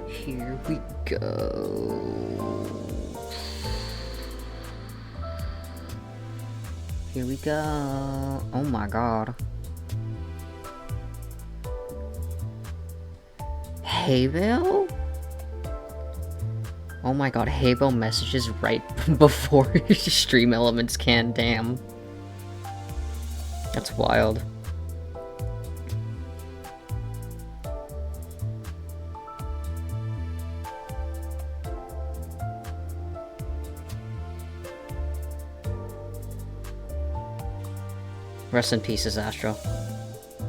Here we go. Here we go. Oh my god. Haybell? Oh my god, Haybell messages right before stream elements can, damn. That's wild. Rest in pieces, Astro.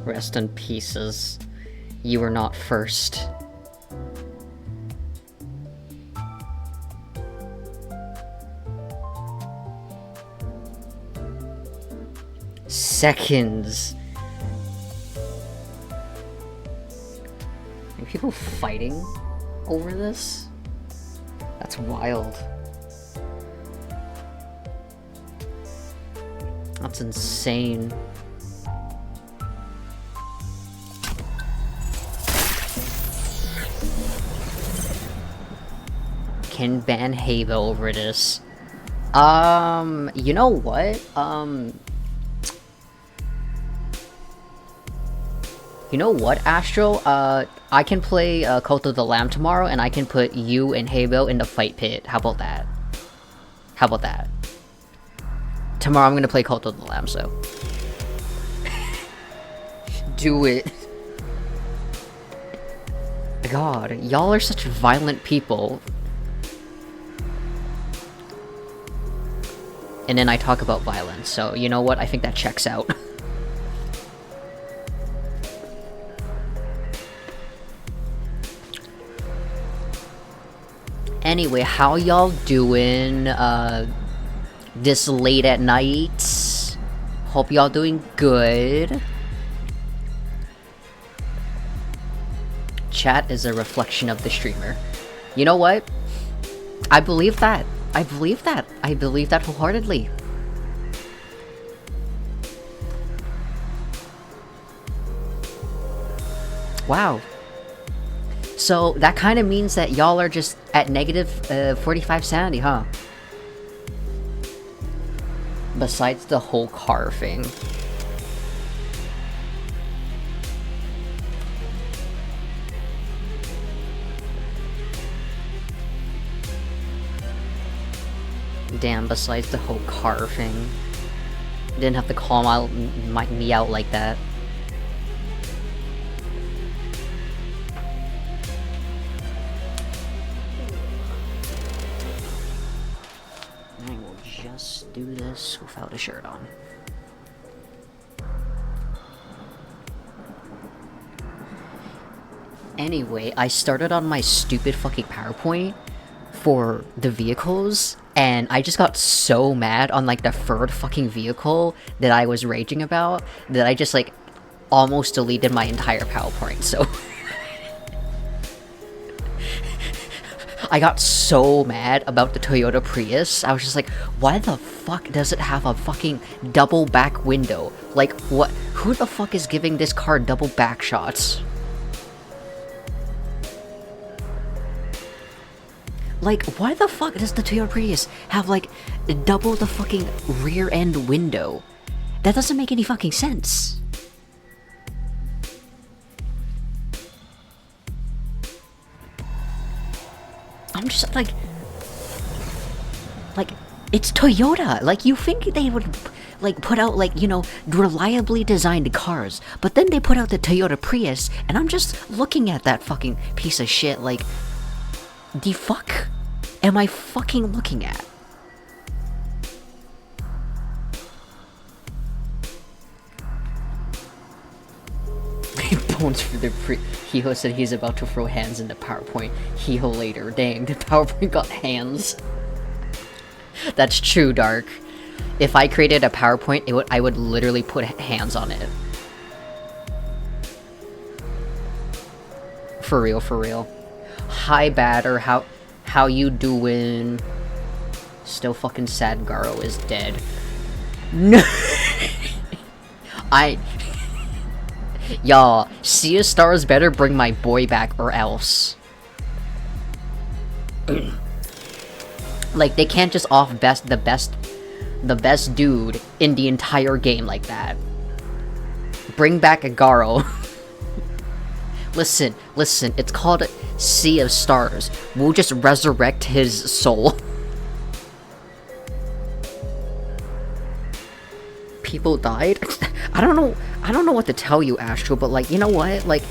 Rest in pieces. You were not first. Seconds. Are people fighting over this? That's wild. That's insane. Can ban Haybell over this. You know what? You know what, Astro? I can play Cult of the Lamb tomorrow, and I can put you and Haybell in the fight pit. How about that? How about that? Tomorrow I'm gonna play Cult of the Lamb, so... Do it. God, y'all are such violent people. And then I talk about violence, so you know what? I think that checks out. Anyway, how y'all doing, this late at night? Hope y'all doing good. Chat is a reflection of the streamer. You know what? I believe that. I believe that. I believe that wholeheartedly. Wow. So, that kind of means that y'all are just at negative 45 sanity, huh? Besides the whole car thing. Damn, besides the whole car thing. Didn't have to call me out like that. I will just do this without a shirt on. Anyway, I started on my stupid fucking PowerPoint for the vehicles, and I just got so mad on like the third fucking vehicle that I was raging about that I just like almost deleted my entire PowerPoint, so... I got so mad about the Toyota Prius. I was just like, why the fuck does it have a fucking double back window? Like, what? Who the fuck is giving this car double back shots? Like, why the fuck does the Toyota Prius have, like, double the fucking rear end window? That doesn't make any fucking sense. I'm just, like, it's Toyota! Like, you think they would, like, put out, like, you know, reliably designed cars, but then they put out the Toyota Prius, and I'm just looking at that fucking piece of shit, like, the fuck am I fucking looking at? Bones for the Hiho said he's about to throw hands in the PowerPoint. Hiho later. Dang, the PowerPoint got hands. That's true, Dark. If I created a PowerPoint, I would literally put hands on it. For real, for real. Hi, Batter. How you doing? Still fucking sad Garo is dead. No. I... Y'all, Sea of Stars better bring my boy back or else. Like, they can't just off the best dude in the entire game like that. Bring back Agaro. Listen, it's called Sea of Stars. We'll just resurrect his soul. People died? I don't know what to tell you, Astro, but like, you know what? Like,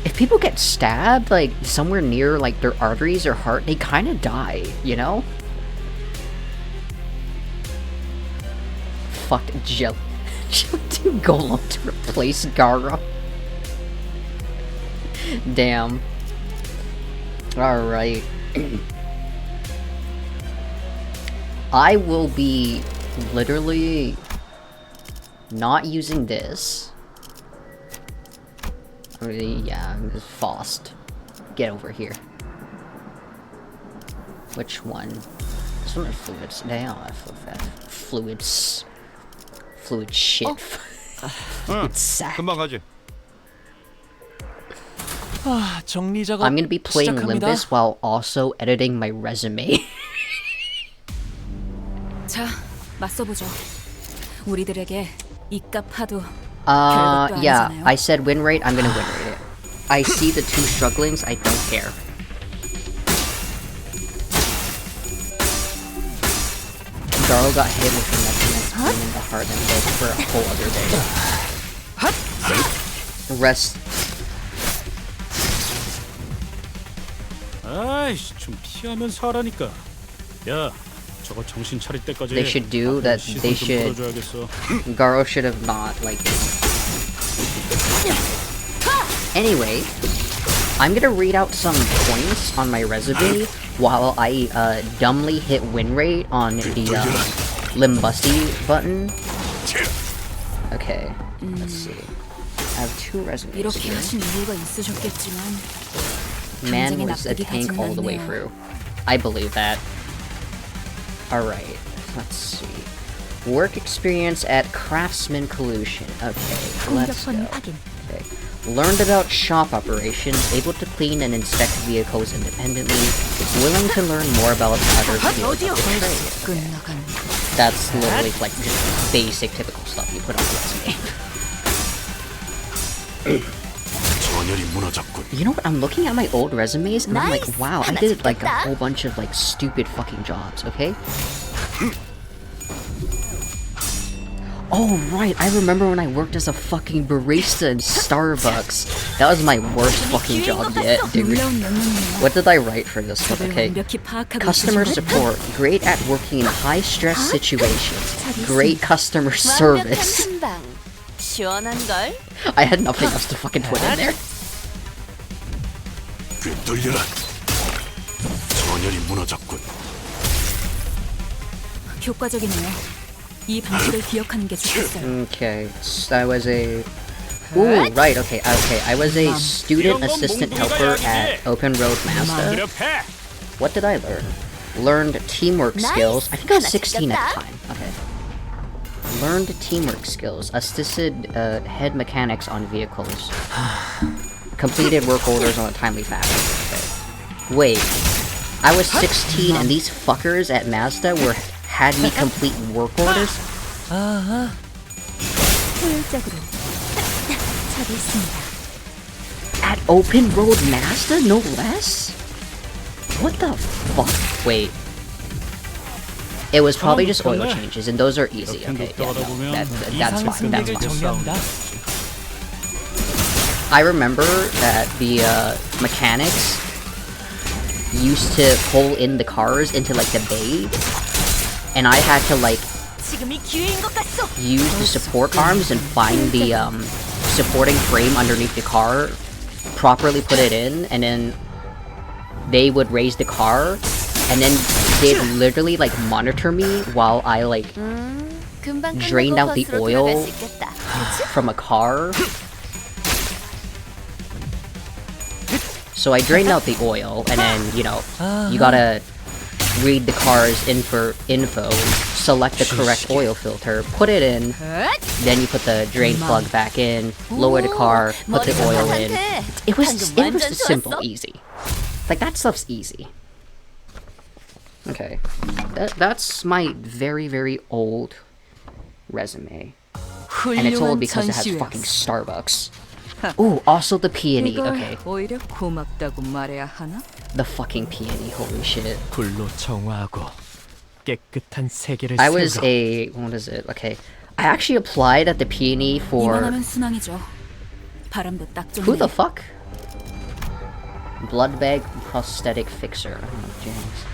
if people get stabbed, like, somewhere near, like, their arteries or heart, they kinda die, you know? Fucked Jelly 2 Golem to replace Gara. Damn. Alright. I will be literally not using this. Yeah, I'm just Faust. Get over here. Which one? This one or fluids? Damn, fluids. Fluid shit. It's sad. 금방 가지. I'm gonna be playing Limbus while also editing my resume. 자, 맞서보죠. 우리들에게 이깟 파도 yeah, I said win rate, I'm gonna win rate it. I see the two strugglings, I don't care. Garo got hit with a measurement in the heart and lived for a whole other day. Rest. 아이씨, 좀 피하면서 하라니까. 야, 저거 정신 차릴 때까지. They should do that. They should. Garo should have not, like. Anyway, I'm gonna read out some points on my resume while I dumbly hit win rate on the Limbusy button. Okay, let's see. I have 2 resumes 이렇게 here. 하신 이유가 있으셨겠지만 Man was a tank all the way through. I believe that. Alright, let's see. Work experience at Craftsman Collusion. Okay, let's go. Okay. Learned about shop operations, able to clean and inspect vehicles independently, willing to learn more about others' fields of trade. Okay. That's literally like just basic typical stuff you put on the resume. You know what? I'm looking at my old resumes and I'm like, wow, I did like a whole bunch of like stupid fucking jobs, okay? Oh right, I remember when I worked as a fucking barista in Starbucks. That was my worst fucking job yet, dude. What did I write for this one? Okay. Customer support. Great at working in high-stress situations. Great customer service. I had nothing else to fucking put in there. 효과적이네요. 이 방식을 기억하는 게 좋겠어요. Okay, so I was a... Ooh, right, okay. I was a student assistant helper at Open Road Mazda. What did I learn? Learned teamwork skills. I think I was 16 at the time. Okay. Learned teamwork skills. Assisted head mechanics on vehicles. Completed work orders on a timely fashion. Okay. Wait. I was 16 and these fuckers at Mazda had me complete work orders? At Open Road Mazda, no less? What the fuck? Wait. It was probably just oil changes, and those are easy. Okay, yeah, no, that's fine, that's fine. I remember that the mechanics used to pull in the cars into like the bay, and I had to like use the support arms and find the supporting frame underneath the car, properly put it in, and then they would raise the car, and then they'd literally like monitor me while I like drained out the oil from a car. So I drained out the oil, and then, you know, you gotta read the car's info select the correct oil filter, put it in, then you put the drain plug back in, lower the car, put the oil in. It was simple, easy. Like, that stuff's easy. Okay. That's my very, very old resume. And it's old because it has fucking Starbucks. Ooh, also the peony, okay. 오히려 고맙다고 말해야 하나? The fucking peony, holy shit. 굴로 정화하고 깨끗한 세계를 I was 세우고. a... what is it? Okay. I actually applied at the peony for... 이만하면 순항이죠. 바람도 딱 좋네. Who the fuck? Blood bag prosthetic fixer. Oh, James.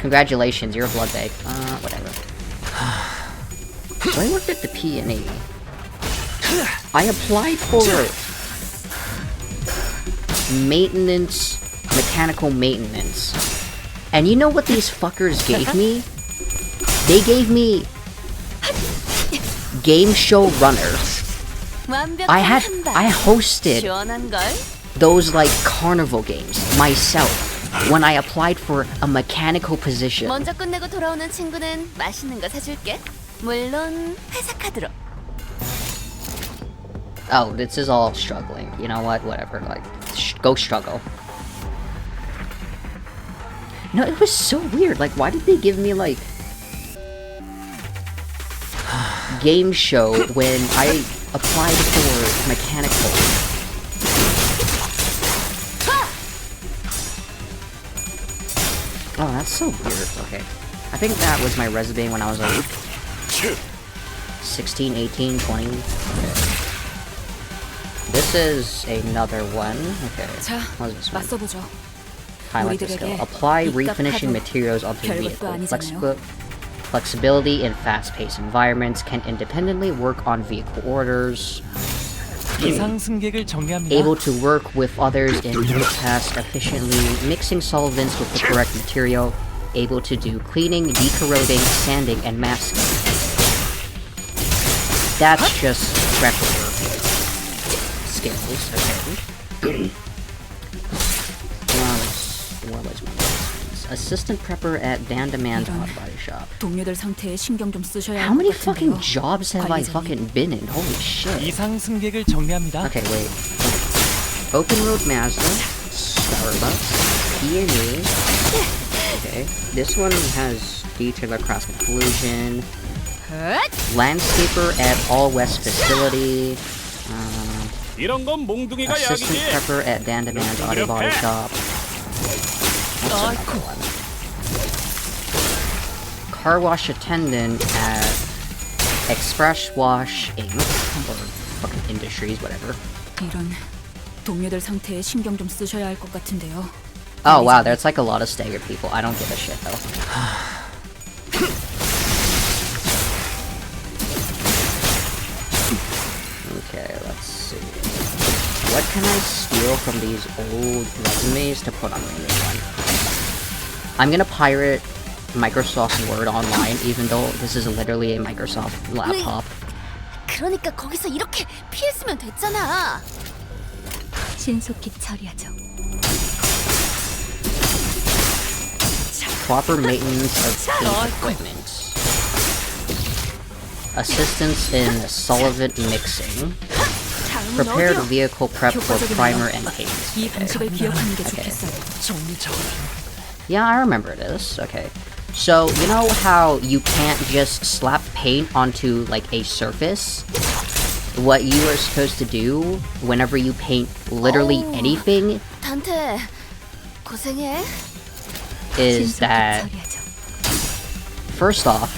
Congratulations, you're a blood bag. Whatever. So I worked at the peony. I applied for maintenance, mechanical maintenance. And you know what these fuckers gave me? They gave me game show runner. I hosted those like carnival games myself when I applied for a mechanical position. 먼저 끝내고 돌아오는 친구는 맛있는 거 사줄게. 물론 회사 카드로. Oh, this is all struggling. You know what? Whatever. Like, go struggle. No, it was so weird. Like, why did they give me, like, game show when I applied for mechanical? Oh, that's so weird. Okay. I think that was my resume when I was, like, 16, 18, 20. Okay. This is another one. Okay. 자, What is this one? 맞서보죠. Highlight the skill. 우리들에게 Apply 이 refinishing 값하고 materials onto the 별것도 vehicle. 아니잖아요. Flexibility in fast-paced environments, can independently work on vehicle orders. 이상 승객을 정리합니다. Able to work with others in unit tasks efficiently, mixing solvents with the correct material. Able to do cleaning, decorroding, sanding, and masking. That's just prepper skills. Okay. What was my last one? Assistant prepper at Dan Demand's Auto Body Shop. 동료들 상태에 신경 좀 쓰셔야 How 할 many 것 fucking 같은데요. jobs have I 관리자님. fucking been in? Holy shit. 이상 승객을 정리합니다. Okay, wait. Open Road Mazda, Starbucks, P&E. Okay, this one has detailer craftsman collusion. Landscaper at All West Facility. 이런 건 몽둥이가 Assistant 약이지. prepper at Dan Demand's Auto Body Shop. What's another one? Car wash attendant at Express Wash Inc. Or fucking Industries, whatever. 이런 동료들 상태에 신경 좀 쓰셔야 할 것 같은데요. Oh wow, there's like a lot of staggered people. I don't give a shit though. Okay, let's see. What can I steal from these old resumes to put on the new one? I'm gonna pirate Microsoft Word online, even though this is literally a Microsoft laptop. 그러니까 거기서 이렇게 피했으면 됐잖아. 신속히 처리하죠. Proper maintenance of paint equipment. Assistance in solvent mixing. Prepared vehicle prep for primer and paint. 이 방식을 기억하는 게 Okay. 좋겠어요. Yeah, I remember this. Okay. So, you know how you can't just slap paint onto, like, a surface? What you are supposed to do whenever you paint literally anything 단테 고생해. is 신속히 that, 처리하죠. first off,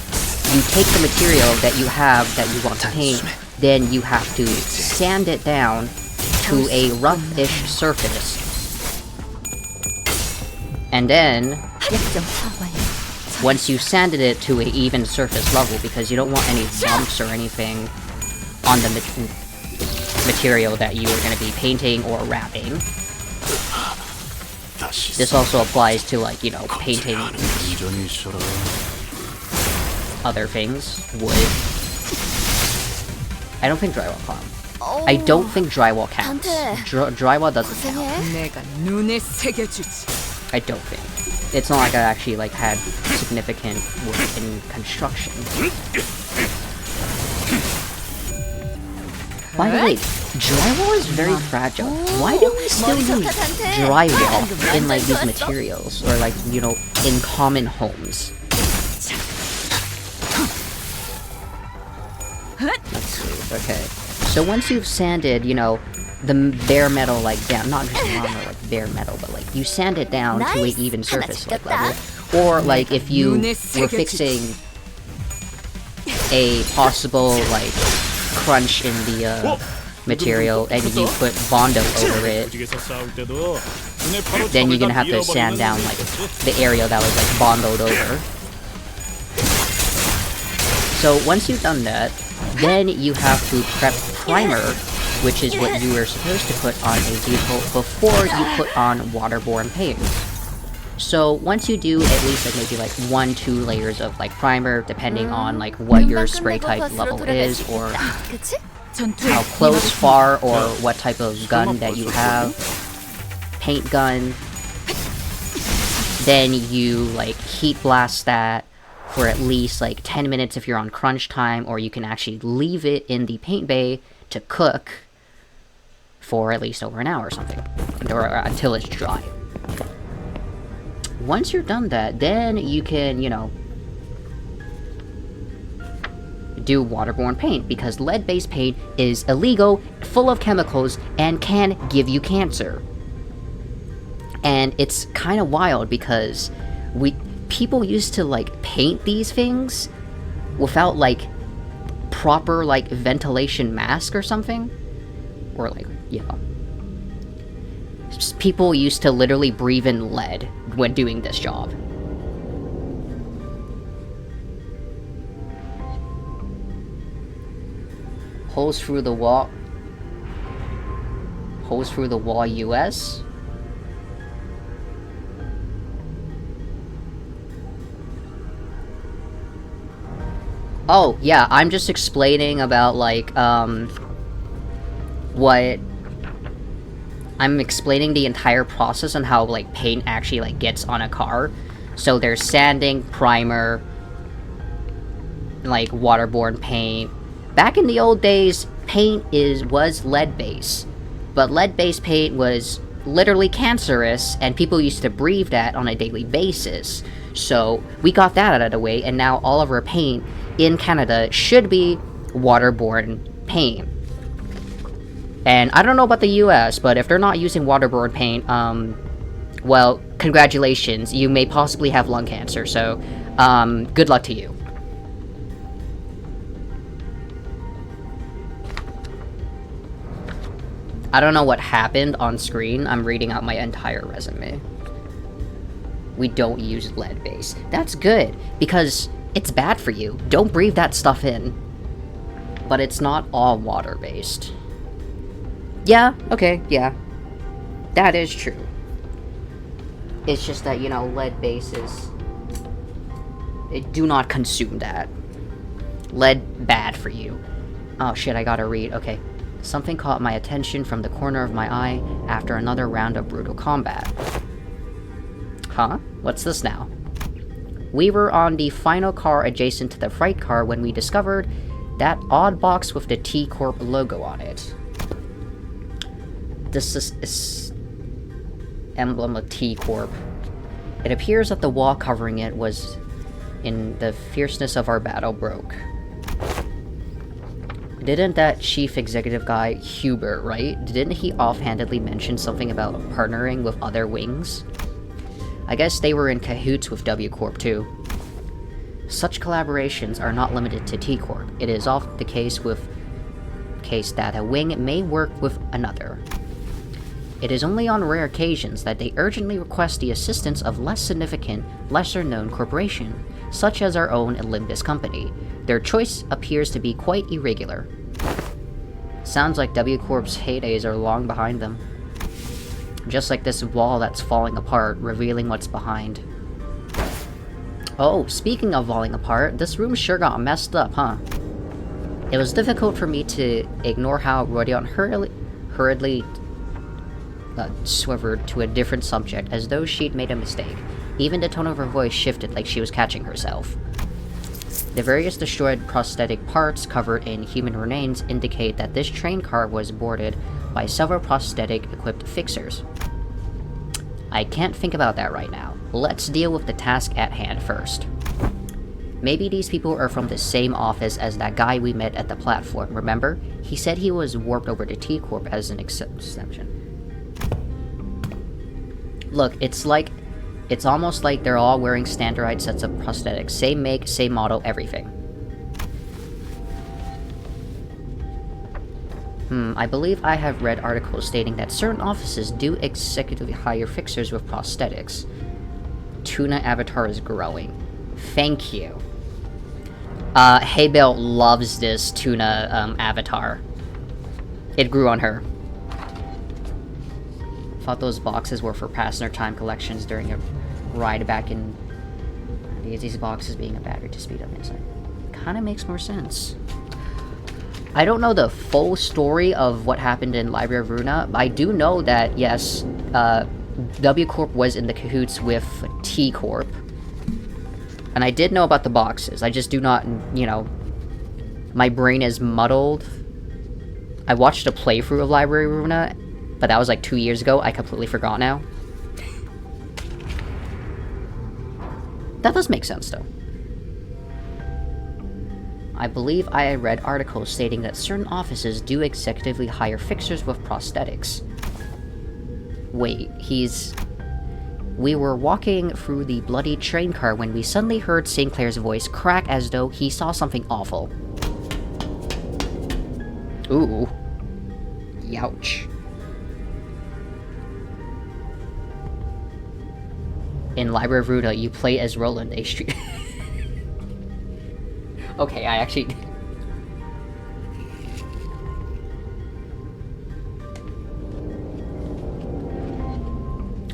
you take the material that you have that you want to paint, then you have to sand it down to a rough-ish surface. And then, 약점 사과요. once you sanded it to an even surface level, because you don't want any bumps or anything on the material that you are going to be painting or wrapping. This also applies to, like, you know, painting other things, wood. I don't think drywall counts. I don't think drywall counts. 단테 Drywall doesn't count. 고생해. 내가 눈에 새겨주지. I don't think. It's not like I actually like had significant work in construction. By the way, drywall is very fragile. Why do we still use drywall in like these materials, or like, you know, in common homes? Let's see. Okay. So once you've sanded, you know, the bare metal like down, not just normal like bare metal, but like you sand it down to an even surface like level, or like if you were fixing a possible like crunch in the material and you put Bondo over it, then you're gonna have to sand down like the area that was like Bondoed over. So once you've done that, then you have to prep primer, which is what you were supposed to put on a vehicle before you put on waterborne paint. So once you do at least like maybe like 1-2 layers of like primer, depending on like what your spray type level is, or how close, far, or what type of gun that you have, paint gun, then you like heat blast that for at least like 10 minutes if you're on crunch time, or you can actually leave it in the paint bay to cook for at least over an hour or something, or until it's dry. Once you're done that, then you can, you know, do waterborne paint, because lead-based paint is illegal, full of chemicals, and can give you cancer. And it's kind of wild because people used to like paint these things without like proper like ventilation mask or something, or like, you know, people used to literally breathe in lead when doing this job. Holes through the wall US. Oh, yeah, I'm just explaining about, like, what... I'm explaining the entire process on how, like, paint actually, like, gets on a car. So there's sanding, primer, like, waterborne paint. Back in the old days, paint was lead-based. But lead-based paint was literally cancerous, and people used to breathe that on a daily basis. So we got that out of the way, and now all of our paint in Canada should be waterborne paint. And I don't know about the US, but if they're not using waterborne paint, well, congratulations, you may possibly have lung cancer, so good luck to you. I don't know what happened on screen. I'm reading out my entire resume. We don't use lead-based. That's good, because it's bad for you. Don't breathe that stuff in. But it's not all water-based. Yeah, okay, yeah. That is true. It's just that, you know, lead-based is... do not consume that. Lead, bad for you. Oh shit, I gotta read. Okay. Something caught my attention from the corner of my eye after another round of brutal combat. Huh? What's this now? We were on the final car adjacent to the freight car when we discovered that odd box with the T Corp logo on it. This is emblem of T Corp. It appears that the wall covering it was in the fierceness of our battle broke. Didn't that chief executive guy, Hubert, right? Didn't he offhandedly mention something about partnering with other wings? I guess they were in cahoots with W Corp too. Such collaborations are not limited to T Corp. It is often the case that a wing may work with another. It is only on rare occasions that they urgently request the assistance of less significant, lesser-known corporation, such as our own Limbus company. Their choice appears to be quite irregular. Sounds like W Corp's heydays are long behind them. Just like this wall that's falling apart, revealing what's behind. Oh, speaking of falling apart, this room sure got messed up, huh? It was difficult for me to ignore how Rodion hurriedly swerved to a different subject, as though she'd made a mistake. Even the tone of her voice shifted like she was catching herself. The various destroyed prosthetic parts covered in human remains indicate that this train car was boarded by several prosthetic-equipped fixers. I can't think about that right now. Let's deal with the task at hand first. Maybe these people are from the same office as that guy we met at the platform, remember? He said he was warped over to T-Corp as an exception. Look, it's almost like they're all wearing standardized sets of prosthetics. Same make, same model, everything. I believe I have read articles stating that certain offices do executively hire fixers with prosthetics. Tuna avatar is growing. Thank you. Haybell loves this tuna avatar. It grew on her. Thought those boxes were for passenger time collections during a ride back in... These boxes being a battery to speed up inside. Kinda makes more sense. I don't know the full story of what happened in Library of Runa. I do know that, yes, W Corp was in the cahoots with T Corp. And I did know about the boxes. I just do not, you know... My brain is muddled. I watched a playthrough of Library of Runa, but that was like 2 years ago. I completely forgot now. That does make sense, though. I believe I read articles stating that certain offices do executively hire fixers with prosthetics. Wait, We were walking through the bloody train car when we suddenly heard St. Clair's voice crack as though he saw something awful. Ooh. Youch. In Library of Ruda, you play as Roland, a street... Okay, I actually...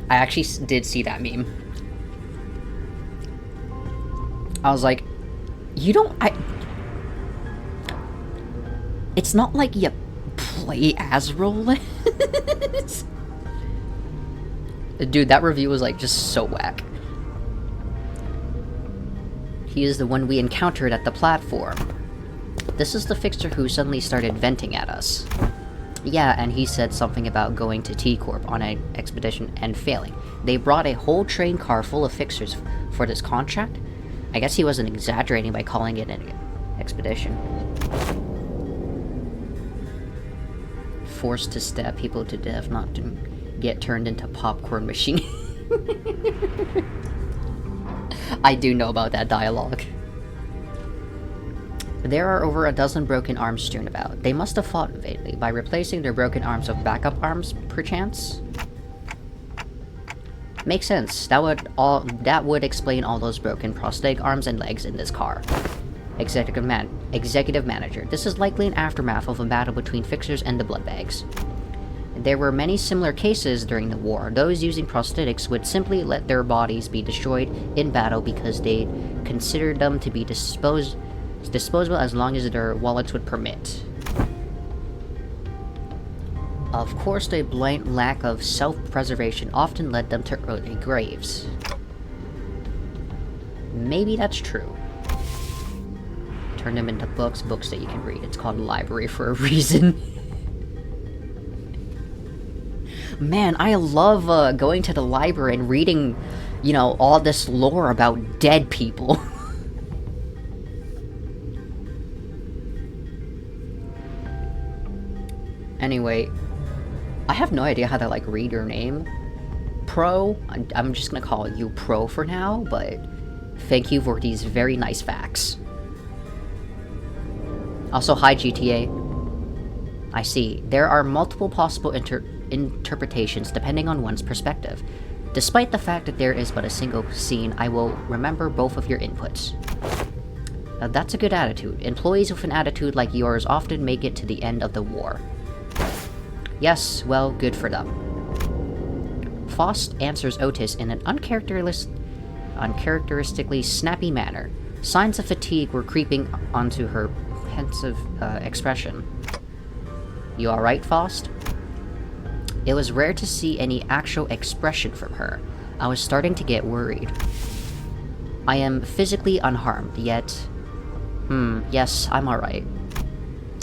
I actually did see that meme. I was like, you don't... It's not like you play as Roland. Dude, that review was like just so whack. He is the one we encountered at the platform. This is the fixer who suddenly started venting at us. Yeah, and he said something about going to T-Corp on an expedition and failing. They brought a whole train car full of fixers for this contract? I guess he wasn't exaggerating by calling it an expedition. Forced to stab people to death, not to get turned into popcorn machine. I do know about that dialogue. There are over a dozen broken arms strewn about. They must have fought vainly by replacing their broken arms with backup arms, perchance? Makes sense. That would explain all those broken prosthetic arms and legs in this car. Executive Manager. This is likely an aftermath of a battle between fixers and the Bloodbags. There were many similar cases during the war. Those using prosthetics would simply let their bodies be destroyed in battle because they considered them to be disposable as long as their wallets would permit. Of course, the blatant lack of self-preservation often led them to early graves. Maybe that's true. Turn them into books that you can read. It's called library for a reason. Man, I love going to the library and reading, you know, all this lore about dead people. Anyway, I have no idea how to, like, read your name. Pro, I'm just gonna call you Pro for now, but thank you for these very nice facts. Also, hi GTA. I see. There are multiple possible interpretations depending on one's perspective. Despite the fact that there is but a single scene, I will remember both of your inputs. That's a good attitude. Employees with an attitude like yours often make it to the end of the war. Yes, well, good for them. Faust answers Otis in an uncharacteristically snappy manner. Signs of fatigue were creeping onto her pensive expression. You alright, Faust? It was rare to see any actual expression from her. I was starting to get worried. I am physically unharmed, yet... yes, I'm alright.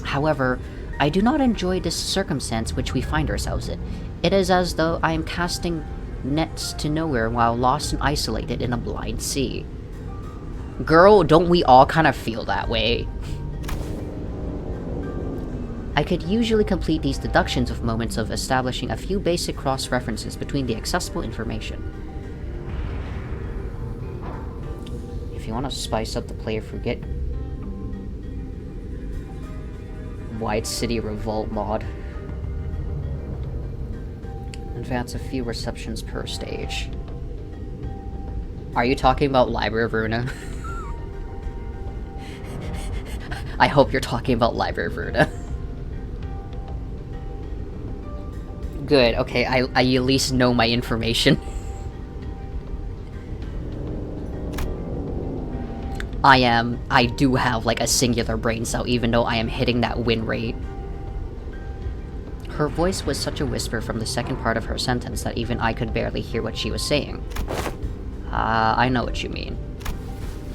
However, I do not enjoy this circumstance which we find ourselves in. It is as though I am casting nets to nowhere while lost and isolated in a blind sea. Girl, don't we all kind of feel that way? I could usually complete these deductions with moments of establishing a few basic cross-references between the accessible information. If you want to spice up the player, forget White City Revolt mod. Advance a few receptions per stage. Are you talking about Library of Runa? I hope you're talking about Library of Runa. Good, okay, I at least know my information. I do have like a singular brain cell even though I am hitting that win rate. Her voice was such a whisper from the second part of her sentence that even I could barely hear what she was saying. I know what you mean.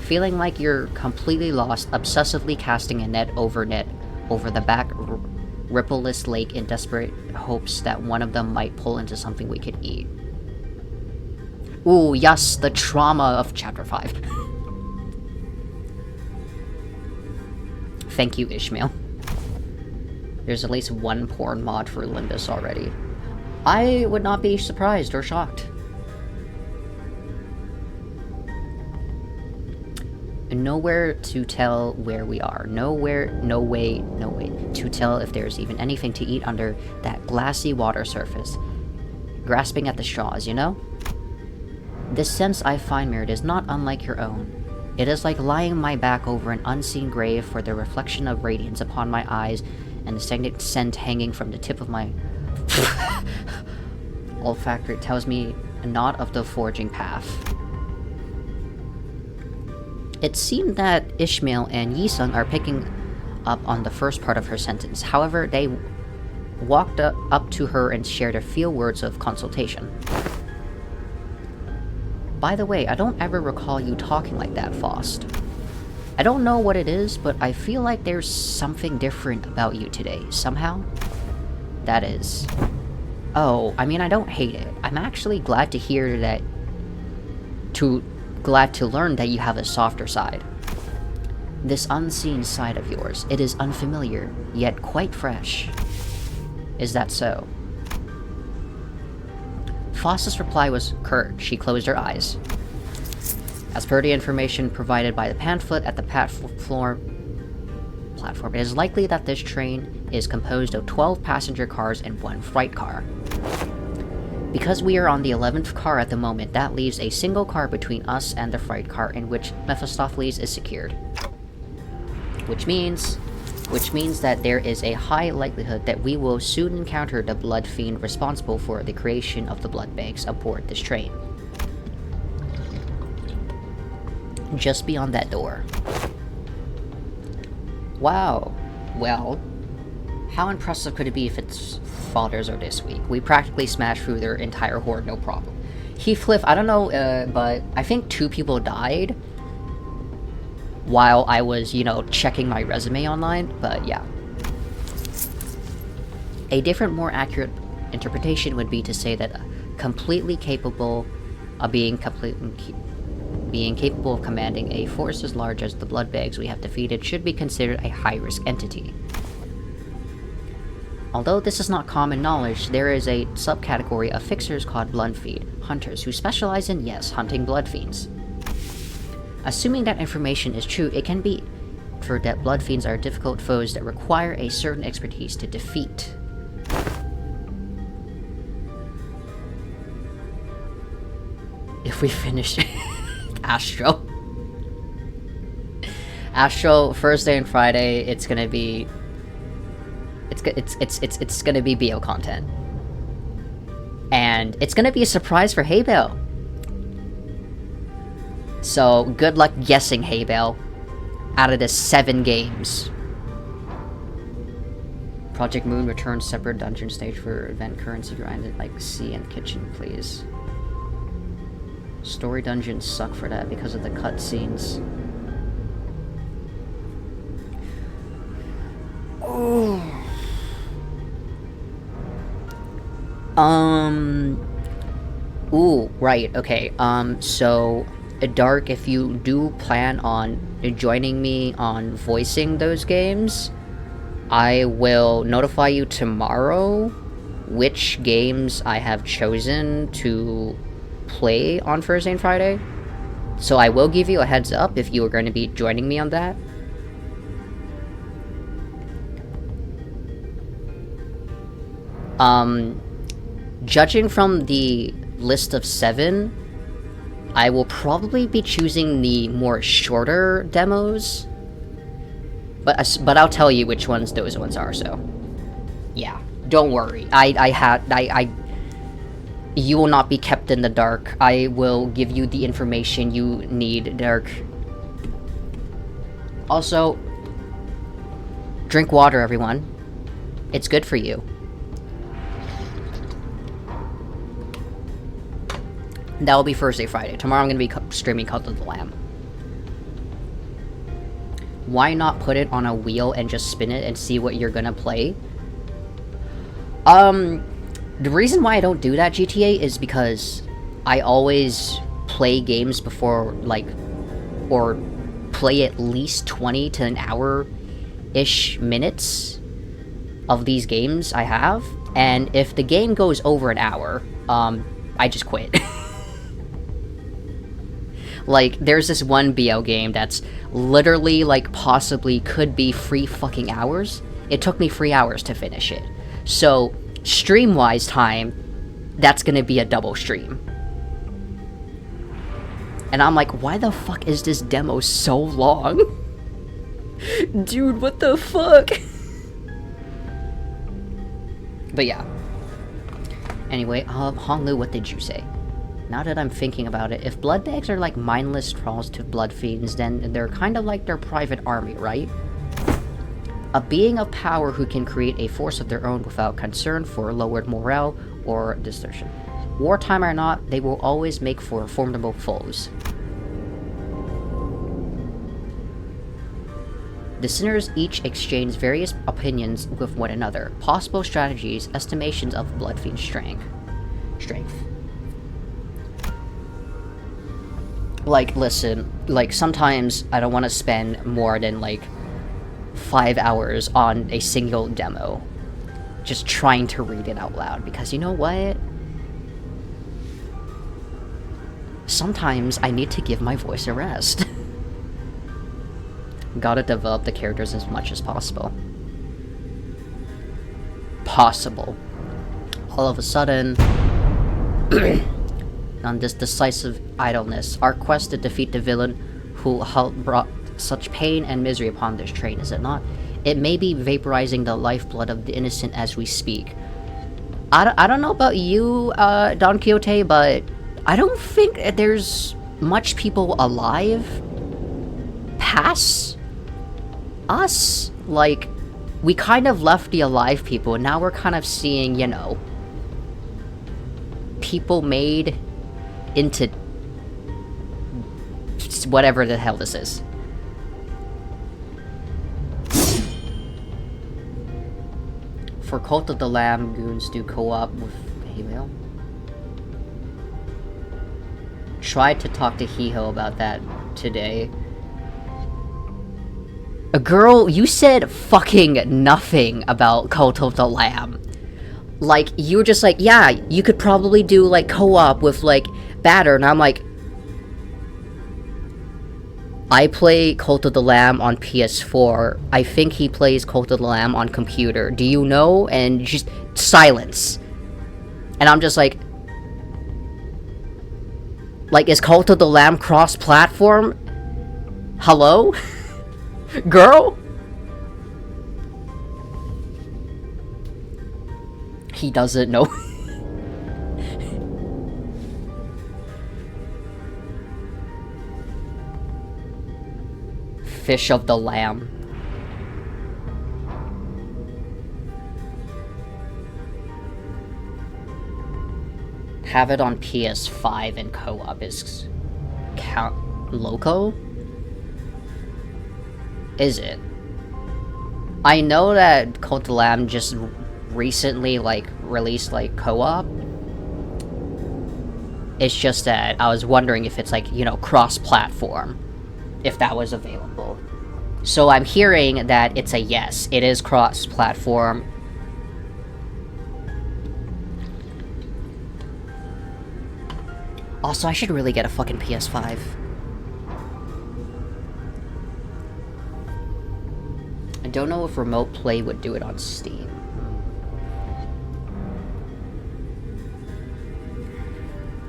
Feeling like you're completely lost, obsessively casting a net over the back rippleless lake in desperate hopes that one of them might pull into something we could eat. Ooh, yes, the trauma of Chapter 5. Thank you, Ishmael. There's at least one porn mod for Limbus already. I would not be surprised or shocked. Nowhere to tell where we are. No way to tell if there's even anything to eat under that glassy water surface. Grasping at the straws, you know? This sense I find mirrored is not unlike your own. It is like lying my back over an unseen grave for the reflection of radiance upon my eyes and the stagnant scent hanging from the tip of my olfactory tells me not of the forging path. It seemed that Ishmael and Yisung are picking up on the first part of her sentence. However, they walked up to her and shared a few words of consultation. By the way, I don't ever recall you talking like that, Faust. I don't know what it is, but I feel like there's something different about you today, somehow. That is... Oh, I mean, I don't hate it. I'm actually glad to hear that... Glad to learn that you have a softer side. This unseen side of yours, it is unfamiliar, yet quite fresh. Is that so? Faust's reply was curt. She closed her eyes. As per the information provided by the pamphlet at the platform, it is likely that this train is composed of 12 passenger cars and 1 freight car. Because we are on the 11th car at the moment, that leaves a single car between us and the freight car in which Mephistopheles is secured. Which means that there is a high likelihood that we will soon encounter the blood fiend responsible for the creation of the blood banks aboard this train. Just beyond that door. Wow. Well, how impressive could it be if its fathers are this weak? We practically smashed through their entire horde, no problem. Heathcliff, I don't know, but I think 2 people died while I was, you know, checking my resume online, but yeah. A different, more accurate interpretation would be to say that completely capable of being capable of commanding a force as large as the bloodbags we have defeated should be considered a high-risk entity. Although this is not common knowledge, there is a subcategory of fixers called bloodfiend hunters who specialize in, yes, hunting blood fiends. Assuming that information is true, it can be inferred that blood fiends are difficult foes that require a certain expertise to defeat. If we finish Astro, Thursday and Friday, it's gonna be it's gonna be BO content, and it's gonna be a surprise for Haybell. So good luck guessing, Haybell. Out of the 7 games, Project Moon returns separate dungeon stage for event currency grinded like sea and kitchen, please. Story dungeons suck for that because of the cutscenes. Oh. Ooh, right, okay. So, Dark, if you do plan on joining me on voicing those games, I will notify you tomorrow which games I have chosen to play on Thursday and Friday. So I will give you a heads up if you are going to be joining me on that. Judging from the list of 7, I will probably be choosing the more shorter demos. But I'll tell you which ones those ones are, so... yeah, don't worry. You will not be kept in the dark. I will give you the information you need, Dark. Also, drink water, everyone. It's good for you. That will be Thursday, Friday. Tomorrow I'm going to be streaming Cult of the Lamb. Why not put it on a wheel and just spin it and see what you're gonna play? The reason why I don't do that, GTA, is because I always play games before, like, or play at least 20 to an hour-ish minutes of these games I have, and if the game goes over an hour, I just quit. Like, there's this one BL game that's literally, like, possibly could be 3 fucking hours. It took me 3 hours to finish it. So, stream-wise time, that's gonna be a double stream. And I'm like, why the fuck is this demo so long? Dude, what the fuck? But yeah. Anyway, Honglu, what did you say? Now that I'm thinking about it, if blood bags are like mindless thralls to blood fiends, then they're kind of like their private army, right? A being of power who can create a force of their own without concern for lowered morale or desertion. Wartime or not, they will always make for formidable foes. The sinners each exchange various opinions with one another, possible strategies, estimations of blood fiend's strength. Like, listen, like, sometimes I don't want to spend more than, like, 5 hours on a single demo. Just trying to read it out loud, because you know what? Sometimes I need to give my voice a rest. Gotta develop the characters as much as possible. All of a sudden... on this decisive idleness, our quest to defeat the villain who brought such pain and misery upon this train, is it not? It may be vaporizing the lifeblood of the innocent as we speak. I don't know about you, Don Quixote, but I don't think there's much people alive past us. Like, we kind of left the alive people, and now we're kind of seeing, you know, people made into whatever the hell this is. For Cult of the Lamb, goons do co-op with Hilo. Tried to talk to Hiho about that today. A girl, you said fucking nothing about Cult of the Lamb. Like, you were just like, yeah, you could probably do, like, co-op with, like, Batter, and I'm like... I play Cult of the Lamb on PS4. I think he plays Cult of the Lamb on computer. Do you know? And just silence. And I'm just like... Like, is Cult of the Lamb cross-platform? Hello? Girl? He doesn't know. Fish of the Lamb. have it on PS5 and co-op is loco? Is it? I know that Cult of the Lamb just recently, like, released, like, co-op. It's just that I was wondering if it's, like, you know, cross-platform. If that was available. So I'm hearing that it's a yes. It is cross-platform. Also, I should really get a fucking PS5. I don't know if Remote Play would do it on Steam.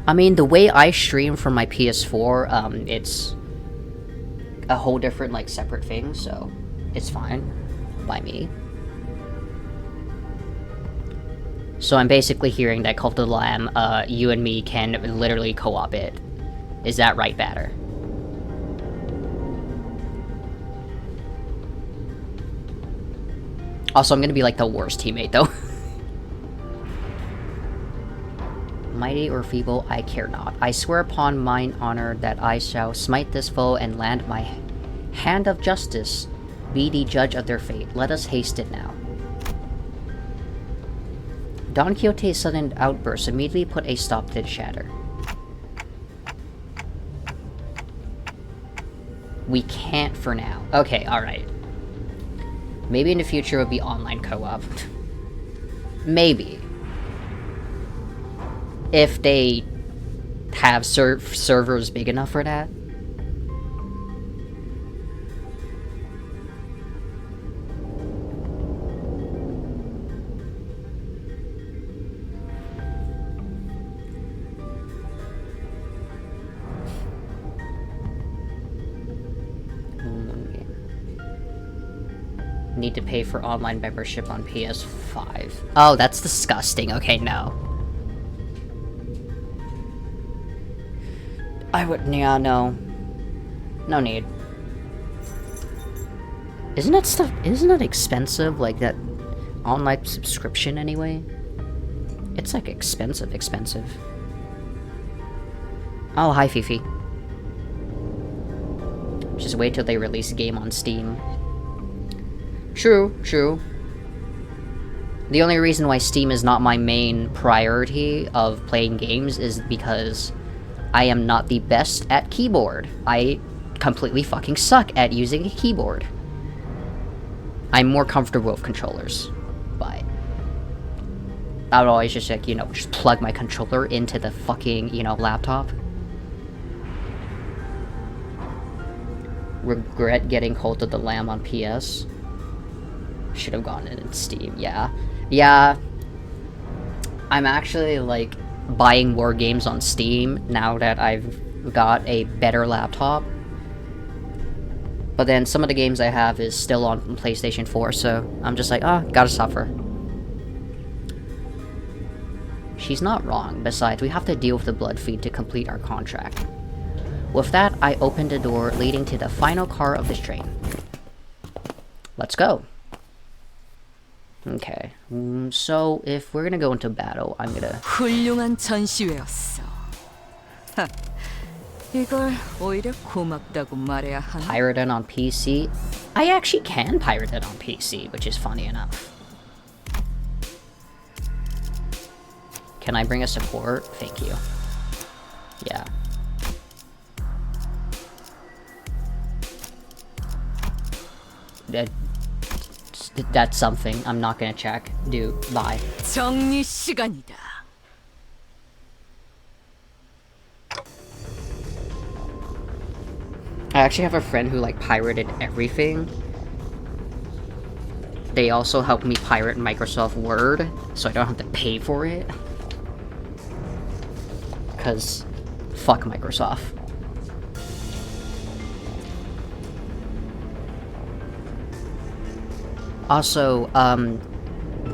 I mean, the way I stream from my PS4, it's a whole different, like, separate thing, so it's fine by me. So I'm basically hearing that Cult of the Lamb, you and me can literally co-op it. Is that right, Batter? Also, I'm gonna be like the worst teammate, though. Mighty or feeble, I care not. I swear upon mine honor that I shall smite this foe and land my hand of justice. Be the judge of their fate. Let us haste it now. Don Quixote's sudden outburst immediately put a stop to the chatter. We can't for now. Okay, alright. Maybe in the future it would be online co-op. Maybe. If they have servers big enough for that. Need to pay for online membership on PS5. Oh, that's disgusting. Okay, no. I would, yeah, no. No need. Isn't that expensive, like that online subscription anyway? It's like expensive. Oh, hi Fifi. Just wait till they release a game on Steam. True. The only reason why Steam is not my main priority of playing games is because I am not the best at keyboard. I completely fucking suck at using a keyboard. I'm more comfortable with controllers, but I would always just, like, you know, just plug my controller into the fucking, you know, laptop. Regret getting Cult of the Lamb on PS. Should have gotten it in Steam, yeah. Yeah. I'm actually, like, buying more games on Steam now that I've got a better laptop. But then some of the games I have is still on PlayStation 4, so I'm just like, oh, gotta suffer. She's not wrong. Besides, we have to deal with the blood feed to complete our contract. With that, I opened the door leading to the final car of this train. Let's go. Okay, so if we're gonna go into battle, I'm gonna... 훌륭한 전시회였어. 하, 이걸 오히려 고맙다고 말해야 하나? Pirate it on PC? I actually can pirate it on PC, which is funny enough. Can I bring a support? Thank you. Yeah. That's something. I'm not gonna check. Dude, bye. 정리 시간이다. I actually have a friend who, like, pirated everything. They also helped me pirate Microsoft Word, so I don't have to pay for it. Because, fuck Microsoft. Also,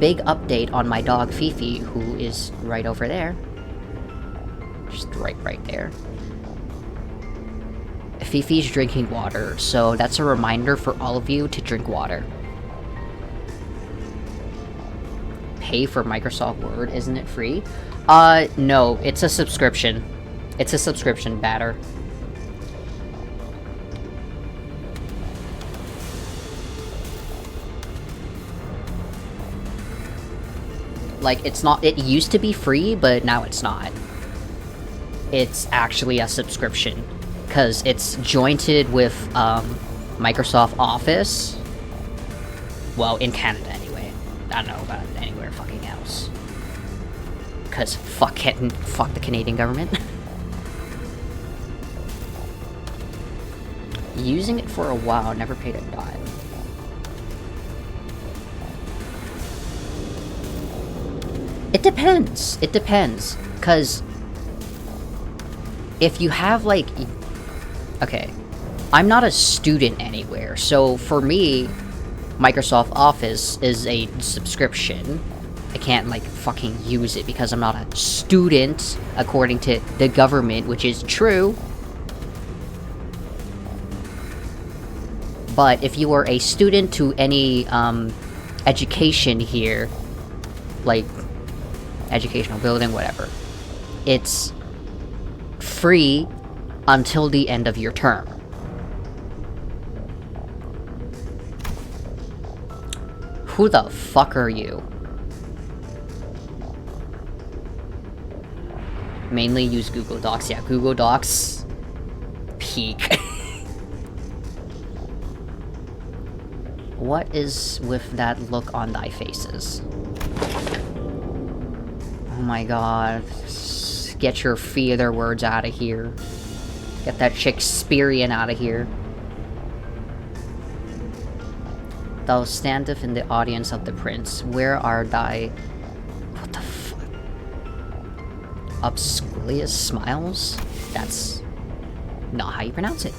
big update on my dog Fifi, who is right over there. Just right there. Fifi's drinking water, so that's a reminder for all of you to drink water. pay for Microsoft Word? Isn't it free? No, it's a subscription. It's a subscription batter. Like, it's not, it used to be free, but now it's not. It's actually a subscription, because it's jointed with, Microsoft Office. Well, in Canada anyway. I don't know about anywhere fucking else. Because fuck the Canadian government. Using it for a while, never paid a dime. It depends. It depends. Because if you have, like... Okay. I'm not a student anywhere, so for me, Microsoft Office is a subscription. I can't, like, fucking use it because I'm not a student, according to the government, which is true. But if you are a student to any, education here, like, educational building, whatever, it's free until the end of your term. Who the fuck are you? Mainly use Google Docs. Yeah, Google Docs. Peak. What is with that look on thy faces? Oh my god. Get your feather words out of here. Get that Shakespearean out of here. Thou standeth in the audience of the prince. Where are thy... What the fuck? Obscurious smiles? That's not how you pronounce it.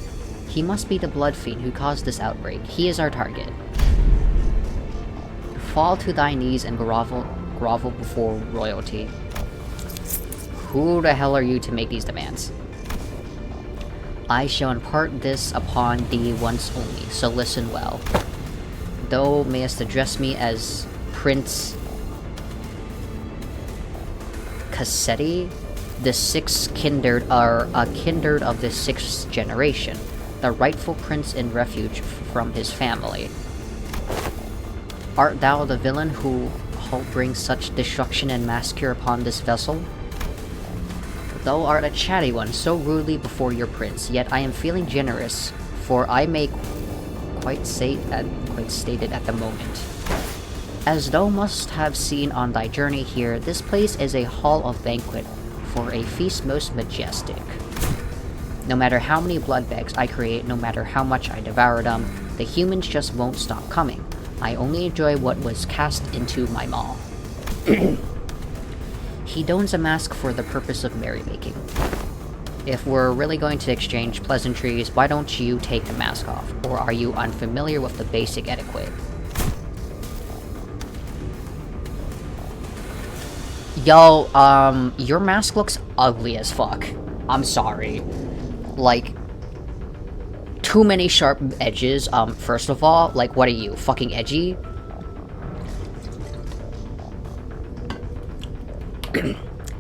He must be the blood fiend who caused this outbreak. He is our target. Fall to thy knees and grovel before royalty. Who the hell are you to make these demands? I shall impart this upon thee once only, so listen well. Thou mayest address me as Prince Cassetti. The sixth kindred are a kindred of the sixth generation, the rightful prince in refuge from his family. Art thou the villain who brings such destruction and massacre upon this vessel? Thou art a chatty one, so rudely before your prince, yet I am feeling generous, for I may quite stated at the moment. As thou must have seen on thy journey here, this place is a hall of banquet, for a feast most majestic. No matter how many blood bags I create, no matter how much I devour them, the humans just won't stop coming. I only enjoy what was cast into my maw. He dons a mask for the purpose of merrymaking. If we're really going to exchange pleasantries, why don't you take the mask off? Or are you unfamiliar with the basic etiquette? Yo, your mask looks ugly as fuck. I'm sorry. Like, too many sharp edges. First of all, like, what are you, fucking edgy?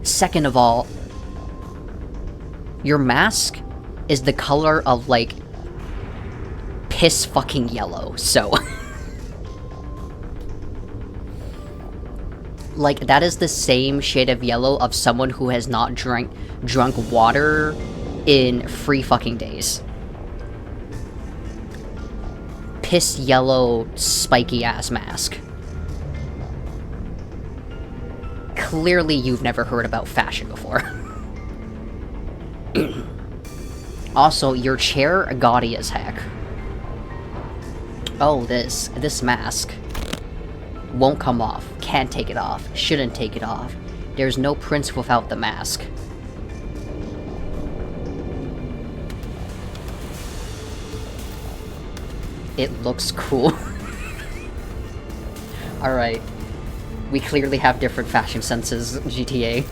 Second of all, your mask is the color of, like, piss fucking yellow, so... Like, that is the same shade of yellow of someone who has not drunk water in 3 fucking days. Piss yellow, spiky ass mask. Clearly you've never heard about fashion before. Also, your chair gaudy as heck. Oh, this mask won't come off. Can't take it off. Shouldn't take it off. There's no prince without the mask. It looks cool. Alright. We clearly have different fashion senses, GTA.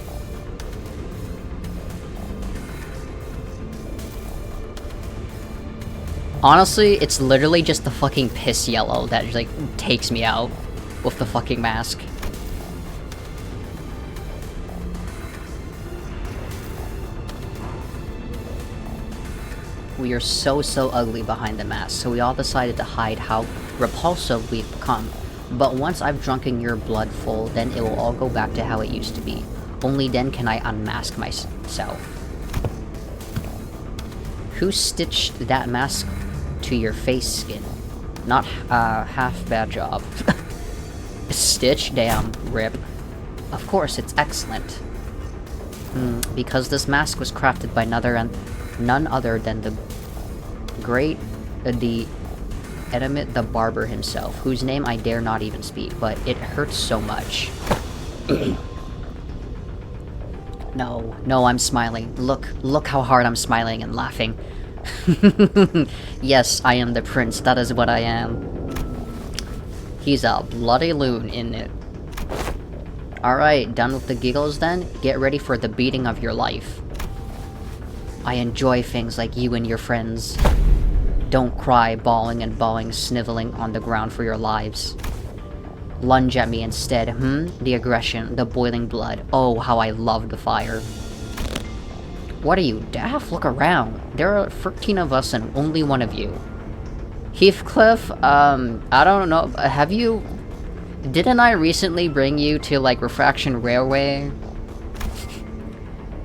Honestly, it's literally just the fucking piss yellow that, like, takes me out with the fucking mask. We are so ugly behind the mask, so we all decided to hide how repulsive we've become. But once I've drunken your blood full, then it will all go back to how it used to be. Only then can I unmask myself. Who stitched that mask to your face skin? Not half bad job. Stitch? Damn, rip. Of course, it's excellent. Because this mask was crafted by none other than the great, the Edimit the Barber himself, whose name I dare not even speak, but it hurts so much. No, I'm smiling. Look how hard I'm smiling and laughing. Yes, I am the prince, that is what I am. He's a bloody loon, isn't it? Alright, done with the giggles then? Get ready for the beating of your life. I enjoy things like you and your friends. Don't cry, bawling and bawling, sniveling on the ground for your lives. Lunge at me instead, The aggression, the boiling blood. Oh, how I love the fire. What are you, daft? Look around. There are 13 of us and only one of you. Heathcliff, I don't know, have you... Didn't I recently bring you to, like, Refraction Railway?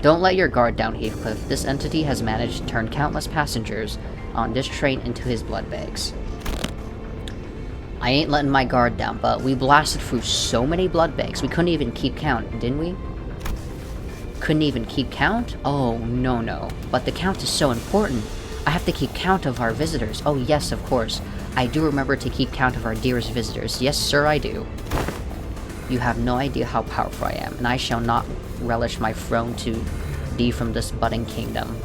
Don't let your guard down, Heathcliff. This entity has managed to turn countless passengers on this train into his blood bags. I ain't letting my guard down, but we blasted through so many blood bags, we couldn't even keep count, didn't we? Couldn't even keep count? Oh, no. But the count is so important. I have to keep count of our visitors. Oh, yes, of course. I do remember to keep count of our dearest visitors. Yes, sir, I do. You have no idea how powerful I am, and I shall not relish my throne to be from this budding kingdom.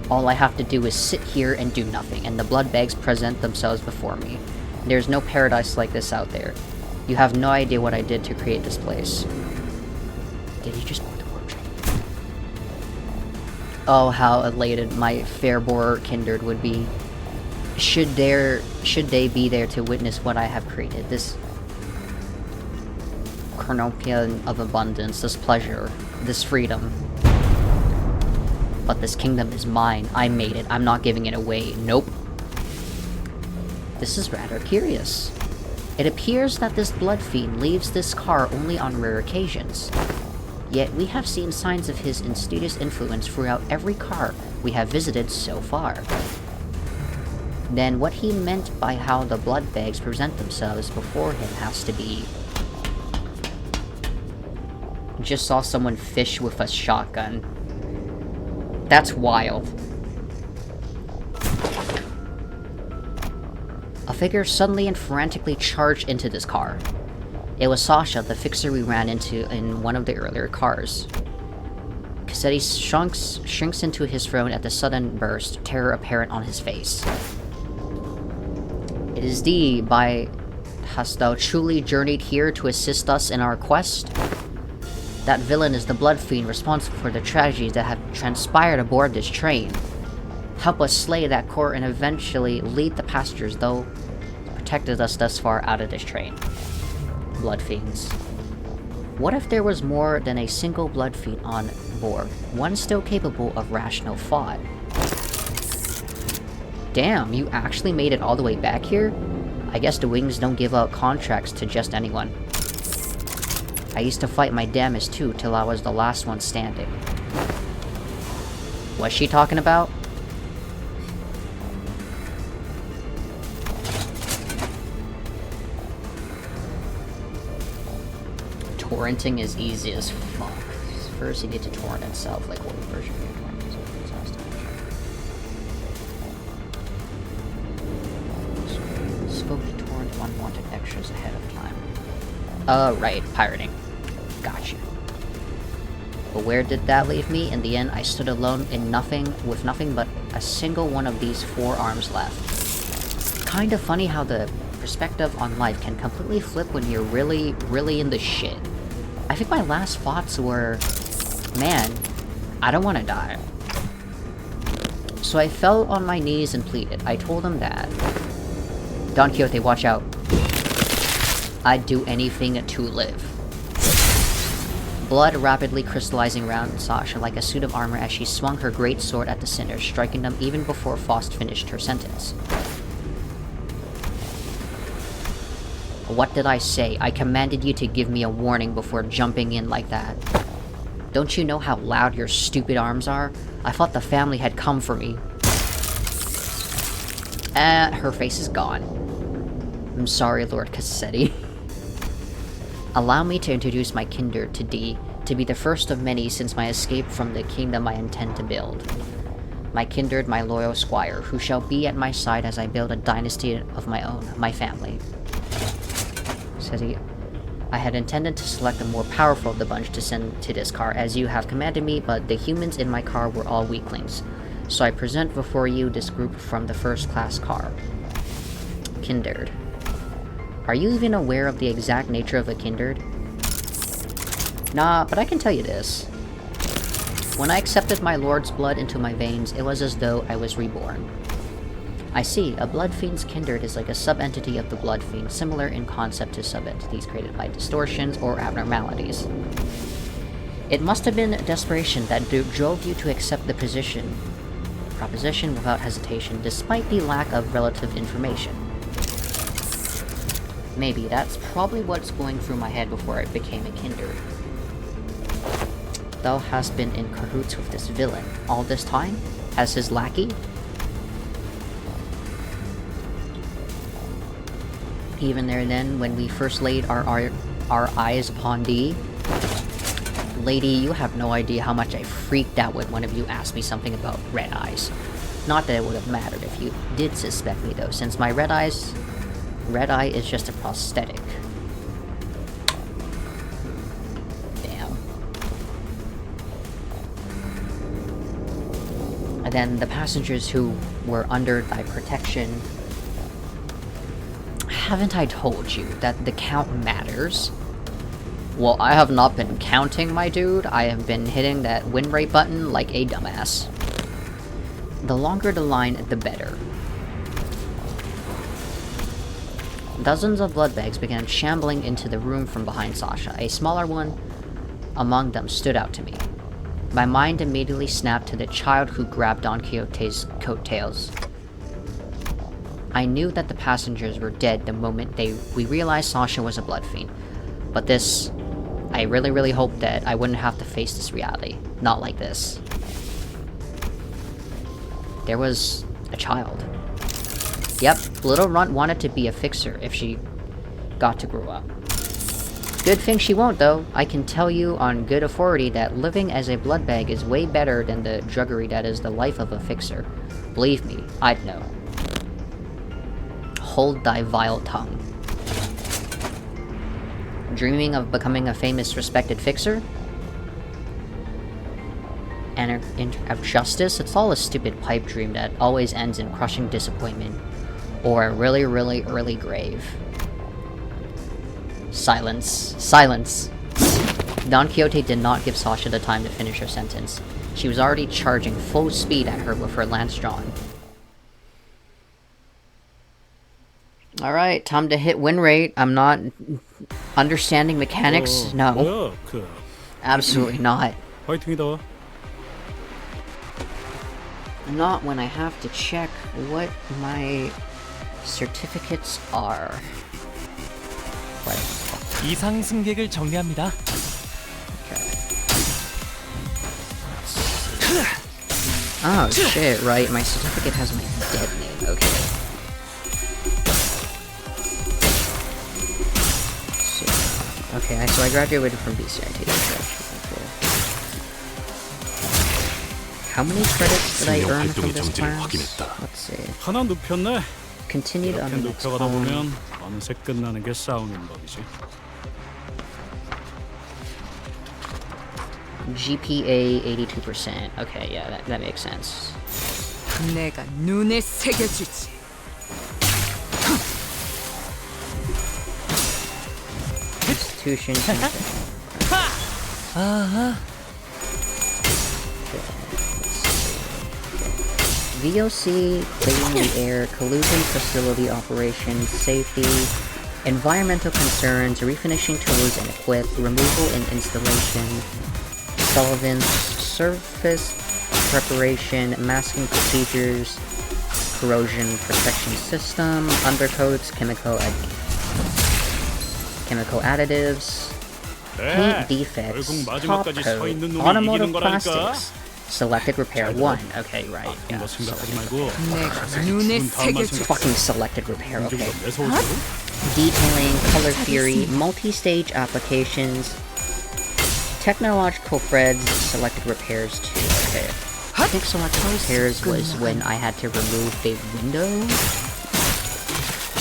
All I have to do is sit here and do nothing, and the blood bags present themselves before me. There's no paradise like this out there. You have no idea what I did to create this place. Did he just put the word train? Oh, how elated my fair-bore kindred would be. Should they be there to witness what I have created, this cornucopia of abundance, this pleasure, this freedom. But this kingdom is mine. I made it. I'm not giving it away. Nope. This is rather curious. It appears that this blood fiend leaves this car only on rare occasions. Yet we have seen signs of his insidious influence throughout every car we have visited so far. Then what he meant by how the blood bags present themselves before him has to be... Just saw someone fish with a shotgun. That's wild. A figure suddenly and frantically charged into this car. It was Sasha, the fixer we ran into in one of the earlier cars. Cassetti shrinks into his throne at the sudden burst, terror apparent on his face. It is thee, hast thou truly journeyed here to assist us in our quest? That villain is the blood fiend responsible for the tragedies that have transpired aboard this train. Help us slay that core and eventually lead the passengers, though protected us thus far out of this train. Blood fiends. What if there was more than a single blood fiend on board, one still capable of rational thought? Damn, you actually made it all the way back here? I guess the wings don't give out contracts to just anyone. I used to fight my damnedest too till I was the last one standing. What's she talking about? Torrenting is easy as fuck. First you need to torrent itself, like what version of your torrent is it last time? Scope to torrent unwanted extras ahead of time. Right, pirating. Gotcha. But where did that leave me? In the end, I stood alone in nothing, with nothing but a single one of these 4 arms left. Kinda funny how the perspective on life can completely flip when you're really, really in the shit. I think my last thoughts were, man, I don't want to die. So I fell on my knees and pleaded. I told him that, Don Quixote, watch out. I'd do anything to live. blood rapidly crystallizing around Sasha like a suit of armor as she swung her great sword at the sinners, striking them even before Faust finished her sentence. What did I say? I commanded you to give me a warning before jumping in like that. Don't you know how loud your stupid arms are? I thought the family had come for me. Her face is gone. I'm sorry, Lord Cassetti. Allow me to introduce my kindred to D, to be the first of many since my escape from the kingdom I intend to build. My kindred, my loyal squire, who shall be at my side as I build a dynasty of my own, my family. Says he, I had intended to select the more powerful of the bunch to send to this car, as you have commanded me, but the humans in my car were all weaklings. So I present before you this group from the first-class car. Kindred. Are you even aware of the exact nature of a kindred? Nah, but I can tell you this. When I accepted my lord's blood into my veins, it was as though I was reborn. I see, a blood fiend's kindred is like a sub-entity of the blood fiend, similar in concept to sub-entities created by distortions or abnormalities. It must have been desperation that drove you to accept the proposition without hesitation, despite the lack of relative information. Maybe that's probably what's going through my head before I became a kindred. Thou hast been in cahoots with this villain all this time? As his lackey? Even there then, when we first laid our eyes upon thee? Lady, you have no idea how much I freaked out when one of you asked me something about red eyes. Not that it would have mattered if you did suspect me though, since my red eye is just a prosthetic. Damn. And then the passengers who were under thy protection. Haven't I told you that the count matters? Well, I have not been counting, my dude. I have been hitting that win rate button like a dumbass. The longer the line, the better. Dozens of blood bags began shambling into the room from behind Sasha. A smaller one among them stood out to me. My mind immediately snapped to the child who grabbed Don Quixote's coattails. I knew that the passengers were dead the moment we realized Sasha was a blood fiend. But this... I really hoped that I wouldn't have to face this reality. Not like this. There was a child. Yep, Little Runt wanted to be a fixer if she got to grow up. Good thing she won't, though. I can tell you on good authority that living as a blood bag is way better than the druggery that is the life of a fixer. Believe me, I'd know. Hold thy vile tongue. Dreaming of becoming a famous, respected fixer? And of justice? It's all a stupid pipe dream that always ends in crushing disappointment. Or a really early grave. Silence. Silence. Don Quixote did not give Sasha the time to finish her sentence. She was already charging full speed at her with her lance drawn. Alright, time to hit win rate. I'm not understanding mechanics. No. 뭐야, 그 Absolutely not. 화이팅이다. Not when I have to check what my certificates are. What? 이상 승객을 정리합니다. Oh shit, right, my certificate has my dead name, okay. So, okay, so I graduated from BCIT. Cool. How many credits did I earn from this class? Let's see. 하나 눕혔네. Continued on 이렇게 the next 눕혀가다 one. 보면 어느새 끝나는 게 싸우는 법이지. GPA 82%. Okay, yeah, that makes sense. 내가 눈에 새겨주지. Constitution. VOC, clearing the air, collusion, facility operations, safety, Environmental concerns, refinishing tools and equip, removal and installation, solvents, surface preparation, masking procedures, corrosion protection system, undercoats, chemical additives, paint defects, top coat, automotive plastics, selected repair 1. Okay, right. 아픈 Yeah, 거 생각하지 selected. 말고 눈에 죽은 다음만 생각해. Fucking selected repair, 이 정도 okay. 매서워지고? Detailing, color theory, multi-stage applications, technological threads, selected repairs 2. Okay. I think selected repairs was when I had to remove a window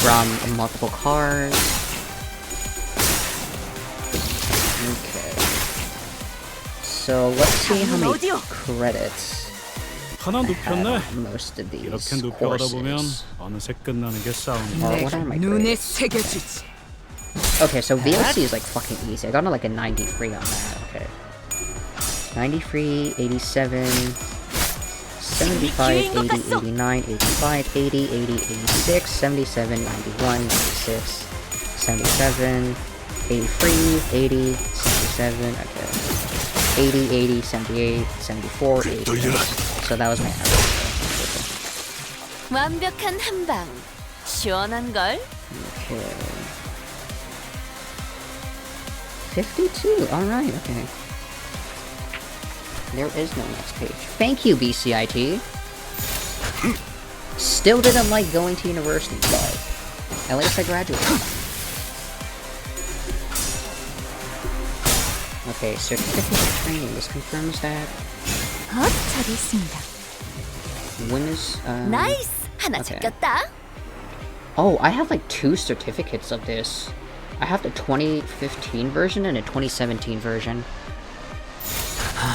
from multiple cars. Okay. So let's see how many credits 하나 I 눕혔네. have on most of these 이렇게 눕혀가다 보면 courses. 어느새 끝나는 게 싸움이야. Or what are my 눈에 grades? 새겨주지. Okay, so VLC is like fucking easy. I got like a 93 on that. Okay. 93, 87, 75, 80, 89, 85, 80, 80, 86, 77, 91, 96, 77, 83, 80, 77, okay. 80, 80, 78, 74, 80. So that was my average. 완벽한 한방. 시원한 걸. Okay. 52, alright, okay. There is no next page. Thank you, BCIT. Still didn't like going to university, but at least I graduated. Okay, certificate of training. This confirms that. 잘 있습니다. When is, 나이스. 하나 okay. 잡혔다. Oh, I have like 2 certificates of this. I have the 2015 version and a 2017 version.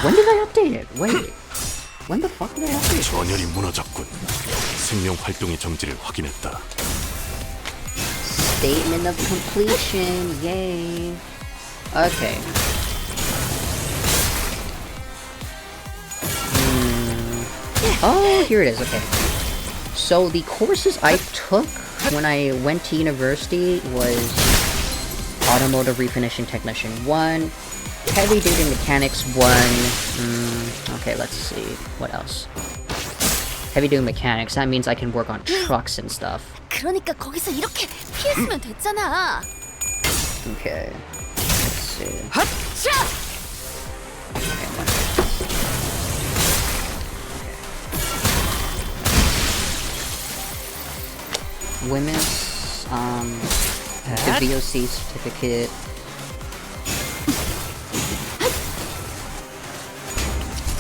When did I update it? Wait. When the fuck did I update it? 전열이 무너졌군. 생명 활동의 정지를 확인했다. Statement of completion. Yay. Okay. Oh, here it is. Okay. So the courses I took when I went to university was Automotive Refinishing Technician 1, Heavy Duty Mechanics 1, okay, let's see, what else? Heavy Duty Mechanics, that means I can work on trucks and stuff. 그러니까 거기서 이렇게 피했으면 됐잖아. Okay, let's see. Okay, what else? Women's, the VOC certificate.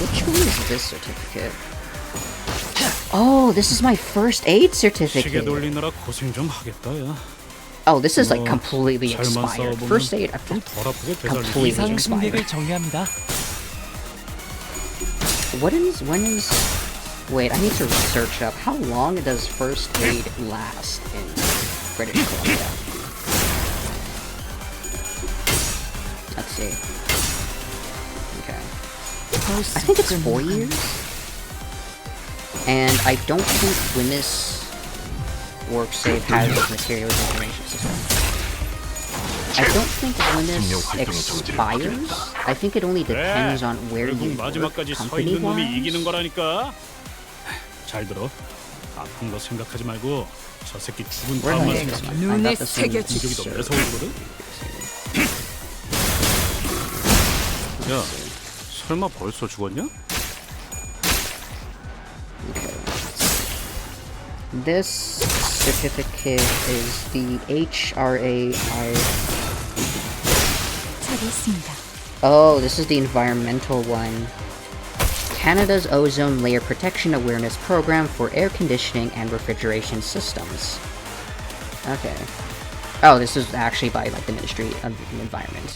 Which one is this certificate? Oh, this is my first aid 시계 certificate. 돌리느라 고생 좀 하겠다, 야. Oh, this is like 뭐, completely 잘만 expired. 싸워보면 First aid, 좀 덜 아프게 되살리지. completely 이상 expired. 승객을 정리합니다. When is... Wait, I need to search up. How long does first aid last in British Columbia? Let's see. Okay. I think it's 4 years. And I don't think Limbus WorkSafe has a materials information system. I don't think Limbus expires. I think it only depends on where you 결국 work 마지막까지 서 있는 놈이 이기는 company-wise. 거라니까. 잘 들어. 아픈 거 생각하지 말고 저 새끼 죽은 Where 다음만 did I get this 생각해. one? I 눈에 got this one 새겨주지. 공격이 더 in 매서워지거든. 야, 설마 벌써 죽었냐? Okay. This certificate is the HRAI. 잘 있습니다. Oh, this is the environmental one. Canada's Ozone Layer Protection Awareness Program for Air Conditioning and Refrigeration Systems. Okay. Oh, this is actually by like the Ministry of the Environment.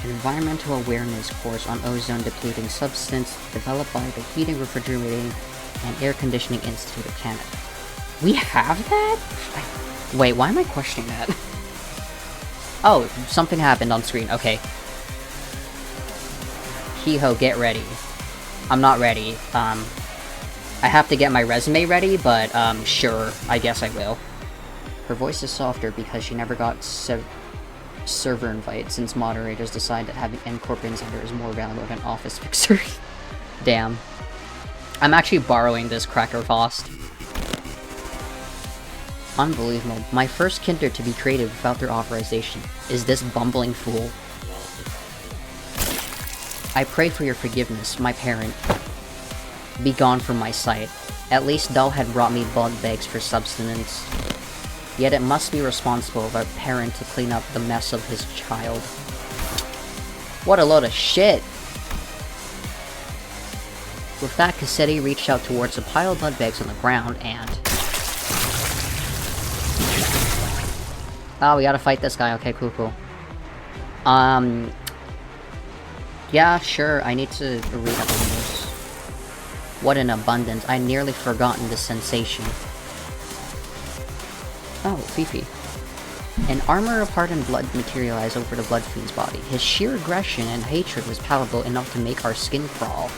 An environmental awareness course on ozone depleting substance developed by the Heating, Refrigerating, and Air Conditioning Institute of Canada. We have that? Wait, why am I questioning that? Oh, something happened on screen. Okay. Hee-ho, get ready. I'm not ready. I have to get my resume ready, but sure, I guess I will. Her voice is softer because she never got server invite since moderators decided that having N-Corp Insider is more valuable than Office Fixer. Damn. I'm actually borrowing this Cracker Fost. Unbelievable. My first kinder to be created without their authorization is this bumbling fool. I pray for your forgiveness, my parent. Be gone from my sight. At least thou had brought me bug bags for subsistence. Yet it must be responsible of a parent to clean up the mess of his child. What a load of shit! With that, Cassetti reached out towards a pile of blood bags on the ground and... Oh, we gotta fight this guy. Okay, cool. Yeah, sure, I need to read up on this. What an abundance. I nearly forgotten this sensation. Oh, Fifi. An armor of hardened blood materialized over the Blood Fiend's body. His sheer aggression and hatred was palatable enough to make our skin crawl.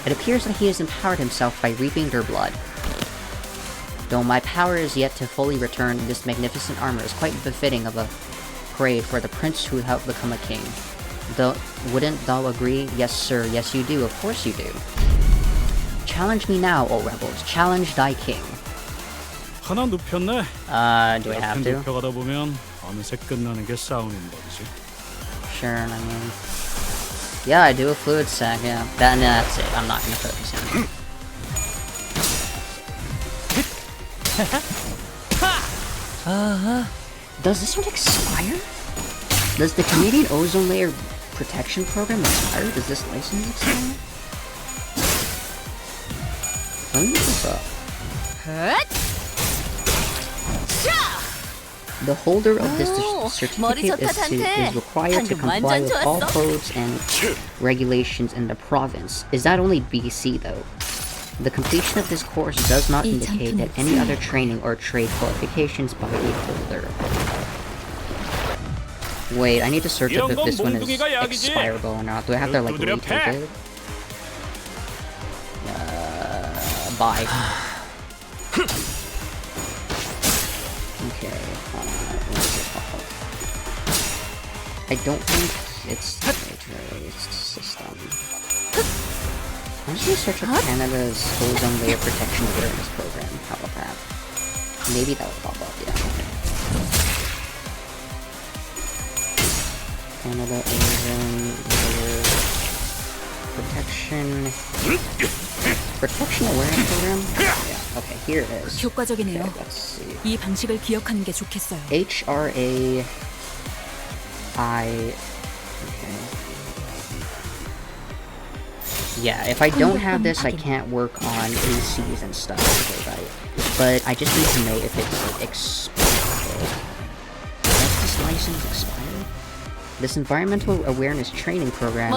It appears that he has empowered himself by reaping their blood. Though my power is yet to fully return, this magnificent armor is quite befitting of a parade for the prince who helped become a king. Wouldn't thou agree? Yes, sir. Yes, you do. Of course you do. Challenge me now, O rebels. Challenge thy king. 하나 눕혔네. Do I have to? 눕혀가다 보면 어느새 끝나는 게 싸움인 법이지. Sure, I mean... Yeah, I do a fluid sack, yeah. That's it. I'm not gonna focus on it. Does this one expire? Does the Canadian Ozone Layer Protection Program expire? Does this license expire? Let me look this up. The holder of this certificate is required to comply with all codes and regulations in the province. Is that only BC though? The completion of this course does not indicate that any other training or trade qualifications by the holder. Wait, I need to search up if this one is expirable or not. Do I have to like retake it? Buy. Okay, I don't think it's system. I'm just gonna search up Canada's Ozone Layer Protection Awareness Program. How about that? Maybe that will pop up, yeah. Canada Ozone Layer Protection Awareness Program? Yeah, okay, here it is. 효과적이네요. Okay, let's see. 이 방식을 기억하는 게 좋겠어요. HRAI. Okay. Yeah, if I don't have this, I can't work on ACs and stuff. Okay, right. But I just need to know if it's expired. Does this license expire? This Environmental Awareness Training Program,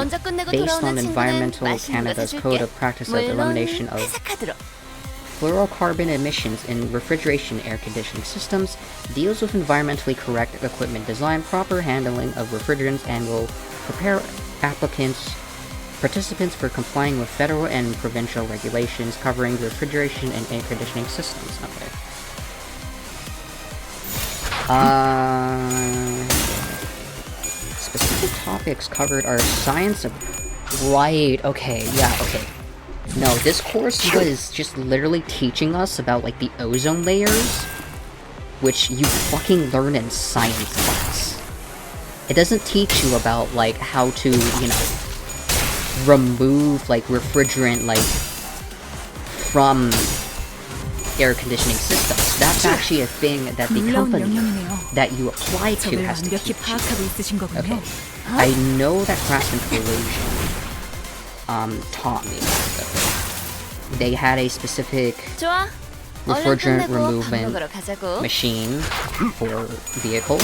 based on Environmental Canada's Code of Practice of Elimination of Fluorocarbon Emissions in Refrigeration Air Conditioning Systems, deals with environmentally correct equipment design, proper handling of refrigerants, and will prepare participants for complying with federal and provincial regulations covering refrigeration and air conditioning systems. Okay. Specific topics covered are science of... Right, okay, yeah, okay. No, this course was just literally teaching us about, like, the ozone layers, which you fucking learn in science class. It doesn't teach you about, like, how to, you know, remove, like, refrigerant, like, from air conditioning systems. That's actually a thing that the company that you apply to has to teach you. Okay. I know that Craftsman Corrosion taught me that. They had a specific refrigerant removement machine for vehicles.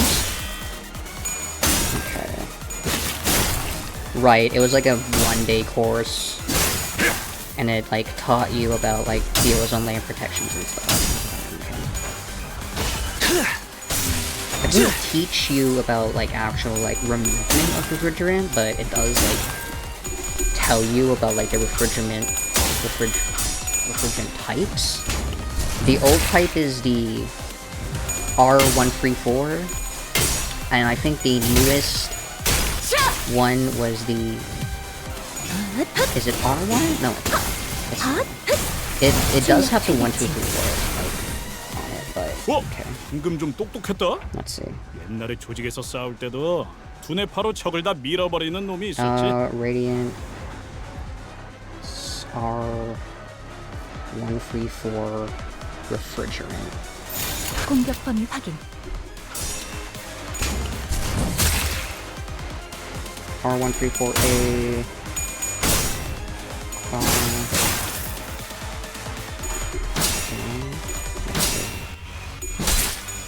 Okay. Right, it was like a one-day course, and it like taught you about like the ozone layer protections and stuff. Okay. It doesn't teach you about like actual like removement of refrigerant, but it does like tell you about like the refrigerant refrigerant types. The old type is the R134, and I think the newest one was the... Is it R1? No, it's not. It does have the 1, 2, 3, 4 on it, but okay. 방금 좀 똑똑했다. Let's see. 옛날에 조직에서 싸울 때도 두뇌 파로 적을 다 밀어버리는 놈이 있었지. Radiant R134 refrigerant. 공격 범위 확인. R134A.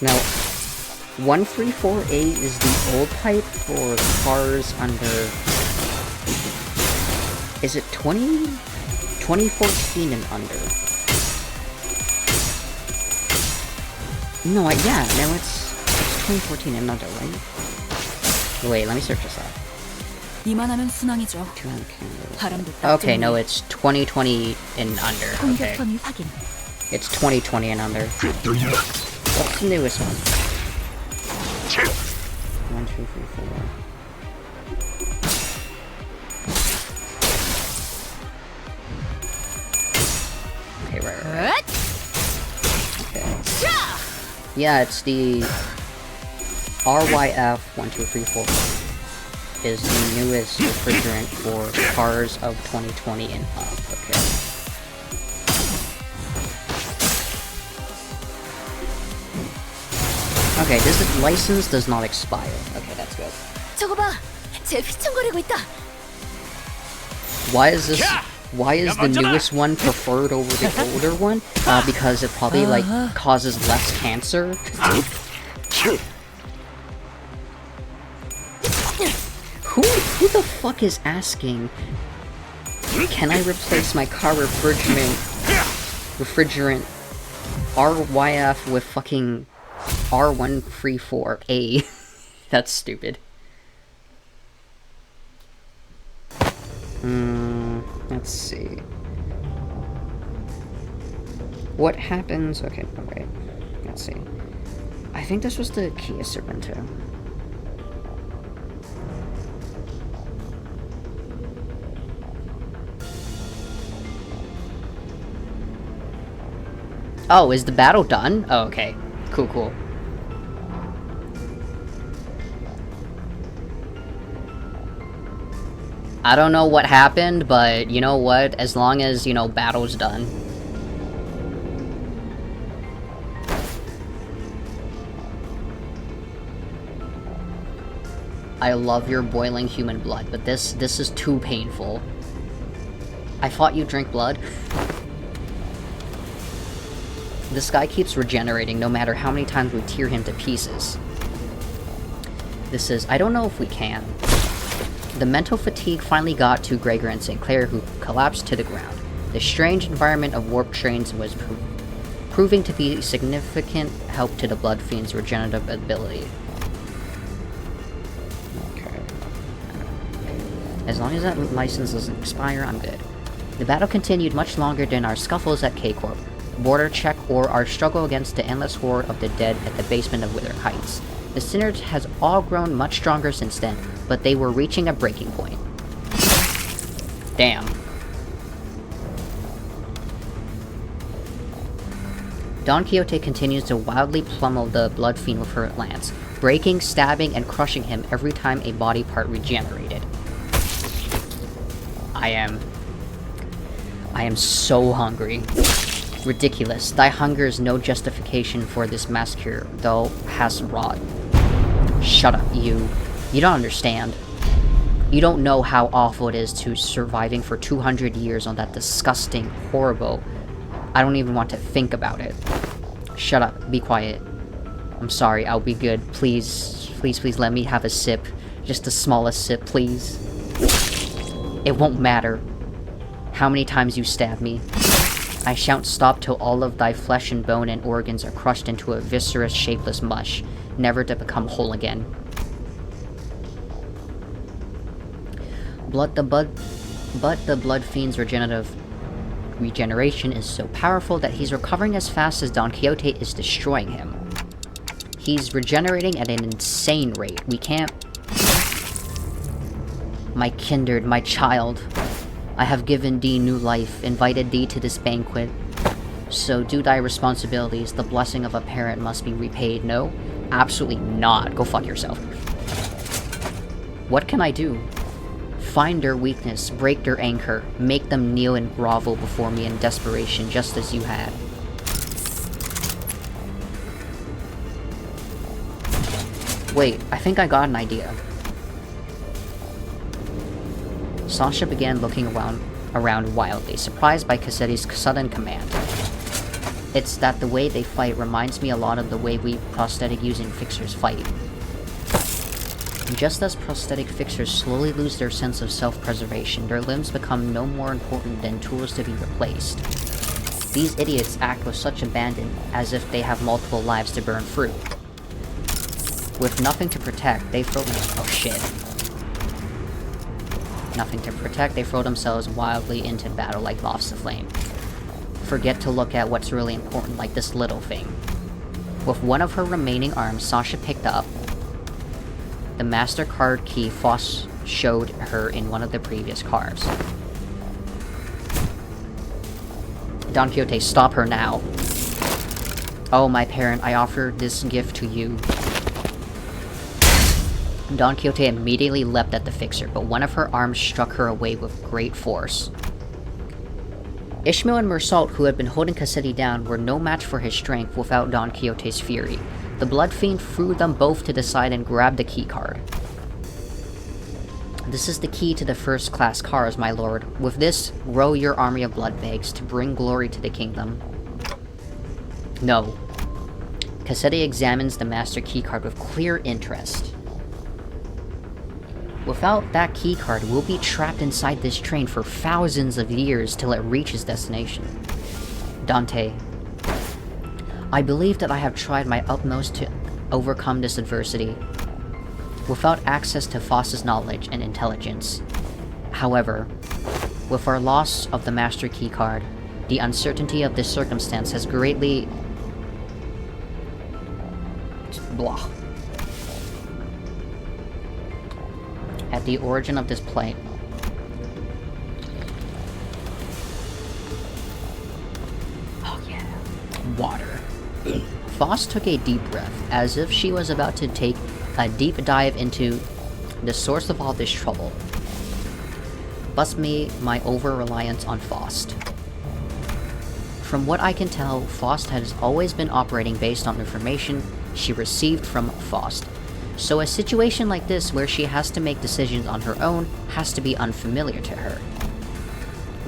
Now, 134A is the old type for cars under... Is it 2014 and under? No, yeah, no, it's 2014 and under, right? Wait, let me search this up. 이만하면 순항이죠. 바람도 Okay, no, it's 2020 and under. 공격 Okay, 범위 확인. it's 2020 and under. What's the newest one? 1, 2, 3, 4. Okay, right. Okay. Yeah, it's the RYF 1, 2, 3, 4 is the newest refrigerant for cars of 2020 and up. Okay. Okay, this license does not expire. Okay, that's good. 저거 봐, 쟤 휘청거리고 있다. Why is the newest one preferred over the older one? Because it probably like causes less cancer. Who the fuck is asking? Can I replace my car refrigerant RYF with fucking R134A? That's stupid. Let's see. What happens? Okay, wait. Let's see. I think this was the Kia Sorento. Oh, is the battle done? Oh, okay. Cool. I don't know what happened, but you know what? As long as, you know, battle's done. I love your boiling human blood, but this is too painful. I thought you drink blood. This guy keeps regenerating no matter how many times we tear him to pieces. This is... I don't know if we can. The mental fatigue finally got to Gregor and St. Clair, who collapsed to the ground. The strange environment of warp trains was proving to be significant help to the Blood Fiend's regenerative ability. Okay. As long as that license doesn't expire, I'm good. The battle continued much longer than our scuffles at K-Corp, border check, or our struggle against the endless horde of the dead at the basement of Wither Heights. The Synergy has all grown much stronger since then, but they were reaching a breaking point. Damn. Don Quixote continues to wildly pummel the Blood Fiend with her lance, breaking, stabbing, and crushing him every time a body part regenerated. I am so hungry. Ridiculous. Thy hunger is no justification for this massacre thou hast wrought. Shut up, you. You don't understand. You don't know how awful it is to surviving for 200 years on that disgusting, horrible... I don't even want to think about it. Shut up. Be quiet. I'm sorry. I'll be good. Please, please, please let me have a sip. Just the smallest sip, please. It won't matter how many times you stab me. I shan't stop till all of thy flesh and bone and organs are crushed into a viscerous, shapeless mush, never to become whole again. But the Blood Fiend's regenerative regeneration is so powerful that he's recovering as fast as Don Quixote is destroying him. He's regenerating at an insane rate. We can't... My kindred, my child, I have given thee new life, invited thee to this banquet. So do thy responsibilities, the blessing of a parent must be repaid. No? Absolutely not. Go fuck yourself. What can I do? Find their weakness, break their anchor, make them kneel and grovel before me in desperation, just as you had. Wait, I think I got an idea. Sasha began looking around wildly, surprised by Cassetti's sudden command. It's that the way they fight reminds me a lot of the way we prosthetic-using fixers fight. Just as prosthetic fixers slowly lose their sense of self-preservation, their limbs become no more important than tools to be replaced. These idiots act with such abandon, as if they have multiple lives to burn through. With nothing to protect, they throw... Oh shit. Nothing to protect, they throw themselves wildly into battle like moths to flame. Forget to look at what's really important, like this little thing. With one of her remaining arms, Sasha picked up the MasterCard key Foss showed her in one of the previous cars. Don Quixote, stop her now. Oh, my parent, I offer this gift to you. Don Quixote immediately leapt at the fixer, but one of her arms struck her away with great force. Ishmael and Mersault, who had been holding Cassetti down, were no match for his strength without Don Quixote's fury. The Blood Fiend threw them both to the side and grabbed the key card. This is the key to the first-class cars, my lord. With this, grow your army of blood bags to bring glory to the kingdom. No. Cassetti examines the master keycard with clear interest. Without that keycard, we'll be trapped inside this train for thousands of years till it reaches destination. Dante, I believe that I have tried my utmost to overcome this adversity without access to Foss's knowledge and intelligence. However, with our loss of the master keycard, the uncertainty of this circumstance has greatly... blah. At the origin of this plight. Oh yeah. Water. Foss took a deep breath, as if she was about to take a deep dive into the source of all this trouble. Bust me my over-reliance on Faust. From what I can tell, Faust has always been operating based on information she received from Faust. So a situation like this, where she has to make decisions on her own, has to be unfamiliar to her.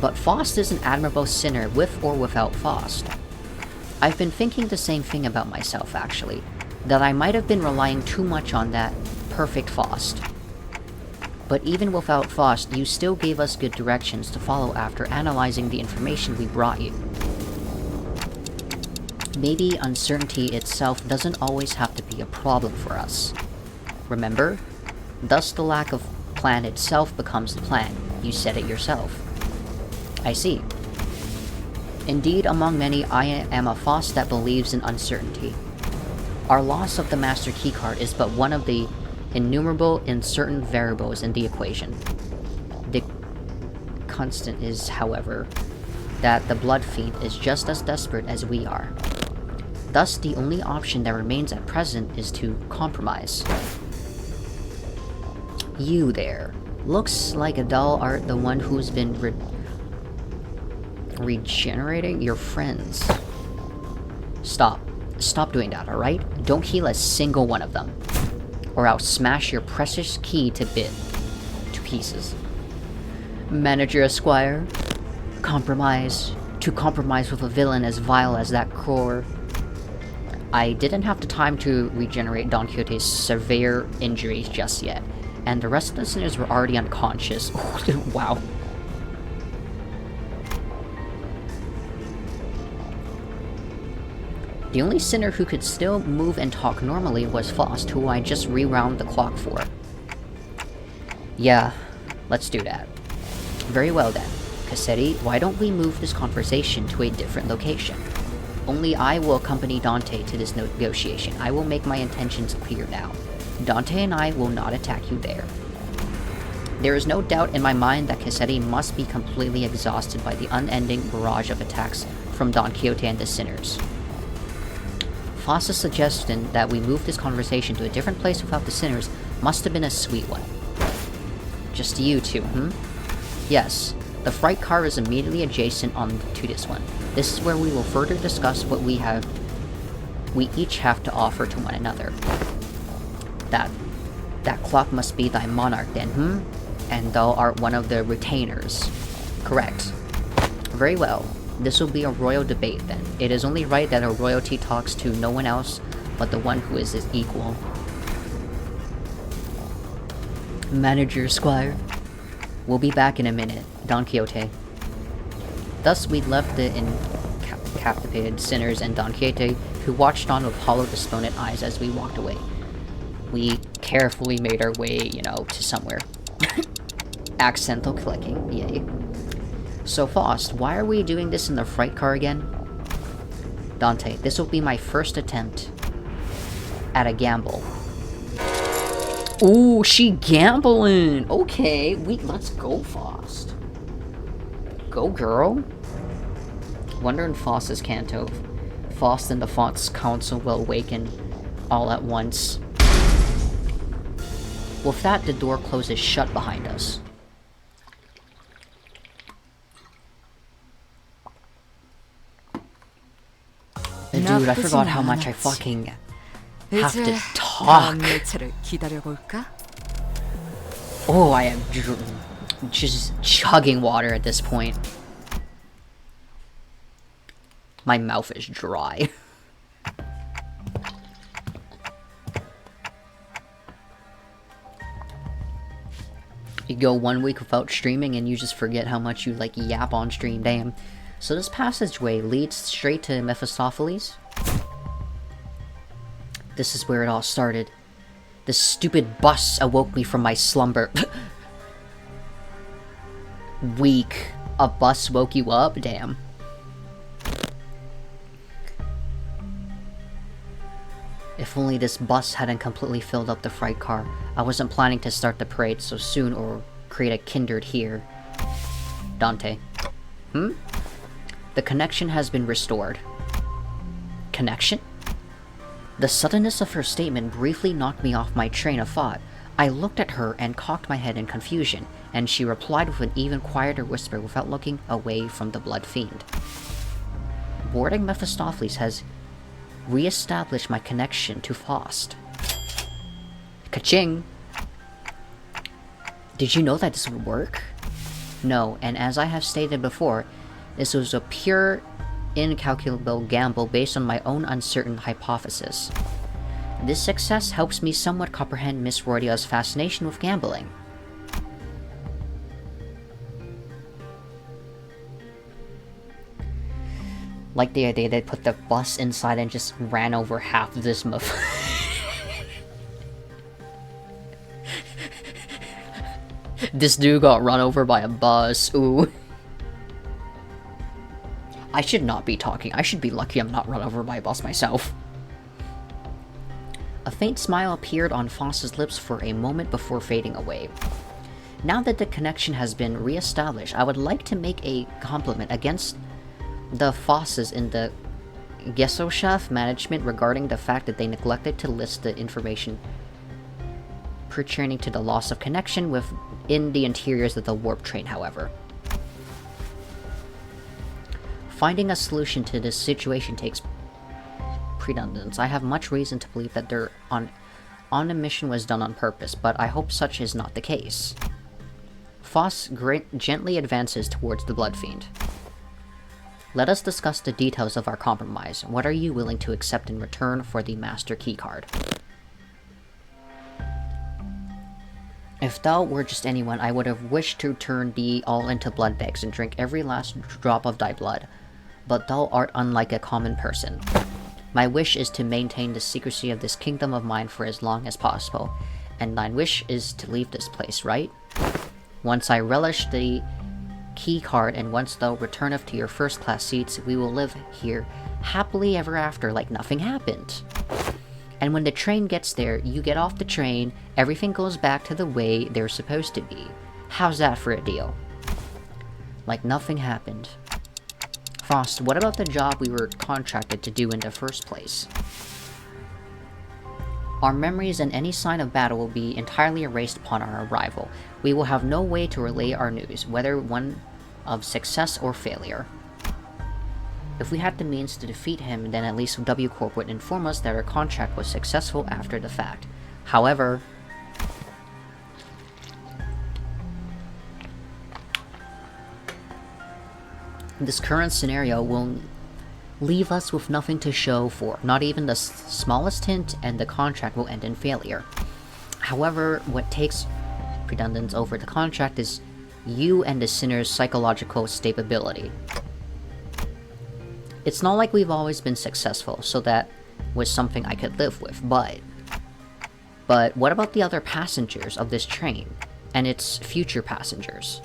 But Faust is an admirable sinner with or without Faust. I've been thinking the same thing about myself, actually. That I might have been relying too much on that perfect Faust. But even without Faust, you still gave us good directions to follow after analyzing the information we brought you. Maybe uncertainty itself doesn't always have to be a problem for us. Remember? Thus the lack of plan itself becomes the plan. You said it yourself. I see. Indeed, among many, I am a Faust that believes in uncertainty. Our loss of the Master Keycard is but one of the innumerable uncertain variables in the equation. The constant is, however, that the Blood Fiend is just as desperate as we are. Thus, the only option that remains at present is to compromise. You there. Looks like a doll art, the one who's been regenerating your friends. Stop. Stop doing that, alright? Don't heal a single one of them. Or I'll smash your precious key to pieces. Manager Esquire. Compromise. To compromise with a villain as vile as that Crore. I didn't have the time to regenerate Don Quixote's severe injuries just yet, and the rest of the sinners were already unconscious. Wow. The only sinner who could still move and talk normally was Faust, who I just rewound the clock for. Yeah, let's do that. Very well then. Cassetti, why don't we move this conversation to a different location? Only I will accompany Dante to this negotiation. I will make my intentions clear now. Dante and I will not attack you there. There is no doubt in my mind that Cassetti must be completely exhausted by the unending barrage of attacks from Don Quixote and the Sinners. Foss's suggestion that we move this conversation to a different place without the Sinners must have been a sweet one. Just you two, Yes, the freight car is immediately adjacent to this one. This is where we will further discuss what we each have to offer to one another. That clock must be thy monarch then, And thou art one of the retainers. Correct. Very well. This will be a royal debate then. It is only right that a royalty talks to no one else but the one who is his equal. Manager Squire. We'll be back in a minute, Don Quixote. Thus we left the incapacitated Sinners and Don Quixote, who watched on with hollow, despondent eyes as we walked away. We carefully made our way, to somewhere. Accidental clicking, yay. So Faust, why are we doing this in the freight car again? Dante, this will be my first attempt at a gamble. Ooh, she gambling! Okay, let's go, Faust. Go, girl. Wonder in Faust's canto. Faust and the Faust Council will awaken all at once. With that, the door closes shut behind us. Dude, I forgot how much I fucking have to talk. Oh, I am just chugging water at this point. My mouth is dry. You go 1 week without streaming and you just forget how much you yap on stream, damn. So this passageway leads straight to Mephistopheles. This is where it all started. This stupid bus awoke me from my slumber. Weak. A bus woke you up? Damn. If only this bus hadn't completely filled up the freight car. I wasn't planning to start the parade so soon or create a kindred here. Dante. The connection has been restored. Connection? The suddenness of her statement briefly knocked me off my train of thought. I looked at her and cocked my head in confusion, and she replied with an even quieter whisper without looking away from the blood fiend. Boarding Mephistopheles has re-established my connection to Faust. Ka-ching! Did you know that this would work? No, and as I have stated before, this was a pure, incalculable gamble based on my own uncertain hypothesis. This success helps me somewhat comprehend Miss Rodia's fascination with gambling. Like the idea they put the bus inside and just ran over half of this This dude got run over by a bus, ooh. I should not be talking. I should be lucky I'm not run over by a bus myself. A faint smile appeared on Faust's lips for a moment before fading away. Now that the connection has been re-established, I would like to make a compliment against the Fosses in the Gesellschaft management regarding the fact that they neglected to list the information pertaining to the loss of connection within the interiors of the warp train, however. Finding a solution to this situation takes precedence. I have much reason to believe that their on a mission was done on purpose, but I hope such is not the case. Foss gently advances towards the Blood Fiend. Let us discuss the details of our compromise. What are you willing to accept in return for the Master Keycard? If thou were just anyone, I would have wished to turn thee all into blood bags and drink every last drop of thy blood. But thou art unlike a common person. My wish is to maintain the secrecy of this kingdom of mine for as long as possible, and thine wish is to leave this place, right? Once I relish the key card, and once thou returneth to your first class seats, we will live here happily ever after like nothing happened. And when the train gets there, you get off the train, everything goes back to the way they're supposed to be. How's that for a deal? Like nothing happened. Frost, what about the job we were contracted to do in the first place? Our memories and any sign of battle will be entirely erased upon our arrival. We will have no way to relay our news, whether one of success or failure. If we had the means to defeat him, then at least W Corp would inform us that our contract was successful after the fact. However, this current scenario will leave us with nothing to show for, not even the smallest hint, and the contract will end in failure. However, what takes precedence over the contract is you and the sinner's psychological stability. It's not like we've always been successful, so that was something I could live with, but what about the other passengers of this train, and its future passengers?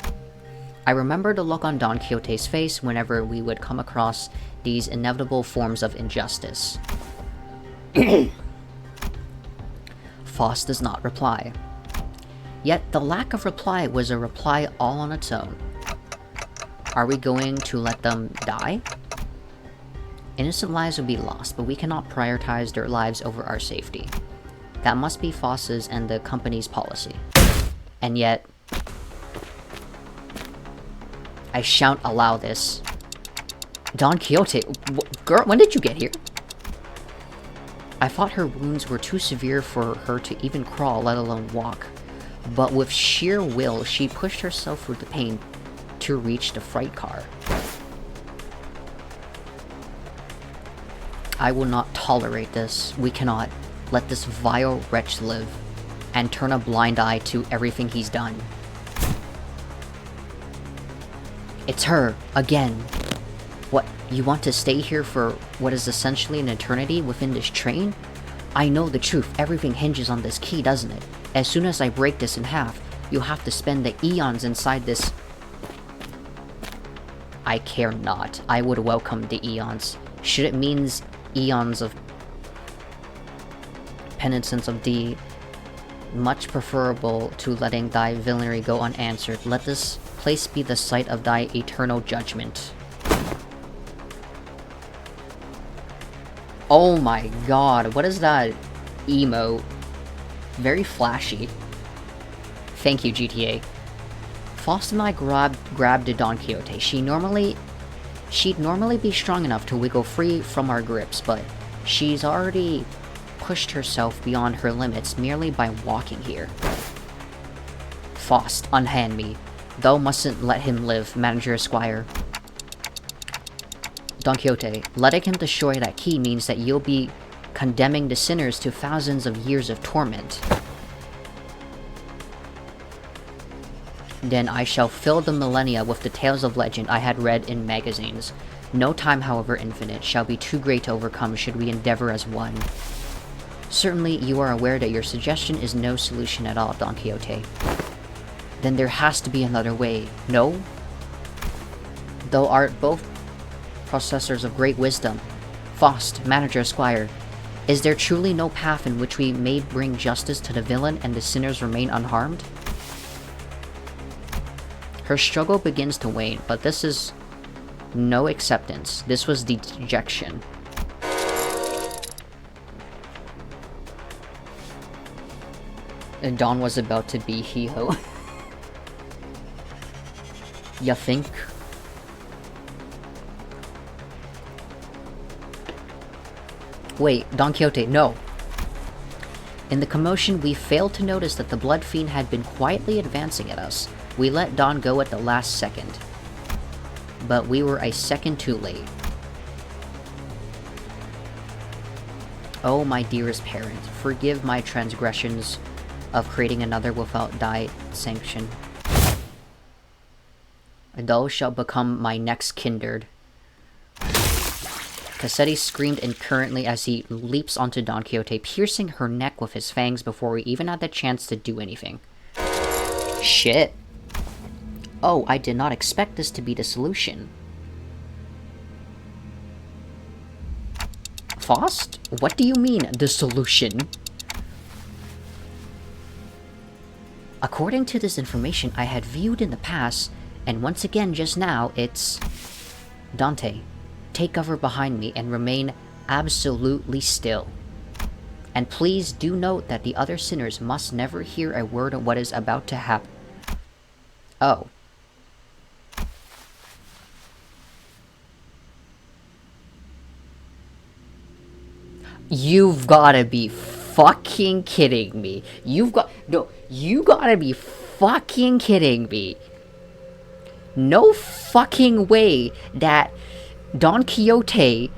I remember the look on Don Quixote's face whenever we would come across these inevitable forms of injustice. Faust does not reply. Yet the lack of reply was a reply all on its own. Are we going to let them die? Innocent lives would be lost, but we cannot prioritize their lives over our safety. That must be Faust's and the company's policy. And yet, I shan't allow this. Don Quixote, girl, when did you get here? I thought her wounds were too severe for her to even crawl, let alone walk. But with sheer will, she pushed herself through the pain to reach the freight car. I will not tolerate this. We cannot let this vile wretch live and turn a blind eye to everything he's done. It's her, again. What, you want to stay here for what is essentially an eternity within this train? I know the truth, everything hinges on this key, doesn't it? As soon as I break this in half, you'll have to spend the eons inside this. I care not. I would welcome the eons. Should it means eons of penitence of thee, much preferable to letting thy villainy go unanswered. Let this place be the site of thy eternal judgment. Oh my god, what is that emote? Very flashy. Thank you, GTA. Faust and I grabbed Don Quixote. She'd normally be strong enough to wiggle free from our grips, but she's already pushed herself beyond her limits merely by walking here. Faust, unhand me. Thou mustn't let him live, Manager Esquire. Don Quixote, letting him destroy that key means that you'll be condemning the sinners to thousands of years of torment. Then I shall fill the millennia with the tales of legend I had read in magazines. No time, however infinite, shall be too great to overcome should we endeavor as one. Certainly, you are aware that your suggestion is no solution at all, Don Quixote. Then there has to be another way, no? Thou art both possessors of great wisdom. Faust, Manager Esquire, is there truly no path in which we may bring justice to the villain and the sinners remain unharmed? Her struggle begins to wane, but this is no acceptance. This was dejection. And Dawn was about to be Hee-Ho. You think? Wait, Don Quixote, no. In the commotion, we failed to notice that the Blood Fiend had been quietly advancing at us. We let Don go at the last second. But we were a second too late. Oh, my dearest parent, forgive my transgressions of creating another without thy sanction. Thou shalt become my next kindred. Cassetti screamed incurrently as he leaps onto Don Quixote, piercing her neck with his fangs before we even had the chance to do anything. Shit. Oh, I did not expect this to be the solution. Faust? What do you mean, the solution? According to this information I had viewed in the past, and once again just now, it's... Dante, take cover behind me and remain absolutely still. And please do note that the other sinners must never hear a word of what is about to happen. Oh. You've gotta be fucking kidding me. You gotta be fucking kidding me. No fucking way that Don Quixote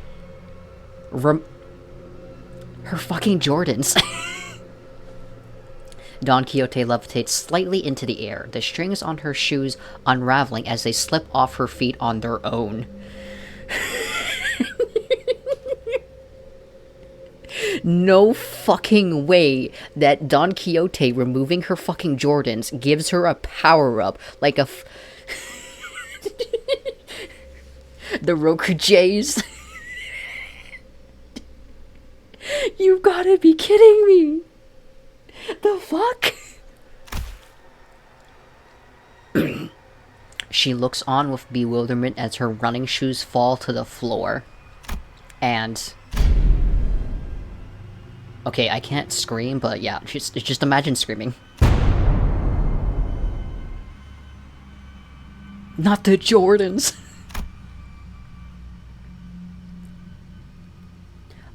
her fucking Jordans. Don Quixote levitates slightly into the air, the strings on her shoes unraveling as they slip off her feet on their own. No fucking way that Don Quixote removing her fucking Jordans gives her a power-up like a the Roku Jays. You gotta be kidding me. The fuck? She looks on with bewilderment as her running shoes fall to the floor. And... okay, I can't scream, but yeah, just imagine screaming. Not the Jordans.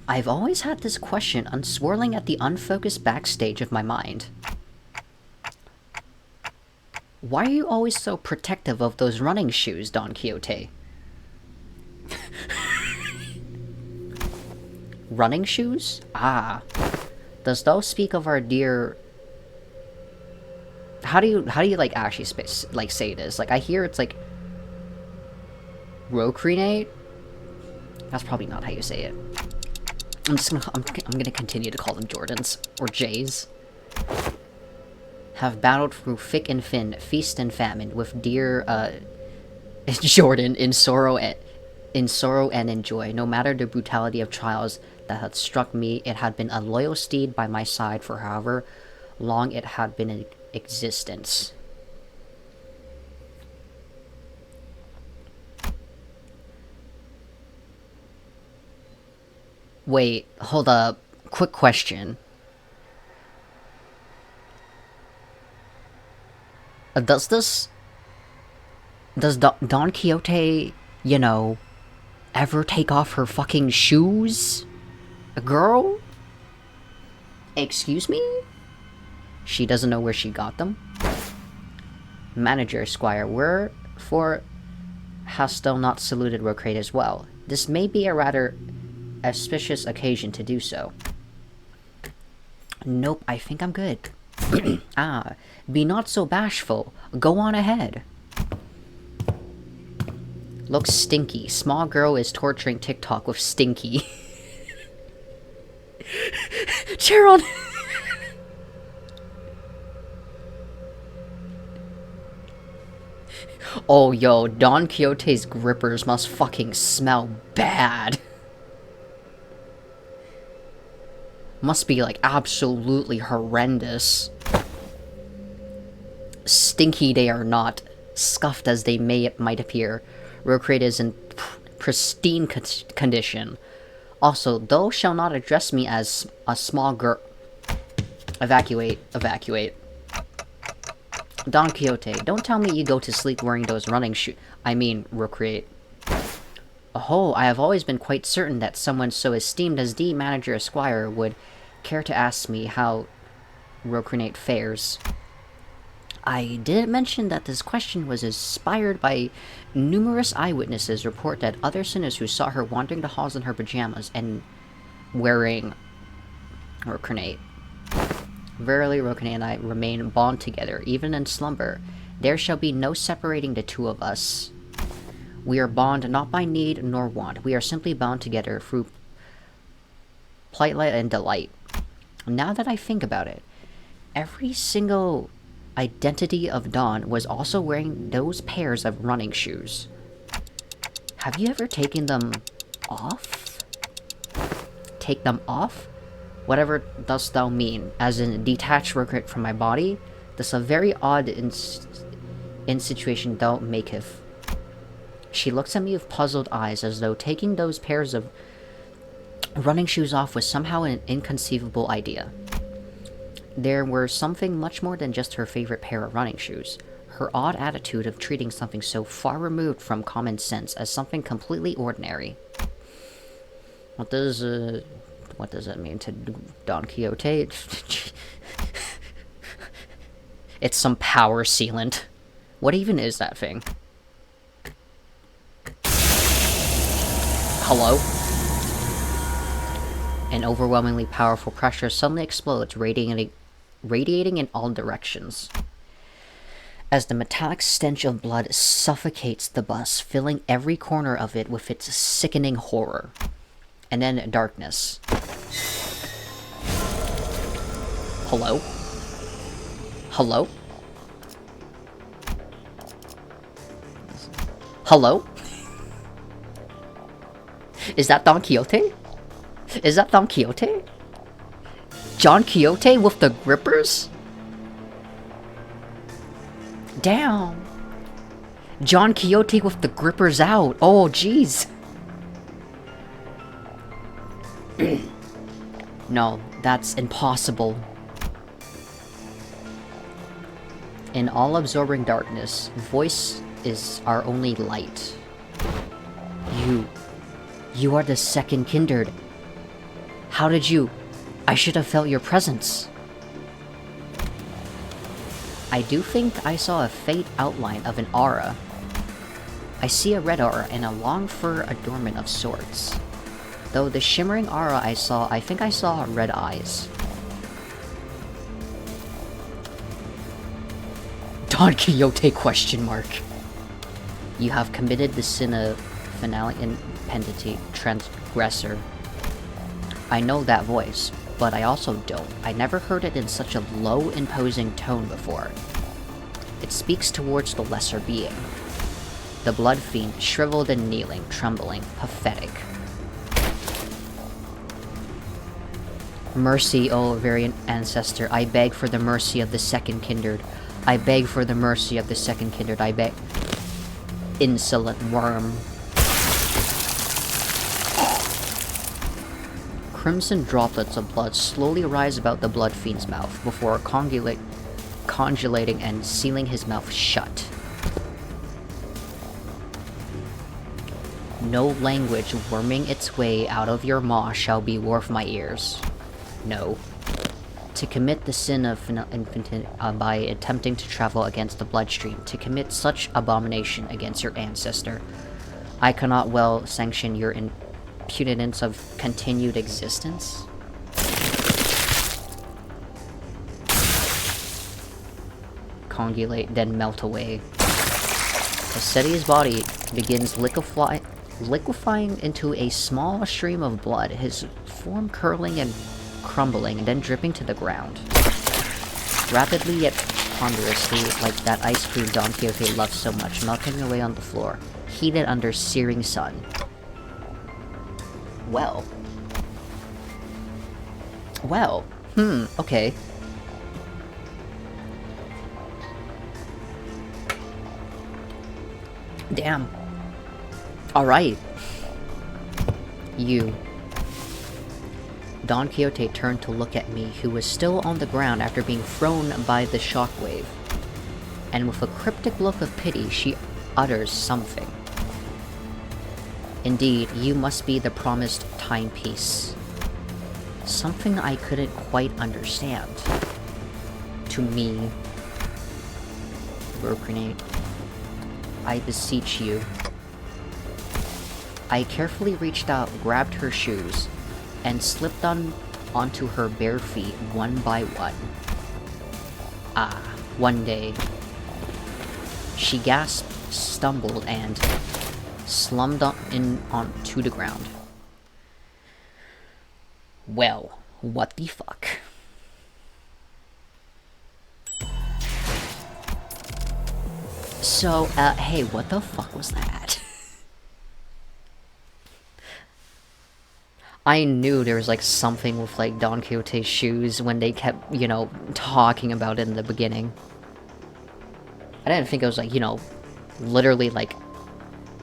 I've always had this question unswirling at the unfocused backstage of my mind. Why are you always so protective of those running shoes, Don Quixote? Running shoes? Ah. Does thou speak of our dear... How do you like actually say this? Like, I hear it's like... Rocrenate? That's probably not how you say it. I'm gonna continue to call them Jordans. Or Jays. Have battled through thick and thin, feast and famine, with dear, Jordan in sorrow and in joy. No matter the brutality of trials that had struck me, it had been a loyal steed by my side for however long it had been in existence. Wait, hold up. Quick question. Does Don Quixote, you know, ever take off her fucking shoes? A girl? Excuse me? She doesn't know where she got them? Manager, Squire, wherefore hast thou not saluted Rocrate as well? This may be a rather auspicious occasion to do so. Nope, I think I'm good. Ah, be not so bashful. Go on ahead. Looks stinky. Small girl is torturing TikTok with stinky. Charon! Oh, yo, Don Quixote's grippers must fucking smell bad. Must be, like, absolutely horrendous. Stinky they are not, scuffed as they might appear. Rocrate is in pristine condition. Also, thou shalt not address me as a small girl. Evacuate. Don Quixote, don't tell me you go to sleep wearing those running shoes. I mean, Rocrate. Oh, I have always been quite certain that someone so esteemed as the Manager Esquire would care to ask me how Rocrenate fares. I didn't mention that this question was inspired by numerous eyewitnesses report that other sinners who saw her wandering the halls in her pajamas and wearing Rocrenate. Verily, Rocrenate and I remain bound together, even in slumber. There shall be no separating the two of us. We are bound not by need nor want. We are simply bound together through plight and delight. Now that I think about it, every single identity of Dawn was also wearing those pairs of running shoes. Have you ever taken them off? Take them off? Whatever dost thou mean? As in, detach regret from my body? This a very odd in situation thou maketh. She looks at me with puzzled eyes, as though taking those pairs of running shoes off was somehow an inconceivable idea. There were something much more than just her favorite pair of running shoes. Her odd attitude of treating something so far removed from common sense as something completely ordinary. What does that mean to Don Quixote? It's some power sealant. What even is that thing? Hello? An overwhelmingly powerful pressure suddenly explodes, radiating in all directions. As the metallic stench of blood suffocates the bus, filling every corner of it with its sickening horror. And then darkness. Hello? Hello? Hello? Is that Don Quixote? Is that Don Quixote? John Quixote with the grippers? Damn. John Quixote with the grippers out. Oh, jeez. No, that's impossible. In all-absorbing darkness, voice is our only light. You are the second kindred. How did you... I should have felt your presence. I do think I saw a faint outline of an aura. I see a red aura and a long fur adornment of sorts. Though the shimmering aura I think I saw red eyes. Don Quixote question mark. You have committed the sin of finale impenitent transgressor. I know that voice, but I also don't. I never heard it in such a low, imposing tone before. It speaks towards the lesser being. The blood fiend, shriveled and kneeling, trembling, pathetic. Mercy, O variant ancestor, I beg for the mercy of the second kindred. I beg for the mercy of the second kindred, I beg. Insolent worm. Crimson droplets of blood slowly rise about the blood fiend's mouth before congealating and sealing his mouth shut. No language worming its way out of your maw shall be worth my ears. No. To commit the sin of by attempting to travel against the bloodstream, to commit such abomination against your ancestor, I cannot well sanction your impudence of continued existence. Congulate, then melt away. Asceti's body begins liquefying into a small stream of blood, his form curling and crumbling and then dripping to the ground. Rapidly yet ponderously, like that ice cream Don Quixote loved so much, melting away on the floor, heated under searing sun. Well. Okay. Damn. Alright. You. Don Quixote turned to look at me, who was still on the ground after being thrown by the shockwave. And with a cryptic look of pity, she utters something. Indeed, you must be the promised timepiece. Something I couldn't quite understand. To me. Grenade. I beseech you. I carefully reached out, grabbed her shoes, and slipped onto her bare feet one by one. One day. She gasped, stumbled, and slumped onto the ground. Well, what the fuck? So, hey, what the fuck was that? I knew there was, like, something with, like, Don Quixote's shoes when they kept, you know, talking about it in the beginning. I didn't think it was, like, you know, literally, like,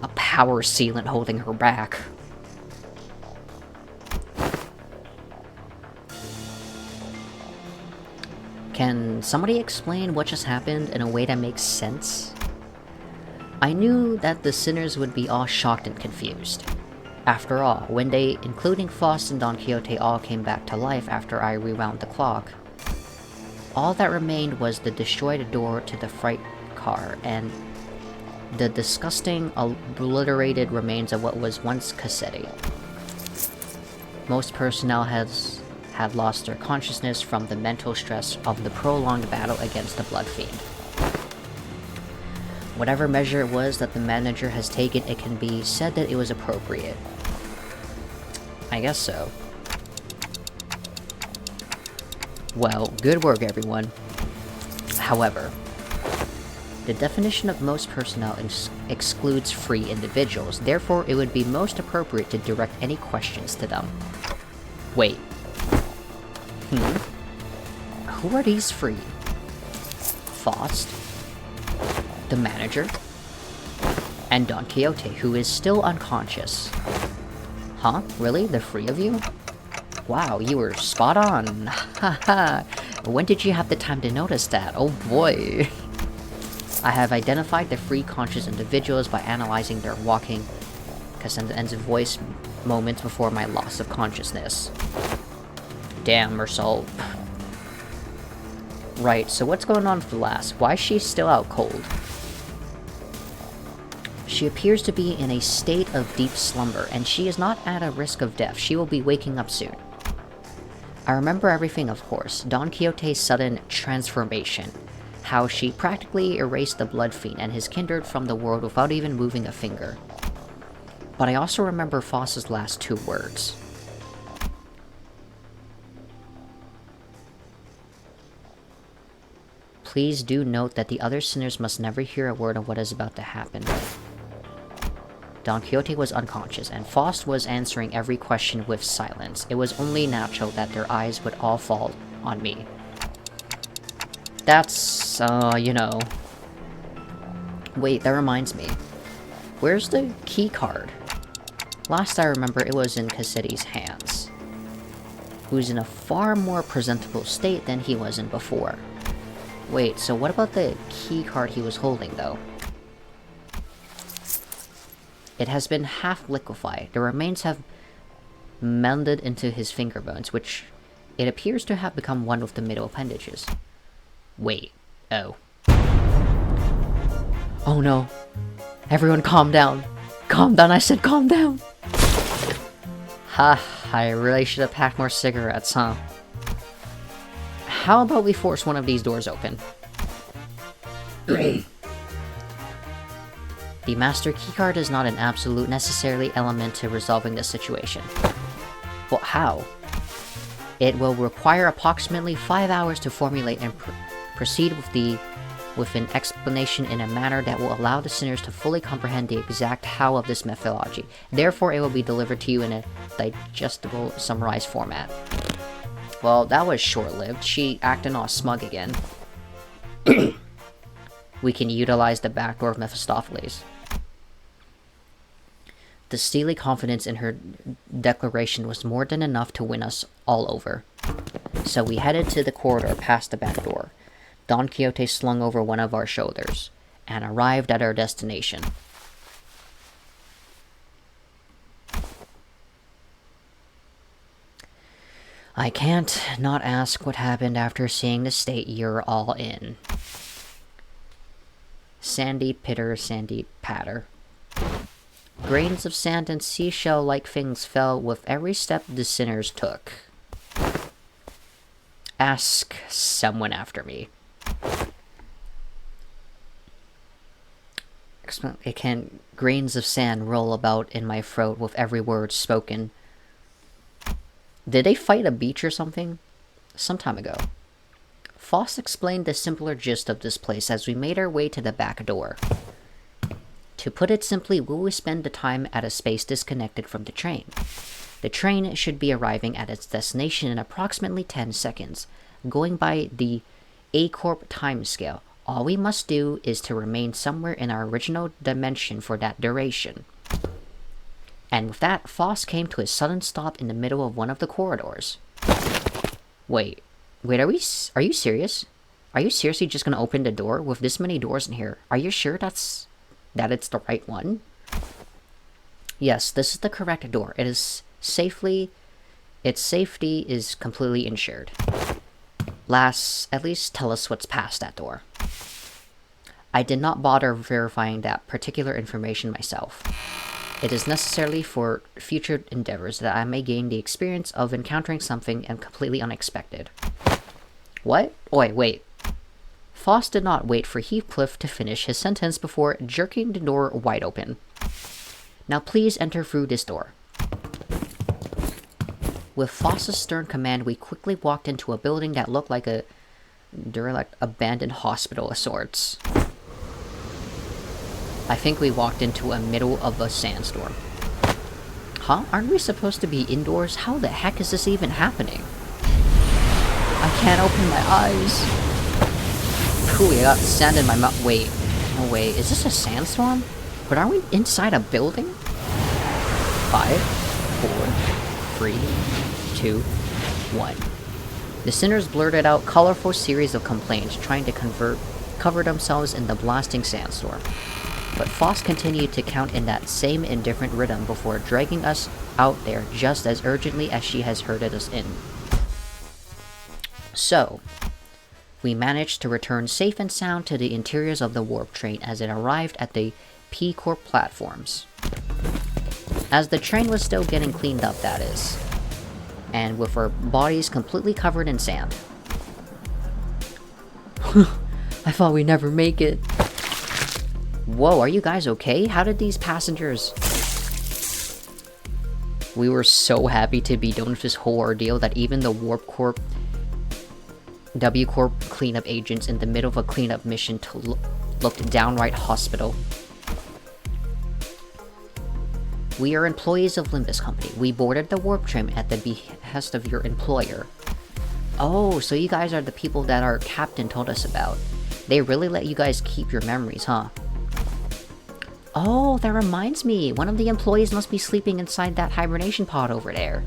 a power sealant holding her back. Can somebody explain what just happened in a way that makes sense? I knew that the sinners would be all shocked and confused. After all, when they, including Faust and Don Quixote, all came back to life after I rewound the clock, all that remained was the destroyed door to the freight car and the disgusting, obliterated remains of what was once Cassetti. Most personnel had lost their consciousness from the mental stress of the prolonged battle against the Blood Fiend. Whatever measure it was that the manager has taken, it can be said that it was appropriate. I guess so. Well, good work, everyone. However, the definition of most personnel excludes free individuals, therefore it would be most appropriate to direct any questions to them. Wait. Who are these free? Faust? The manager? And Don Quixote, who is still unconscious. Huh? Really? The three of you? Wow, you were spot on. Haha. When did you have the time to notice that? Oh boy. I have identified the free conscious individuals by analyzing their walking, Cassenda's voice moments before my loss of consciousness. Damn, Mersault. Right, so what's going on with the lass? Why is she still out cold? She appears to be in a state of deep slumber, and she is not at a risk of death. She will be waking up soon. I remember everything, of course. Don Quixote's sudden transformation. How she practically erased the Blood Fiend and his kindred from the world without even moving a finger. But I also remember Faust's last two words. Please do note that the other sinners must never hear a word of what is about to happen. Don Quixote was unconscious, and Faust was answering every question with silence. It was only natural that their eyes would all fall on me. That's, you know... Wait, that reminds me. Where's the key card? Last I remember, it was in Cassetti's hands, who's in a far more presentable state than he was in before. Wait, so what about the key card he was holding, though? It has been half liquefied. The remains have melded into his finger bones, which it appears to have become one with the middle appendages. Wait. Oh. Oh no. Everyone calm down. Calm down, I said calm down! Ha, I really should have packed more cigarettes, huh? How about we force one of these doors open? The master keycard is not an absolute necessary element to resolving the situation. Well, how? It will require approximately 5 hours to formulate and proceed with an explanation in a manner that will allow the sinners to fully comprehend the exact how of this methodology. Therefore, it will be delivered to you in a digestible, summarized format. Well, that was short-lived. She acting all smug again. We can utilize the backdoor of Mephistopheles. The steely confidence in her declaration was more than enough to win us all over. So we headed to the corridor past the back door. Don Quixote slung over one of our shoulders, and arrived at our destination. I can't not ask what happened after seeing the state you're all in. Sandy pitter, sandy patter. Grains of sand and seashell-like things fell with every step the sinners took. Ask someone after me. Grains of sand roll about in my throat with every word spoken. Did they fight a beach or something? Some time ago. Foss explained the simpler gist of this place as we made our way to the back door. To put it simply, we will spend the time at a space disconnected from the train. The train should be arriving at its destination in approximately 10 seconds. Going by the A-Corp timescale, all we must do is to remain somewhere in our original dimension for that duration. And with that, Foss came to a sudden stop in the middle of one of the corridors. Wait, are you serious? Are you seriously just gonna open the door with this many doors in here? Are you sure that it's the right one? Yes, this is the correct door. Its safety is completely insured. At least tell us what's past that door. I did not bother verifying that particular information myself. It is necessarily for future endeavors that I may gain the experience of encountering something completely unexpected. What? Wait. Foss did not wait for Heathcliff to finish his sentence before jerking the door wide open. Now please enter through this door. With Foss's stern command, we quickly walked into a building that looked like a derelict abandoned hospital of sorts. I think we walked into a middle of a sandstorm. Huh? Aren't we supposed to be indoors? How the heck is this even happening? I can't open my eyes. Phew, I got sand in my mouth. Wait. No way. Is this a sandstorm? But are we inside a building? 5, 4, 3, 2, 1. The sinners blurted out colorful series of complaints, trying to cover themselves in the blasting sandstorm. But Foss continued to count in that same indifferent rhythm before dragging us out there just as urgently as she has herded us in. So, we managed to return safe and sound to the interiors of the warp train as it arrived at the P-Corp platforms. As the train was still getting cleaned up, that is. And with our bodies completely covered in sand. I thought we'd never make it. Whoa, are you guys okay? How did these passengers... We were so happy to be done with this whole ordeal that even the Warp Corp... W-Corp cleanup agents in the middle of a cleanup mission looked downright hospital. We are employees of Limbus Company. We boarded the warp train at the behest of your employer. Oh, so you guys are the people that our captain told us about. They really let you guys keep your memories, huh? Oh, that reminds me. One of the employees must be sleeping inside that hibernation pod over there.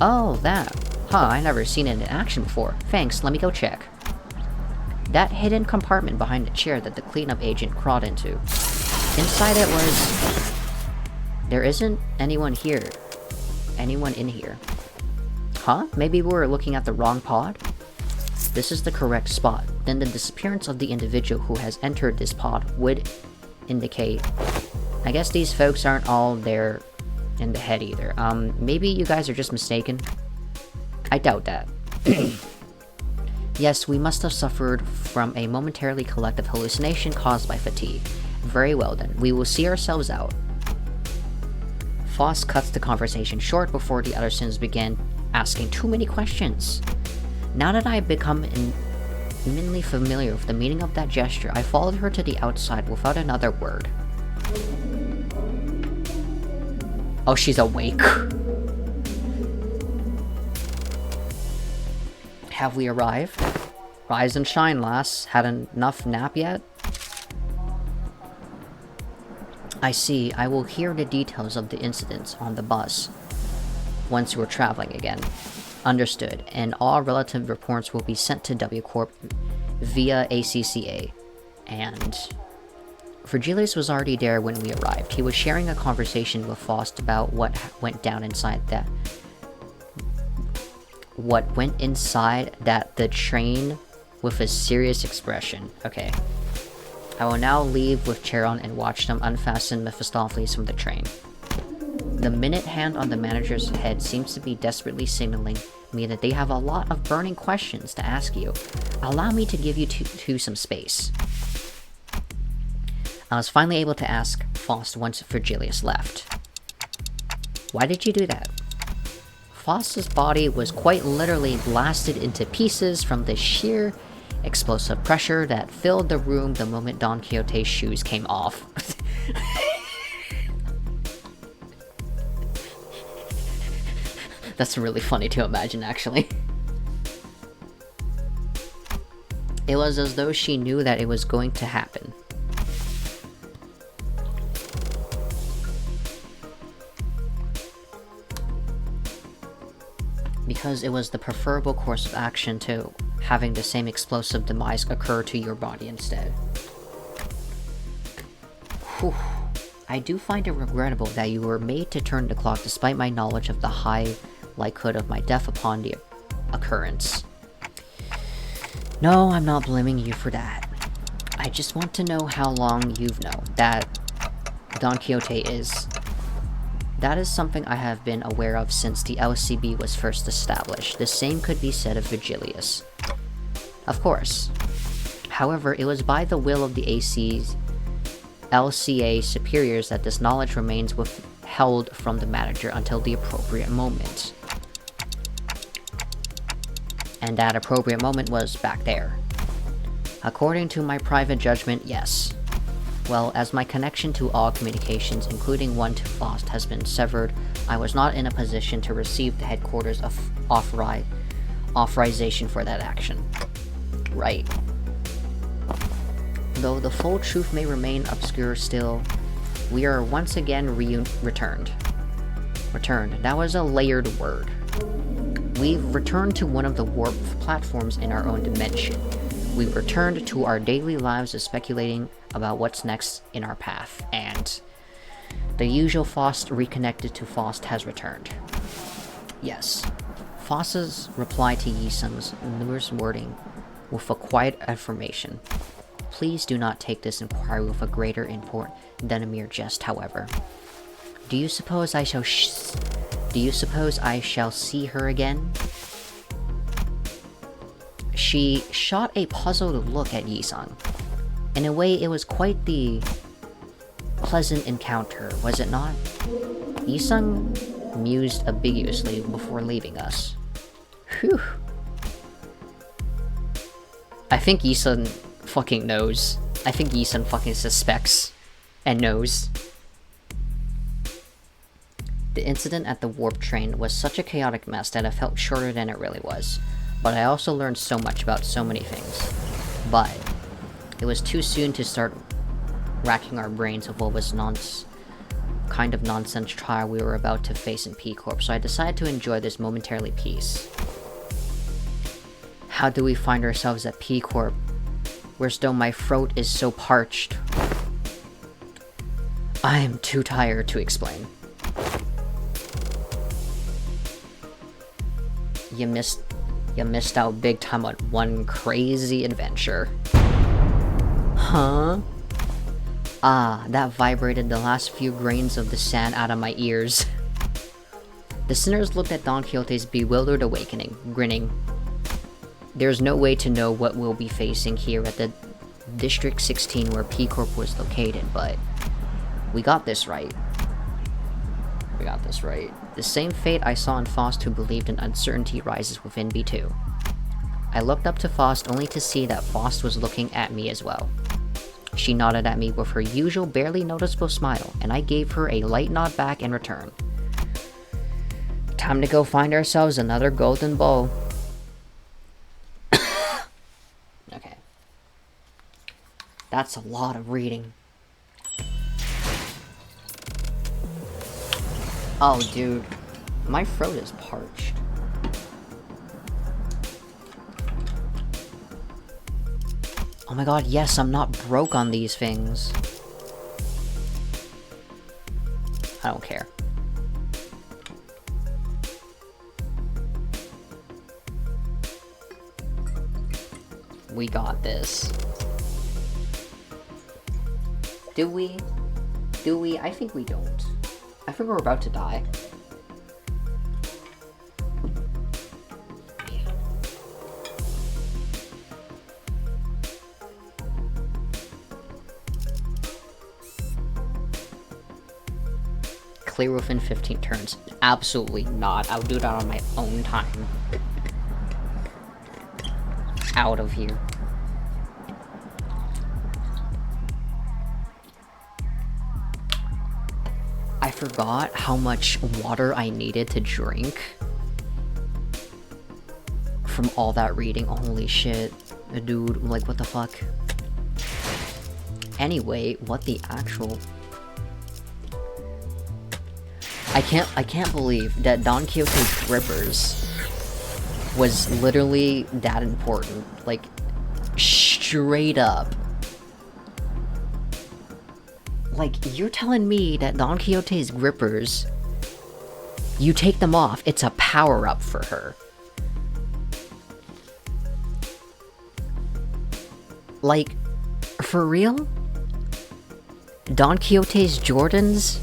Oh, that. Huh, I never seen it in action before. Thanks, let me go check. That hidden compartment behind the chair that the cleanup agent crawled into. Inside it was... There isn't anyone here. Anyone in here. Huh? Maybe we were looking at the wrong pod? This is the correct spot. Then the disappearance of the individual who has entered this pod would indicate... I guess these folks aren't all there in the head either. Maybe you guys are just mistaken? I doubt that. Yes, we must have suffered from a momentarily collective hallucination caused by fatigue. Very well then, we will see ourselves out. Foss cuts the conversation short before the other sinners began asking too many questions. Now that I have become intimately familiar with the meaning of that gesture, I followed her to the outside without another word. Oh, she's awake. Have we arrived? Rise and shine, lass. Had enough nap yet? I see. I will hear the details of the incidents on the bus once we're traveling again. Understood. And all relative reports will be sent to W Corp via ACCA. And Virgilius was already there when we arrived. He was sharing a conversation with Faust about what went down inside that. What went inside the train with a serious expression. Okay. I will now leave with Charon and watch them unfasten Mephistopheles from the train. The minute hand on the manager's head seems to be desperately signaling me that they have a lot of burning questions to ask you. Allow me to give you two some space. I was finally able to ask Faust once Virgilius left. Why did you do that? Foss's body was quite literally blasted into pieces from the sheer explosive pressure that filled the room the moment Don Quixote's shoes came off. That's really funny to imagine, actually. It was as though she knew that it was going to happen. Because it was the preferable course of action to having the same explosive demise occur to your body instead. Whew. I do find it regrettable that you were made to turn the clock despite my knowledge of the high likelihood of my death upon the occurrence. No, I'm not blaming you for that. I just want to know how long you've known that Don Quixote is. That is something I have been aware of since the LCB was first established. The same could be said of Vigilius. Of course. However, it was by the will of the LCA superiors that this knowledge remains withheld from the manager until the appropriate moment. And that appropriate moment was back there. According to my private judgment, yes. Well, as my connection to all communications, including one to Faust, has been severed, I was not in a position to receive the headquarters of authorization for that action. Right. Though the full truth may remain obscure still, we are once again returned. Returned. That was a layered word. We've returned to one of the warp platforms in our own dimension. We've returned to our daily lives of speculating about what's next in our path, and the usual Faust reconnected to Faust has returned. Yes. Faust's reply to Yi-sung's numerous wording with a quiet affirmation. Please do not take this inquiry with a greater import than a mere jest, however. Do you suppose I shall see her again? She shot a puzzled look at Yi-sung. In a way, it was quite the pleasant encounter, was it not? Yi-sung mused ambiguously before leaving us. Whew. I think Yi-sung fucking knows. I think Yi-sung fucking suspects and knows. The incident at the warp train was such a chaotic mess that it felt shorter than it really was. But I also learned so much about so many things. But it was too soon to start racking our brains with what was kind of nonsense trial we were about to face in P-Corp, so I decided to enjoy this momentarily peace. How do we find ourselves at P-Corp, where still my throat is so parched? I am too tired to explain. You missed out big time on one crazy adventure. Huh? Ah, that vibrated the last few grains of the sand out of my ears. The sinners looked at Don Quixote's bewildered awakening, grinning. There's no way to know what we'll be facing here at the District 16 where P-Corp was located, but we got this right. We got this right. The same fate I saw in Faust, who believed in uncertainty rises within B2. I looked up to Faust only to see that Faust was looking at me as well. She nodded at me with her usual barely noticeable smile, and I gave her a light nod back in return. Time to go find ourselves another golden bowl. Okay. That's a lot of reading. Oh, dude. My throat is parched. Oh my god, yes, I'm not broke on these things. I don't care. We got this. Do we? Do we? I think we don't. I think we're about to die. clear within 15 turns. Absolutely not. I'll do that on my own time. Out of here. I forgot how much water I needed to drink from all that reading. Holy shit. Dude, like, what the fuck? Anyway, what the actual... I can't believe that Don Quixote's grippers was literally that important. Like, straight up. Like, you're telling me that Don Quixote's grippers, you take them off, it's a power-up for her. Like, for real? Don Quixote's Jordans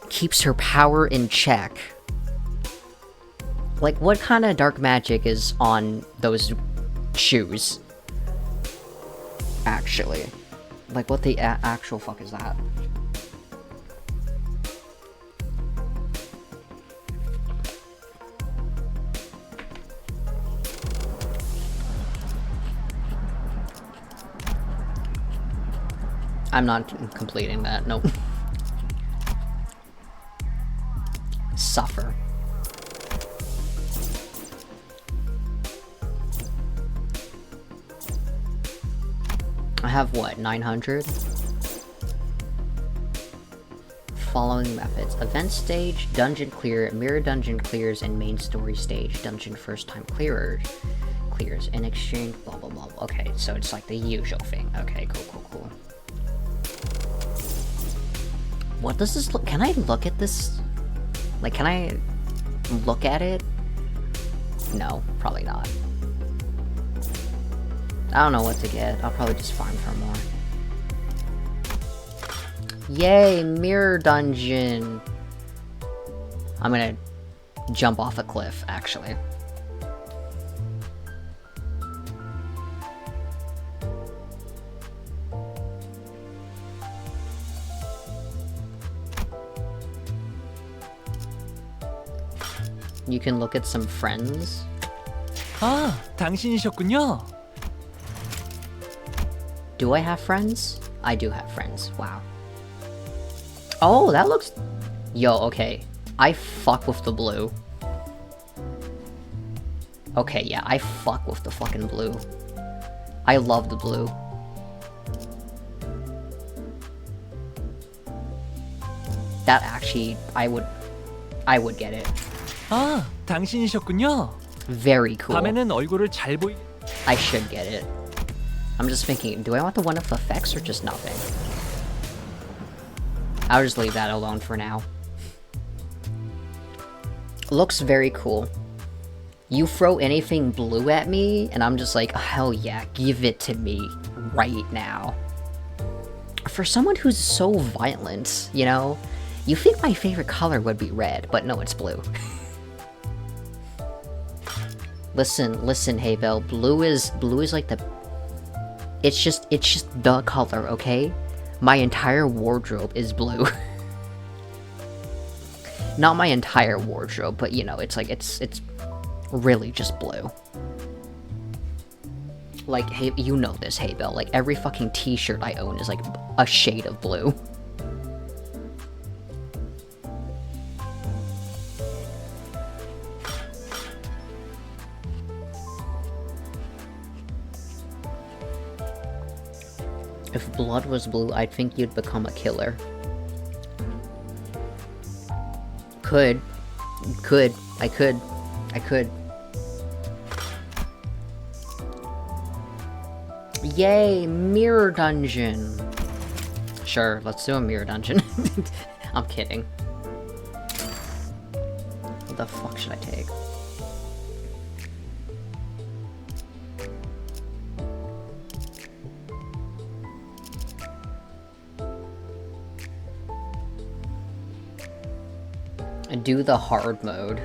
keeps her power in check. Like, what kind of dark magic is on those shoes? Actually. Like, what the actual fuck is that? I'm not completing that, nope. Suffer. I have what, 900? Following methods. Event stage, dungeon clear, mirror dungeon clears, and main story stage, dungeon first time clears. In exchange, blah blah blah. Okay, so it's like the usual thing. Okay, cool. What does this look? Can I look at this? Like, can I look at it? No, probably not. I don't know what to get. I'll probably just farm for more. Yay, mirror dungeon! I'm gonna jump off a cliff, actually. You can look at some friends. 아, 당신이셨군요. Do I have friends? I do have friends. Wow. Oh, that looks... Yo, okay. I fuck with the blue. Okay, yeah, I fuck with the fucking blue. I love the blue. That actually, I would get it. 아, 당신이셨군요. Very cool. 밤에는 얼굴을 잘 보이. I should get it. I'm just thinking, do I want the one with effects or just nothing? I'll just leave that alone for now. Looks very cool. You throw anything blue at me, and I'm just like, hell yeah, give it to me right now. For someone who's so violent, you know, you think my favorite color would be red, but no, it's blue. Listen, hey Belle, blue is like the... It's just the color, okay? My entire wardrobe is blue. Not my entire wardrobe, but you know, it's like, it's really just blue. Like, hey, you know this, hey Belle, like every fucking t-shirt I own is like a shade of blue. If blood was blue, I'd think you'd become a killer. I could. Yay, mirror dungeon. Sure, let's do a mirror dungeon. I'm kidding. What the fuck should I take? Do the hard mode.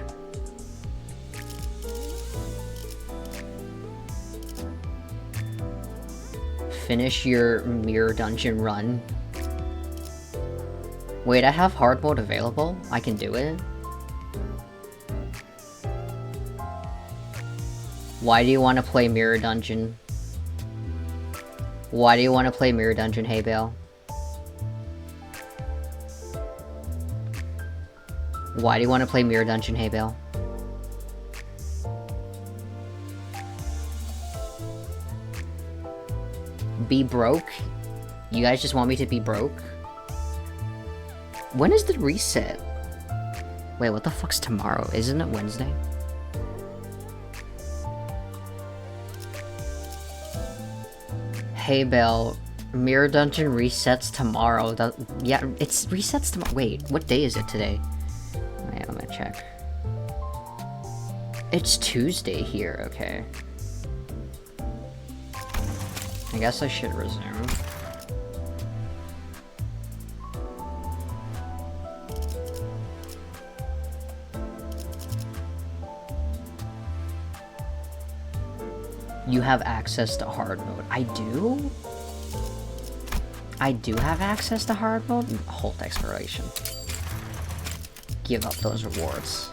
Finish your mirror dungeon run. Wait, I have hard mode available? I can do it? Why do you want to play Mirror Dungeon? Why do you want to play Mirror Dungeon, hey Bale? Why do you want to play Mirror Dungeon, hey Bale? Be broke? You guys just want me to be broke? When is the reset? Wait, what the fuck's tomorrow? Isn't it Wednesday? Hey Belle, Mirror Dungeon resets tomorrow. Yeah, it's resets tomorrow. Wait, what day is it today? Wait, I'm gonna check. It's Tuesday here, okay. I guess I should resume. You have access to hard mode. I do? I do have access to hard mode? Hold exploration. Give up those rewards.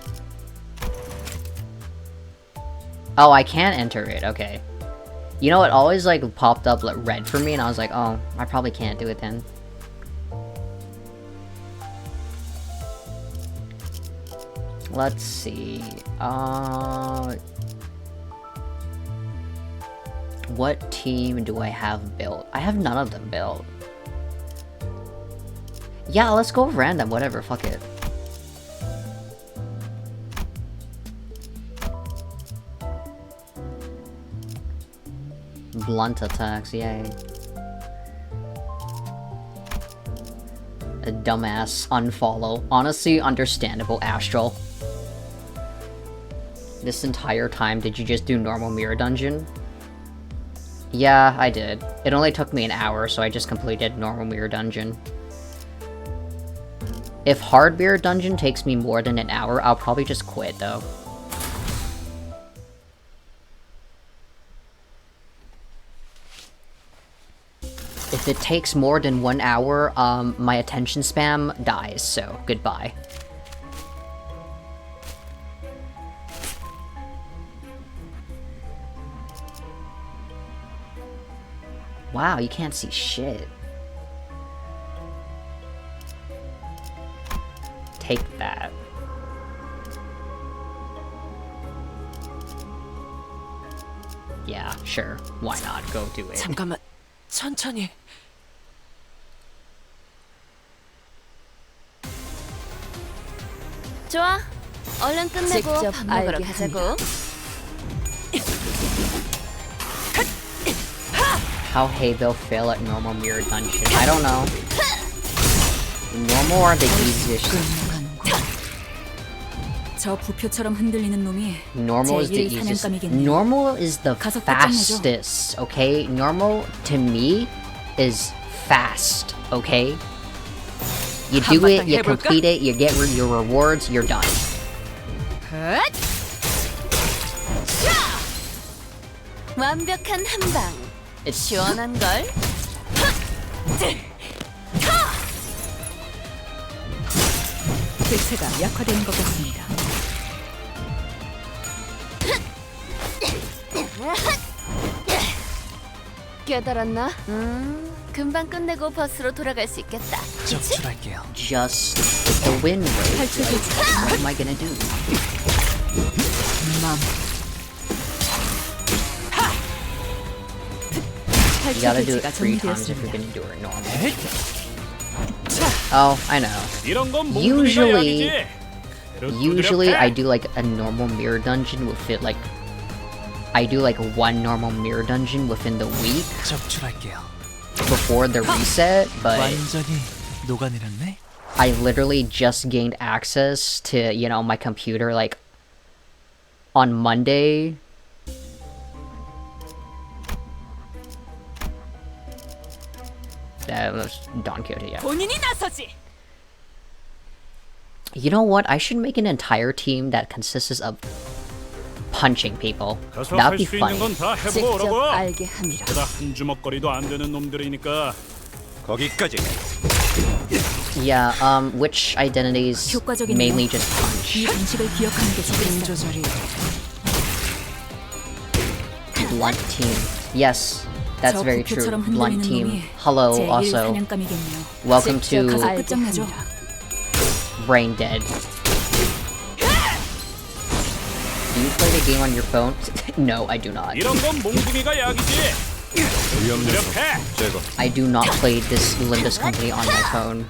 Oh, I can't enter it, okay. You know, it always like popped up like red for me and I was like, oh, I probably can't do it then. Let's see. What team do I have built? I have none of them built. Yeah, let's go random, whatever, fuck it. Blunt attacks, yay. A dumbass unfollow. Honestly, understandable, Astral. This entire time, did you just do normal Mirror Dungeon? Yeah, I did. It only took me an hour, so I just completed normal Mirror Dungeon. If hard Mirror Dungeon takes me more than an hour, I'll probably just quit, though. If it takes more than 1 hour, my attention spam dies, so goodbye. Wow, you can't see shit. Take that. Yeah, sure. Why not? Go do it. 잠깐만, 천천히. 좋아. 얼른 끝내고 밥 먹으러 가자고. How they'll fail at normal Mirror Dungeon. I don't know. Normal are the easiest. 저 부표처럼 흔들리는 놈이 Normal is the 제1 easiest. 사냥감이겠네. Normal is the 가서 끝장내죠. fastest, okay? Normal, to me, is fast, okay? You do it, you complete it, you get your rewards, you're done. 완벽한 한 방. It's 시원한 걸. 대체가 약화되는 것 같습니다. 깨달았나? 금방 끝내고 버스로 돌아갈 수 있겠다. 적출할게요. just a win rate. Like, what am I gonna do? You gotta do it 3 times if you're gonna do it normal. Oh, I know. 이런 건 Usually, 몽둥이가 usually 약이지. I do like a normal mirror dungeon with it like I do like 1 normal mirror dungeon within the week 적출할게요. before the reset, but 완전히 녹아내렸네. I literally just gained access to, you know, my computer like on Monday. That was Don Quixote, yeah. 본인이 나서지. You know what? I should make an entire team that consists of punching people. 가서 That'd be 할 수 funny. 있는 건 다 직접 해보라고. 알게 합니다. 그다 한 주먹거리도 안 되는 놈들이니까. 거기까지. Yeah, which identities 효과적이네요. mainly just punch. 이 방식을 기억하는 게 좋겠어요. 조절이 Blunt team. Yes, that's 저 very true. 부표처럼 Blunt 흔들리는 team. 놈이 Hello, 제1 also. 사냥감이겠네요. Welcome 직접 to 가서 끝장내죠. Brain Dead. Do you play the game on your phone? No, I do not. 이런 건 몽둥이가 약이지. 이렇게 I do not play this Limbus company on my phone.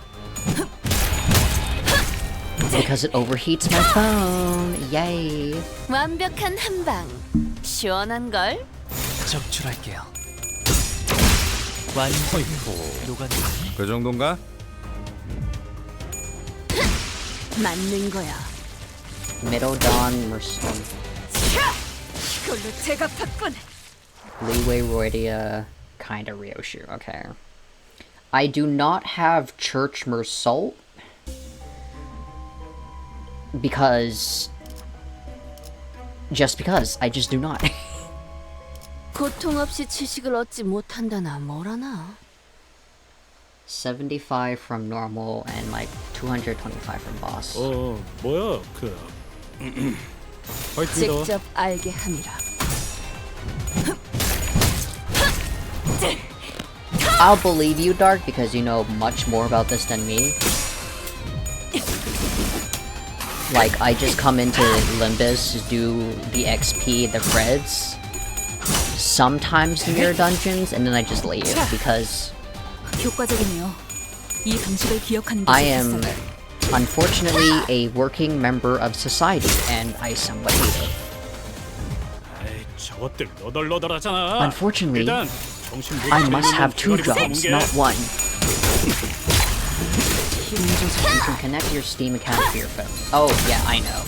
Because it overheats my phone. Yay. 완벽한 한방. 시원한 걸. 적출할게요. 완전 녹아내렸네. 그 정도인가? 맞는 거야. Middle Dawn Mercy. 이걸로 제가 바꾼. Leeway Roidia, kinda Ryoshu, okay. I do not have Church Mersault because I just do not. 고통 없이 지식을 얻지 못한다나 뭐라나. 75 from normal and like 225 from boss. 뭐야 그 화이팅이다. 직접 알게 함이라. I'll believe you, Dark, because you know much more about this than me. Like, I just come into Limbus, do the XP, the Freds, sometimes the mirror dungeons, and then I just leave, because 효과적이네요. 이 방식을 기억하는 게 I am, 좋겠어요. unfortunately, a working member of society, and I somewhat hate it. 에이, 저것들 너덜너덜하잖아. Unfortunately, 일단 정신 못 I 차리는 must have two 기다리고 jobs, 있는 게. not one. You can connect your Steam account to your phone. Oh, yeah, I know.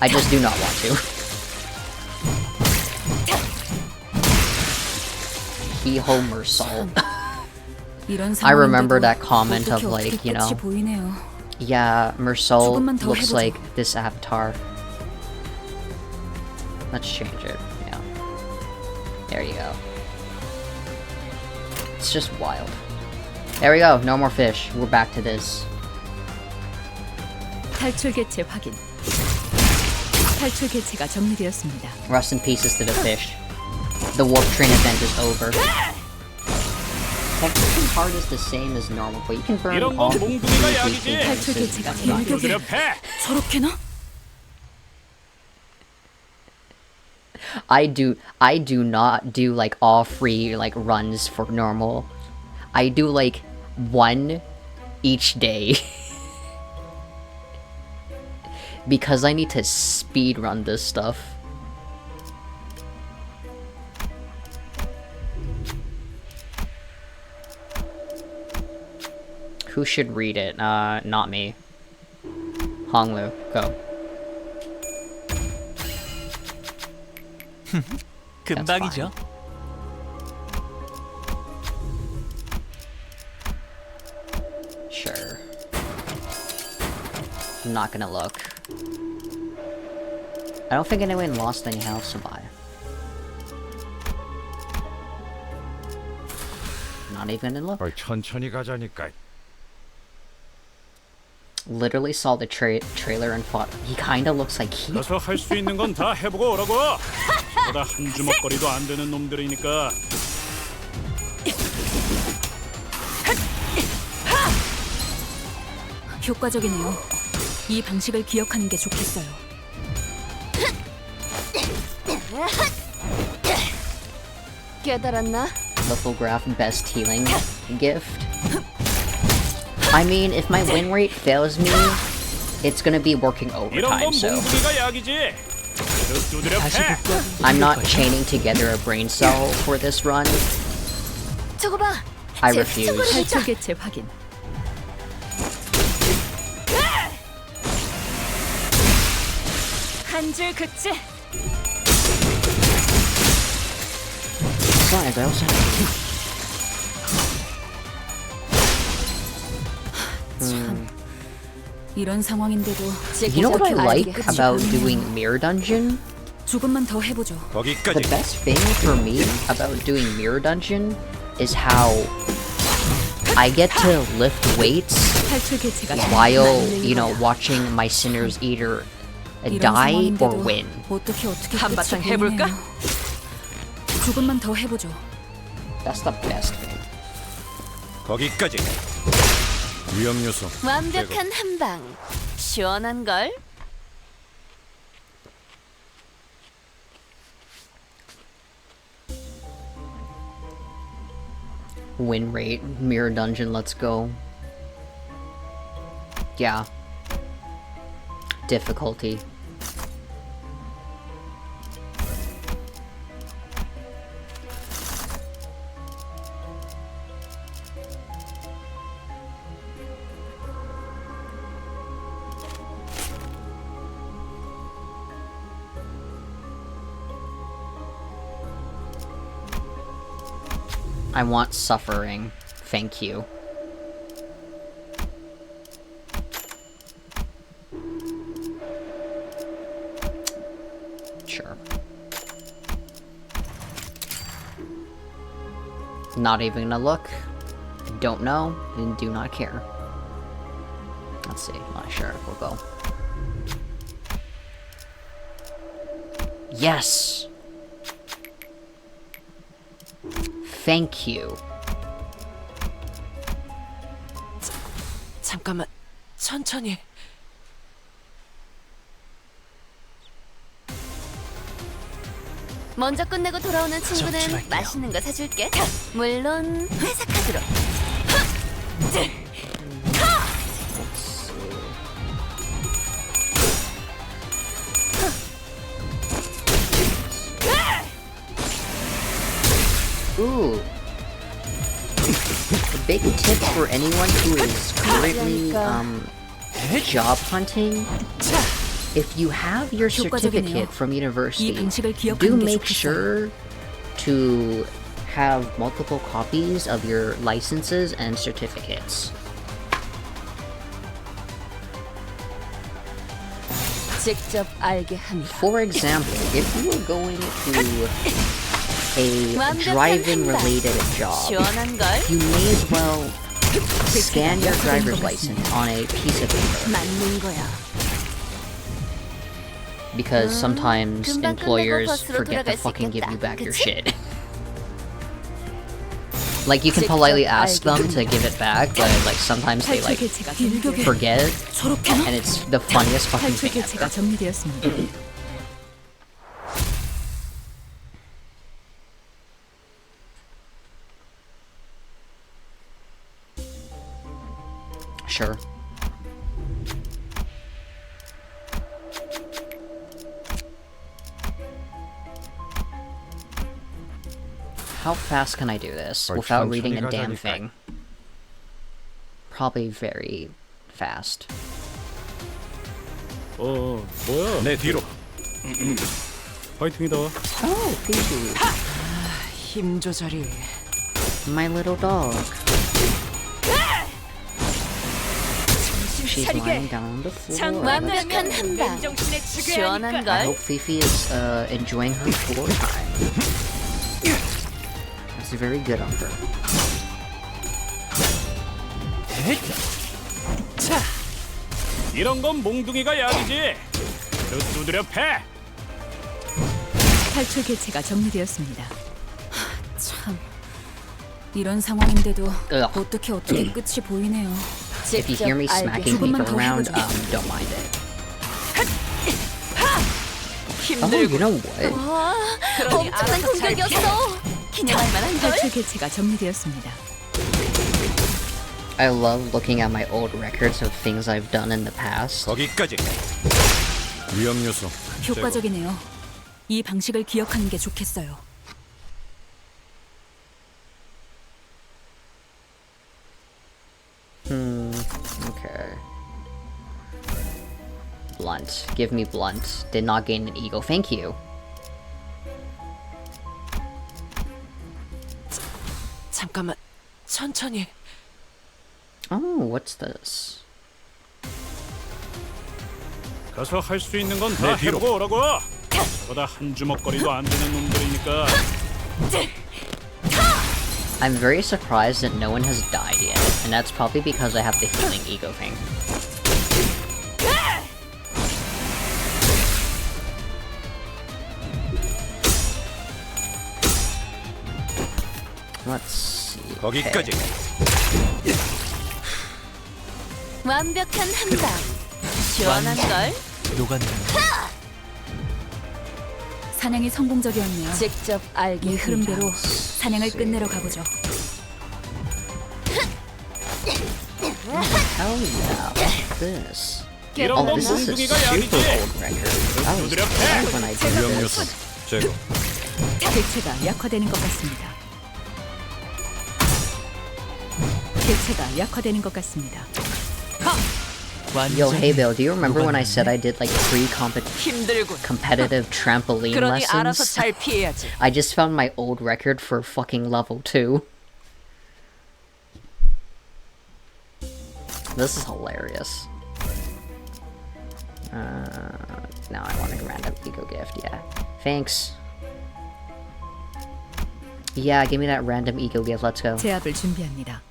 I just do not want to. Keyhole Mersault. 이런 I remember 상황인데도 that comment of 어떻게 like, you know, 끝이 보이네요. yeah, Mersault 조금만 더 looks 해보자. like this avatar. Let's change it, yeah. There you go. It's just wild. There we go, no more fish. We're back to this. 탈출 개체 확인. 탈출 개체가 정리되었습니다. Rust in pieces to the fish. The warp train event is over. Technically hard is the same as normal, but you can burn 이런 all 건 the 몽둥이가 약이지. 탈출 개체가 pieces. 일격에 이렇게 저렇게나? I do not do like all free like runs for normal. I do like one each day. Because I need to speed run this stuff. Who should read it? Not me. Honglu, go. 금방이죠. Sure. I'm not gonna look. I don't think anyone lost any health to buy. Not even gonna look. 천천히 가자니까. Literally saw the trailer and thought he kinda looks like he. 가서 할 수 있는 건 다 해보고 오라고. 보다 한 주먹거리도 안 되는 놈들이니까. 효과적이네요. 이 방식을 기억하는 게 좋겠어요. 깨달았나? Lithograph best healing gift. I mean, if my win rate fails me, it's gonna be working 이런 건 overtime, so 몽둥이가 약이지. 두드려 다시 패. 복구하고 I'm not 거예요. chaining together a brain cell for this run. 저거 봐. I 제 refuse. 친구를 탈출 개체 확인. 한 줄 그치? Besides, I also 이런 상황인데도 You know what I like 알게 about 하지. doing Mirror Dungeon? 조금만 더 해보죠. 거기까지. The best thing for me about doing Mirror Dungeon is how I get to lift weights 탈출 개체가 while, 만들 you know, 거야. watching my sinners either 이런 die or 상황인데도 win. 어떻게 한바탕 끝이 해볼까? 보이네요. 조금만 더 해보죠. That's the best thing. 거기까지. 위험 요소. 완벽한 한방. 시원한 걸. Win rate, mirror dungeon, let's go. Yeah. Difficulty. I want suffering. Thank you. Sure. Not even gonna look. Don't know and do not care. Let's see. Sure, we'll go. Yes! Thank you. 잠깐만, 천천히. 먼저 끝내고 돌아오는 친구는 적출할게요. 맛있는 거 사줄게. 물론 회사 카드로. Ooh. A big tip for anyone who is currently job hunting. If you have your certificate from 이 university, 방식을 do 기억하는 게 make 좋겠어요. sure to have multiple copies of your licenses and certificates. 직접 알게 합니다. For example, if you were going to a driving related job, 시원한 걸. you may as well scan your driver's license on a piece of paper. 맞는 거야. Because sometimes 금방 employers 끝내고 버스로 forget to 돌아갈 수 fucking give 있겠다. you back your 그치? shit. Like, you can politely ask them to give it back, but like sometimes they 탈출 like 개체가 정리되었 forget, 저렇게나? and it's the funniest fucking 탈출 thing 개체가 ever. 정리되었습니다. Sure. How fast can I do this without reading a damn thing? Probably very fast. 뭐야? 내 뒤로. 파이팅이다. Oh, Fifi. 힘 조절이. My little dog. She's lying down on the floor. 완벽한 한방. 시원한 I 걸. hope Fifi is enjoying her floor time. That's very good on her. 자, 이런 건 몽둥이가 약이지. 두드려 패. 탈출 개체가 정리되었습니다. 참, 이런 상황인데도 Ugh. 어떻게 끝이 보이네요. If you hear me smacking 조금만 people 더 around, 해보죠. don't mind it. Oh, 힘들고. you know what? 와, 그러니 엄청난 알아서 잘 공격이었어. 기념할 만한 걸. 탈출 개체가 정리되었습니다. I love looking at my old records of things I've done in the past. 거기까지. 위험 요소. 효과적이네요. 이 방식을 기억하는 게 좋겠어요. Okay. Blunt. Give me blunt. Did not gain an ego. Thank you. 잠깐만, 천천히. Oh, what's this? 가서 할 수 있는 건 다 내 뒤로. 해보고 오라고. 보다 한 주먹거리도 안 되는 놈들이니까. I'm very surprised that no one has died yet, and that's probably because I have the healing ego thing. Let's see. 거기까지. 완벽한 한방. 시원한 걸. 녹아내렸네. 사냥이 성공적이었네요. 직접 알게 이 흐름대로 합니다. 사냥을 끝내러 가보죠. Hell yeah, this. 이런 Oh, 건 this is a 몽둥이가 super 약이지. old record. I was glad when I did 위험요소 this. 제거. 개체가 약화되는 것 같습니다. 개체가 약화되는 것 같습니다. Yo, hey Bill, do you remember when I said I did like free 힘들군. competitive trampoline 그러니 알아서 lessons? 잘 피해야지. I just found my old record for fucking level 2. This is hilarious. Now I want a random ego gift, yeah. Thanks. Yeah, give me that random ego gift, let's go. 제압을 준비합니다.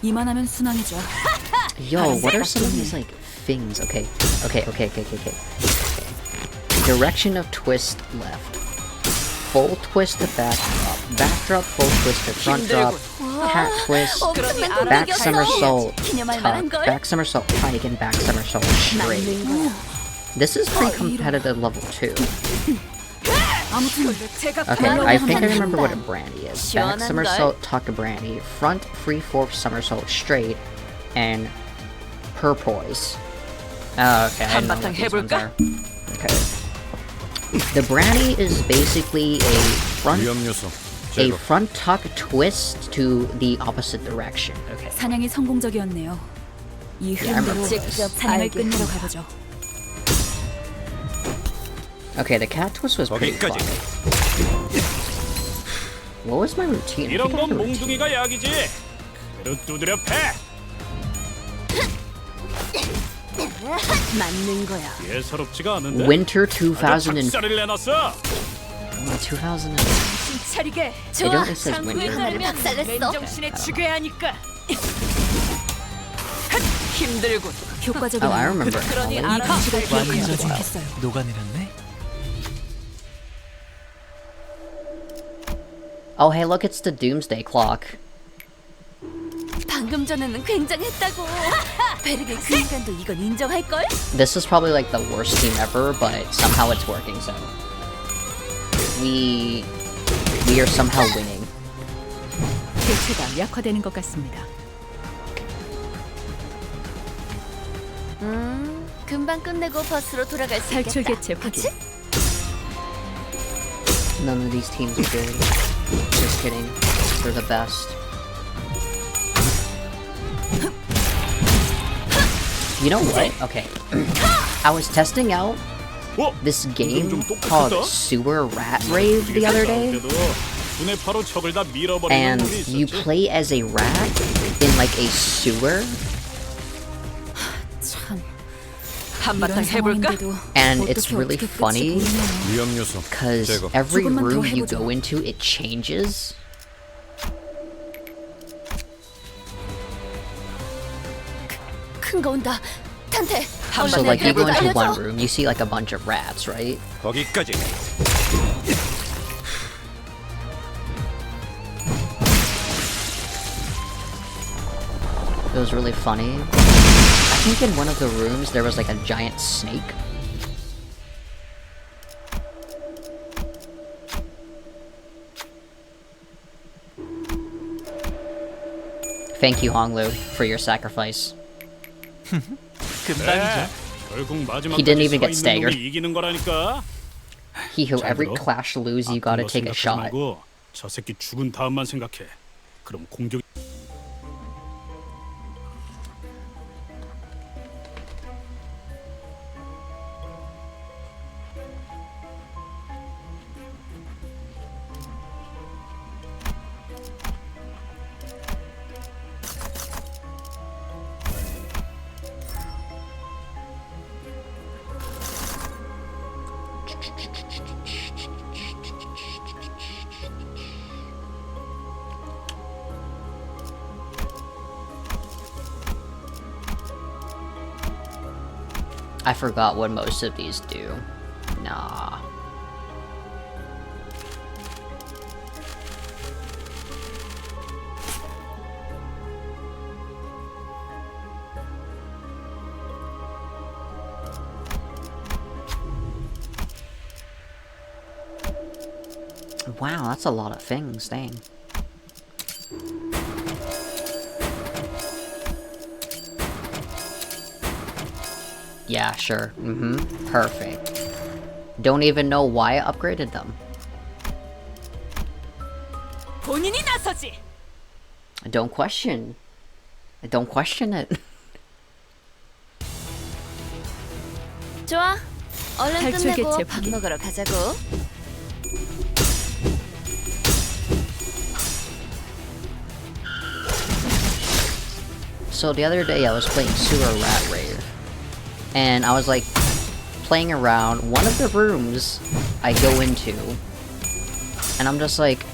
이만하면 순항이죠. Yo, what are some of these like things? Okay. Direction of twist left. Full twist to backdrop. Backdrop, full twist to front drop. Cat twist. 엄청난 Back 공격이었어. somersault. 기념할 Tuck. 만한 걸. Back somersault. Pike and back somersault straight. This is pretty competitive level 2. 아무튼 Okay, I think I remember what a 한방. brandy is. 시원한 Back somersault, tuck a brandy. Front free fourth somersault straight. And perpoise. Oh, okay, I know what 한바탕 these ones 해볼까? are. Okay. The brandy is basically 위험요소 a 제거. front tuck twist to the opposite direction. Okay. 사냥이 성공적이었네요. 이 Yeah, I 흐름대로 remember this. 직접 사냥을 알게 끝내러 합니다. 가보죠. Okay, the cat twist was pretty fun. 거기까지. What was my routine? I 이런 think I had 건 a routine. 몽둥이가 약이지. 그릇 두드려 패. 맞는 거야. 예사롭지가 않은데. Winter 아주 2000 작살을 내놨어. 2000. 차리게. It 좋아. only says 상구의 winter. 하나를 박살냈어. 맨정신에 죽여야 하니까. 힘들군. 효과적인 Oh, I remember. 그러니 이 알아서 방식을 잘 기억하면 피해야지. 좋겠어요. 녹아내렸네. Oh, hey, look, it's the doomsday clock. 방금 전에는 굉장했다고. 베르게 그 인간도 이건 인정할 걸? This is probably like the worst team ever, but somehow it's working, so. We are somehow winning. 개체가 약화되는 것 같습니다. 금방 끝내고 버스로 돌아갈 수 탈출 있겠다. 개체 확인. 그치? None of these teams are good. Just kidding. They're the best. You know what? Okay. I was testing out 어? this 좀 game 똑똑하다? called Sewer Rat Rave the other day. 눈에 바로 적을 다 밀어버리는 And 놈이 you 있었지. play as a rat in like a sewer. 참 한바탕 이런 해볼까? 상황인데도 And it's 어떻게 really 끝이 funny 보이네요. 위험요소 because 제거. every 조금만 더 room you 해보죠. go into, it changes. 큰 거 온다. 탄테. So like you go into 알려줘. one room, you see like a bunch of rats, right? 거기까지. It was really funny. I think in one of the rooms there was like a giant snake. Thank you, Honglu, for your sacrifice. 금방이죠. 결국 He didn't 마지막까지 even get 서 있는 staggered. 놈이 이기는 거라니까. He who 잘 every 들어. clash lose, you gotta 아픈 거 take a 생각하지 shot. 말고 저 새끼 죽은 다음만 생각해. 그럼 공격. I forgot what most of these do. Nah. Wow, that's a lot of things, dang. Yeah, sure. Perfect. Don't even know why I upgraded them. 본인이 나서지. Don't question. Don't question it. 좋아. 얼른 탈출 끝내고 개체 밥 확인. 먹으러 가자고. So the other day I was playing Sewer Rat Rave, and I was like playing around one of the rooms I go into, and I'm just like,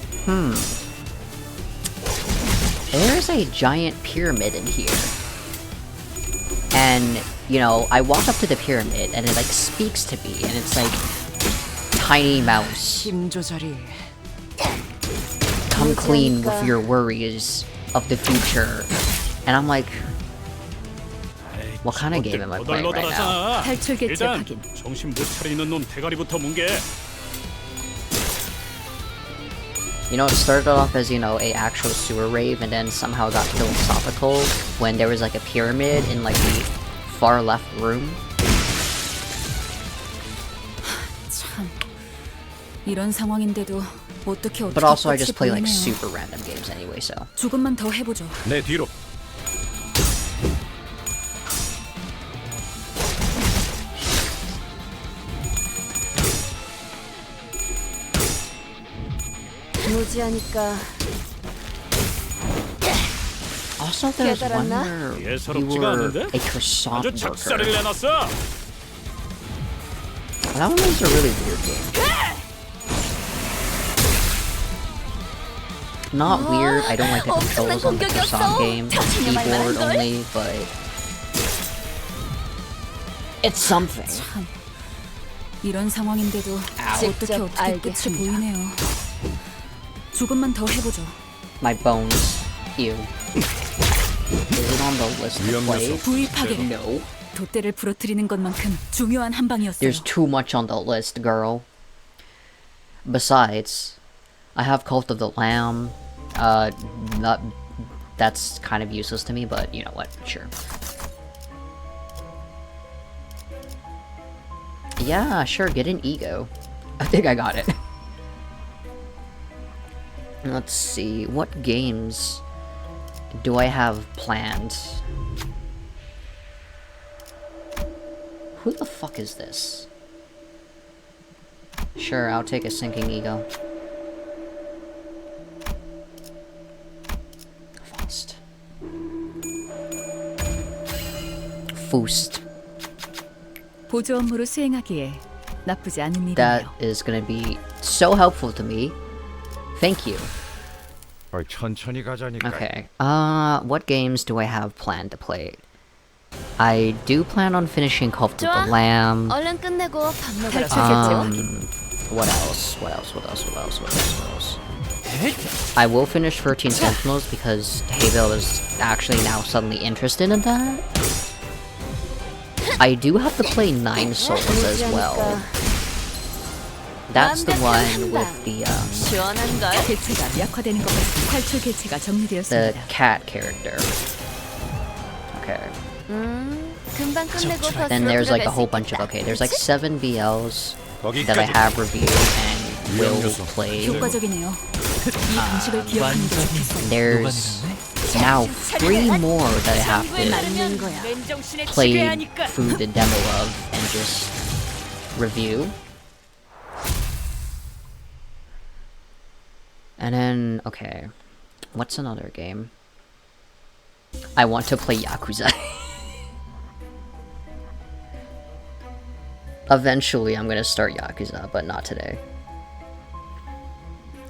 there's a giant pyramid in here. And, you know, I walk up to the pyramid and it like speaks to me, and it's like, tiny mouse, 힘 조절이. come clean with your worries of the future. And I'm like, what kind of game am I playing right now? 탈출 개체 일단 확인. 정신 못 차리는 놈 대가리부터 뭉개. You know, it started off as, you know, a actual sewer rave, and then somehow got philosophical when there was like a pyramid in like the far left room. 참. 이런 상황인데도 어떻게 But also I 끝이 just play like 보이네요. super random games anyway, so. 조금만 더 해보죠. 내 뒤로. 무지하니까 Also, there's one where you 예사롭지가 were 않은데? a croissant 아주 worker. 작살을 내놨어. That one was a really weird game. Not weird, I don't like the controls on the croissant game. It's keyboard only, but... It's something. 참. 이런 상황인데도 어떻게 직접 알게 끝이 한다. 보이네요. 조금만 더 해보죠. My bones. Ew. Is it on the list to play? 부위 파괴. No. 돛대를 부러뜨리는 것만큼 중요한 한 방이었어요. There's too much on the list, girl. Besides, I have Cult of the Lamb. That's kind of useless to me, but you know what? Sure. Yeah, sure, get an ego. I think I got it. Let's see, what games do I have planned? Who the fuck is this? Sure, I'll take a sinking ego. Faust. Foost. 보조 업무를 수행하기에 나쁘지 않은 That 일이네요. is gonna be so helpful to me. Thank you. 천천히 가자니까. Okay. What games do I have planned to play? I do plan on finishing Cult of the 좋아. Lamb. 얼른 끝내고 밥 먹으러 탈출 가자고. 개체 What else? What else? What else? What else? What else? What else? I will finish 13 Sentinels because Havel is actually now suddenly interested in that. I do have to play 9 Souls as well. That's the one with the 시원한 걸. 개체가 약화되는 것 같은 탈출 개체가 the 정리되었습니다. cat character. Okay. 금방 끝내고 버스로 Then there's like a 들어갈 whole 수 bunch of, 있겠다. okay, there's like 7 BLs that I 거기까지. have reviewed and will play. 효과적이네요. 이 방식을 기억하는 게 좋겠어요. There's now 3 more that I have to 맞는 거야. 맨정신에 play 지배하니까. through the demo of and just review. And then, okay, what's another game? I want to play Yakuza. Eventually, I'm gonna start Yakuza, but not today.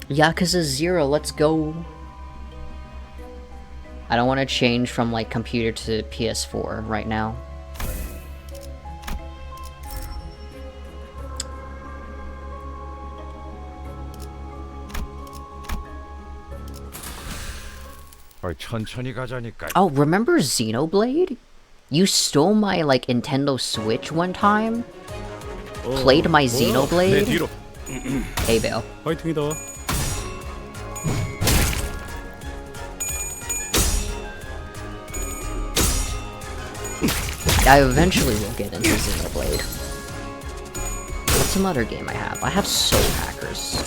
Yakuza 0, let's go! I don't want to change from, like, computer to PS4 right now. 천천히 가자니까. Oh, remember Xenoblade? You stole my, like, Nintendo Switch one time? Played my 내 Xenoblade? 뒤로. Hey, Bill. 파이팅이다. I eventually will get into Xenoblade. What's some other game I have? I have Soul Hackers,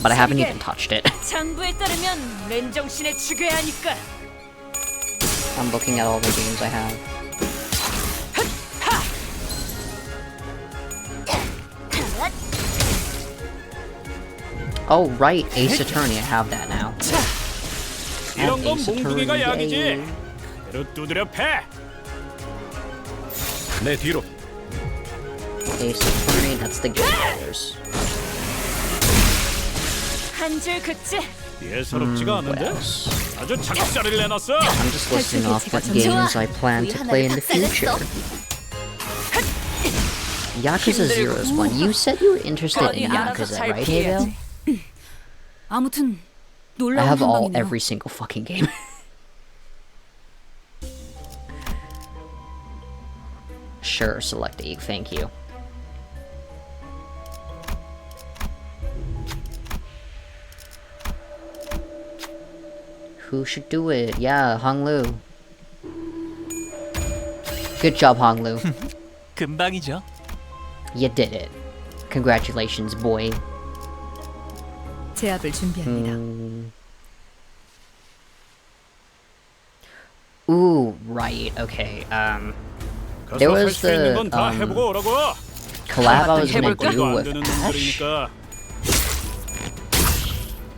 but I haven't even touched it. 장부에 따르면 맨정신에 죽여야 하니까. I'm looking at all the games I have. Oh, right, Ace Attorney, I have that now. 이런 건 Ace 몽둥이가 Attorney, 약이지. yay. 그대로 두드려 패. 내 뒤로. Ace Attorney, that's the Game Brothers. 한줄 긋지. 예사롭지가 What 않은데? else? 아주 작살을 내놨어. I'm just listing off what games I plan to play in the future. Yakuza 0 is one. You said you were interested in Yakuza, right, Havel? 아무튼 I 놀라운 have all 한방이네요. every single fucking game. Sure, select egg, thank you. Who should do it? Yeah, Honglu. Good job, Honglu. 금방이죠. You did it. Congratulations, boy. 제압을 준비합니다. Ooh, right, okay, there 가서 할 was 수 있는 the, 건 다 해보고 오라고. collab I was gonna 해볼 do 것도 안 with 되는 Ash. 놈들이니까.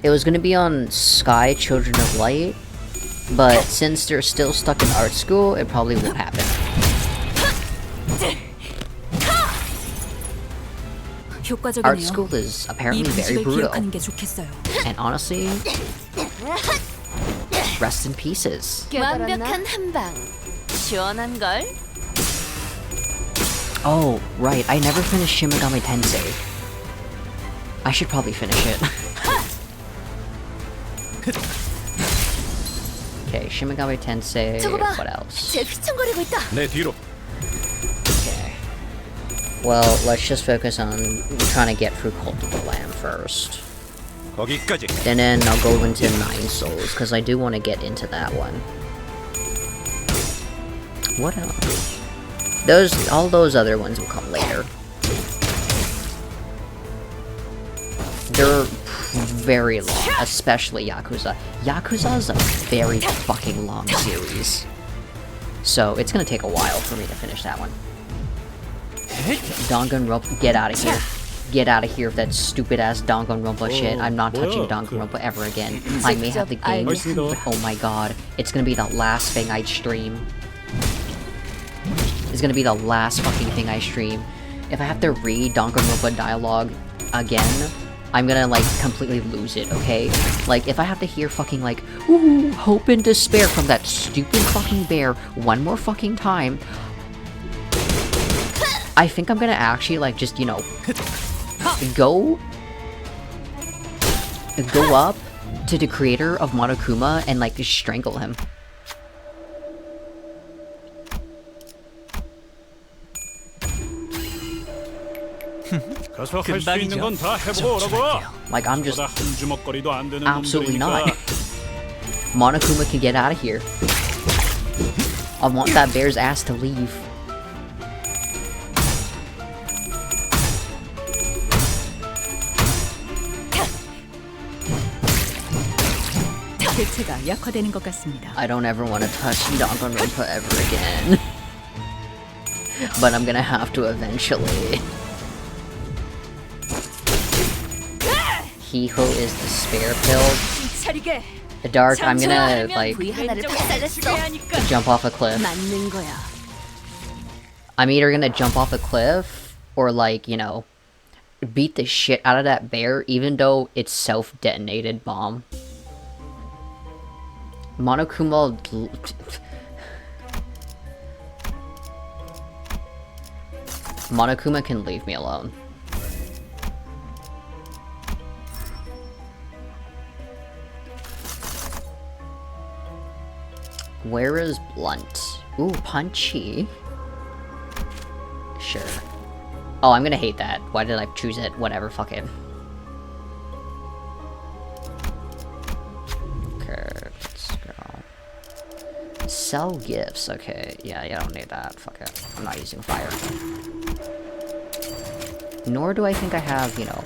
It was gonna be on Sky Children of Light, but since they're still stuck in art school, it probably won't happen. 효과적이네요. Art school is 이 apparently very 방식을 brutal, 기억하는 게 좋겠어요. and honestly, rest in pieces. 완벽한 한방. 시원한 걸. Oh, right, I never finished Shin Megami Tensei. I should probably finish it. Okay, Shin Megami Tensei, 저거 봐. what else? 쟤 휘청거리고 있다. 내 뒤로. Okay. Well, let's just focus on trying to get through Cult of the Lamb first. 거기까지. And then I'll go into Nine Souls, because I do want to get into that one. What else? All those other ones will come later. They're very long, especially Yakuza. Yakuza is a very fucking long series. So it's gonna take a while for me to finish that one. Danganronpa, get out of here. Get out of here with that stupid ass Danganronpa shit. I'm not touching Danganronpa ever again. I may have the game, but oh my god. It's gonna be the last thing I stream. It's gonna be the last fucking thing I stream. If I have to read Danganronpa dialogue again, I'm gonna, like, completely lose it, okay? Like, if I have to hear fucking, like, ooh, hope and despair from that stupid fucking bear one more fucking time, I think I'm gonna actually, like, just, you know, go up to the creator of Monokuma and, like, just strangle him. 가서 할 수 있는 건 다 해보고 오라고. Like, I'm just 보다 한 주먹거리도 안 되는 absolutely 놈들이니까. not. Monokuma can get out of here. I want that bear's ass to leave. 대체가 약화되는 것 같습니다. I don't ever want to touch Danganronpa ever again. But I'm gonna have to eventually. He who is the spare pill. 차리게. Dark, I'm gonna, like, V 하나를 박살냈어. 죽여야 하니까. jump off a cliff. 맞는 거야. I'm either gonna jump off a cliff, or, like, you know, beat the shit out of that bear, even though it's self-detonated bomb. Monokuma... Monokuma can leave me alone. Where is Blunt? Ooh, Punchy. Sure. Oh, I'm gonna hate that. Why did I choose it? Whatever, fuck it. Okay, let's go. Sell gifts, okay. Yeah, I don't need that. Fuck it. I'm not using fire. Nor do I think I have, you know...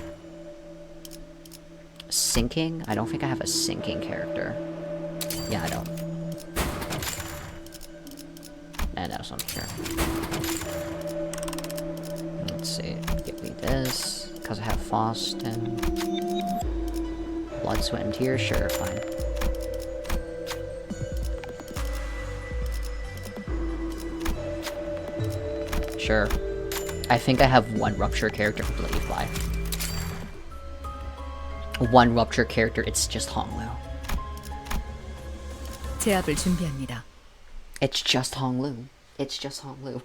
Sinking? I don't think I have a sinking character. Yeah, I don't. And that's not sure. Let's see. Give me this. Because I have Faustin. Blood, Sweat, and Tears? Sure, fine. Sure. I think I have one Rupture character for Blade Fly. One Rupture character, it's just Honglu. 제압을 준비합니다. It's just Honglu. It's just Honglu.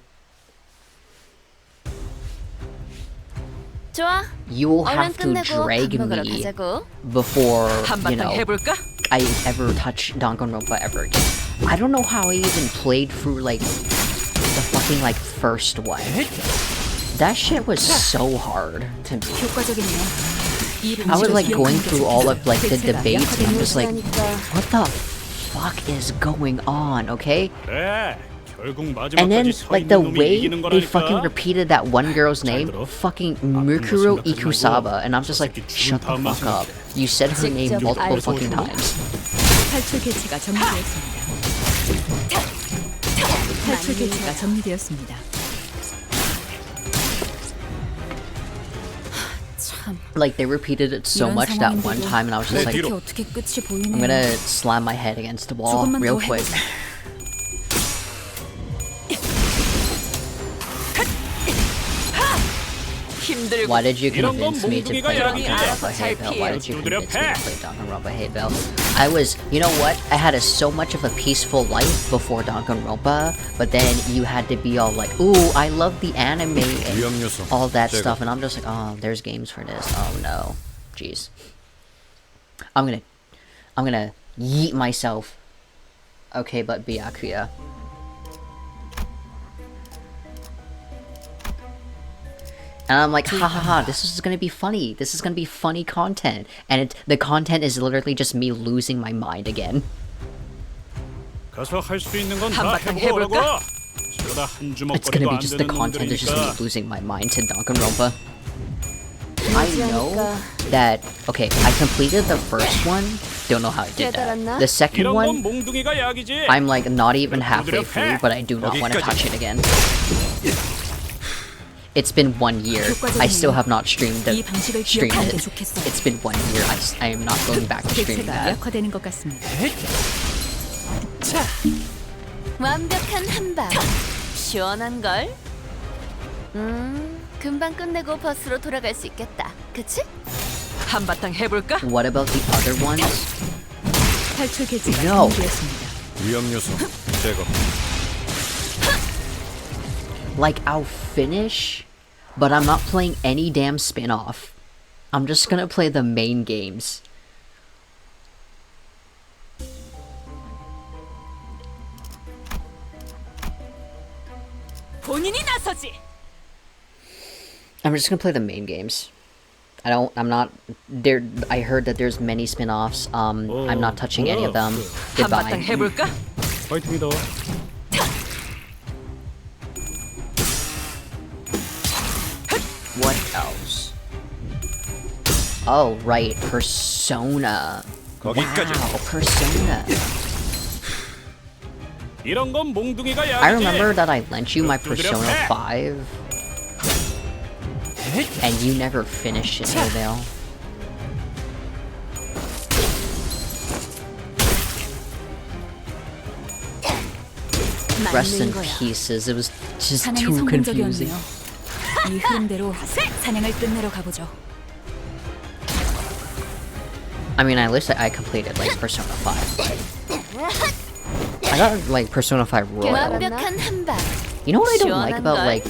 좋아. You will 얼른 have to 끝내고 drag 밥 먹으러 me 가자고. before, you 한바탕 know, 해볼까? I ever touch Danganronpa ever again. I don't know how I even played through, like, the fucking, like, first one. That shit was so hard to do. 효과적이네요. 이 I was, 방식을 like, going 기억하는 게 through all of, like, the 대체가 debates, and I'm just like, 약화되는 what the fuck is going on, okay? 그래. 결국 And then, 마지막까지 서 like, the 있는 놈이 way 이기는 they fucking 거라니까. repeated that one girl's name, 들어. fucking 거 Mukuro 생각하지 Ikusaba, 말고 and I'm just like, 저 새끼 shut the 죽은 fuck up. 다음만 You said her name 직접 multiple 알고 fucking 있어. times. 탈출 개체가 정리되었습니다. 탈출 개체가 정리되었습니다. 참, Like, they repeated it so 이런 much that one 상황인데도 time, and I was just like, 이렇게 어떻게 끝이 I'm 보이네요. gonna slam my head against the wall 조금만 real 더 quick. 해보자. 힘들고 Why did you 이런 건 convince me to 몽둥이가 play 약이지. Danganronpa 잘 Hey Bell? Why did you 두드려 convince me 패. to play Danganronpa Hey Bell? I was, you know what? I had so much of a peaceful life before Danganronpa, but then you had to be all like, ooh, I love the anime and 위험 요소. all that 제거. stuff, and I'm just like, oh, there's games for this. Oh no, jeez. I'm gonna yeet myself. Okay, but Byakuya. And I'm like, ha ha ha, this is gonna be funny. This is gonna be funny content. And the content is literally just me losing my mind again. 가서 할 수 있는 건 다 한바탕 해보고 오라고. 해볼까? 저러다 한 It's gonna 주먹거리도 be 안 just the 되는 content is just me 놈들이니까. losing my mind to Danganronpa. I know that, okay, I completed the first one. Don't know how I did that. The second 이런 건 one, 몽둥이가 약이지. I'm like not even halfway through, but I do not want to touch it again. It's been 1 year. I still have not streamed 이 방식을 it. 기억하는 게 좋겠어요. It's been 1 year. I am not going back to stream 대체가 that. 약화되는 것 같습니다. 완벽한 한방. 시원한 걸. 금방 끝내고 버스로 돌아갈 수 있겠다. 그치? 한바탕 해볼까? What about the other ones? 탈출 개체가 No. 정리되었습니다. 위험 요소. 제거. Like, I'll finish, but I'm not playing any damn spin-off. I'm just gonna play the main games. 본인이 나서지. I'm just gonna play the main games. I'm not, there, I heard that there's many spin-offs, I'm not touching any of them. 한바탕 Goodbye. 해볼까? 파이팅이다. What else? Oh, right, Persona. 거기까지. Wow, Persona. 이런 건 몽둥이가 약이지. I remember that I lent you my Persona 5, and you never finished it, Annabelle. Rest in 맞는 거야. pieces. It was just 사냥이 too confusing. 성공적이었네요. 이 흐름대로 사냥을 끝내러 가보죠. I mean, at least I completed like Persona 5, but I got like Persona 5 Royal. 완벽한 한방. You know what I don't like 시원한 about 걸. like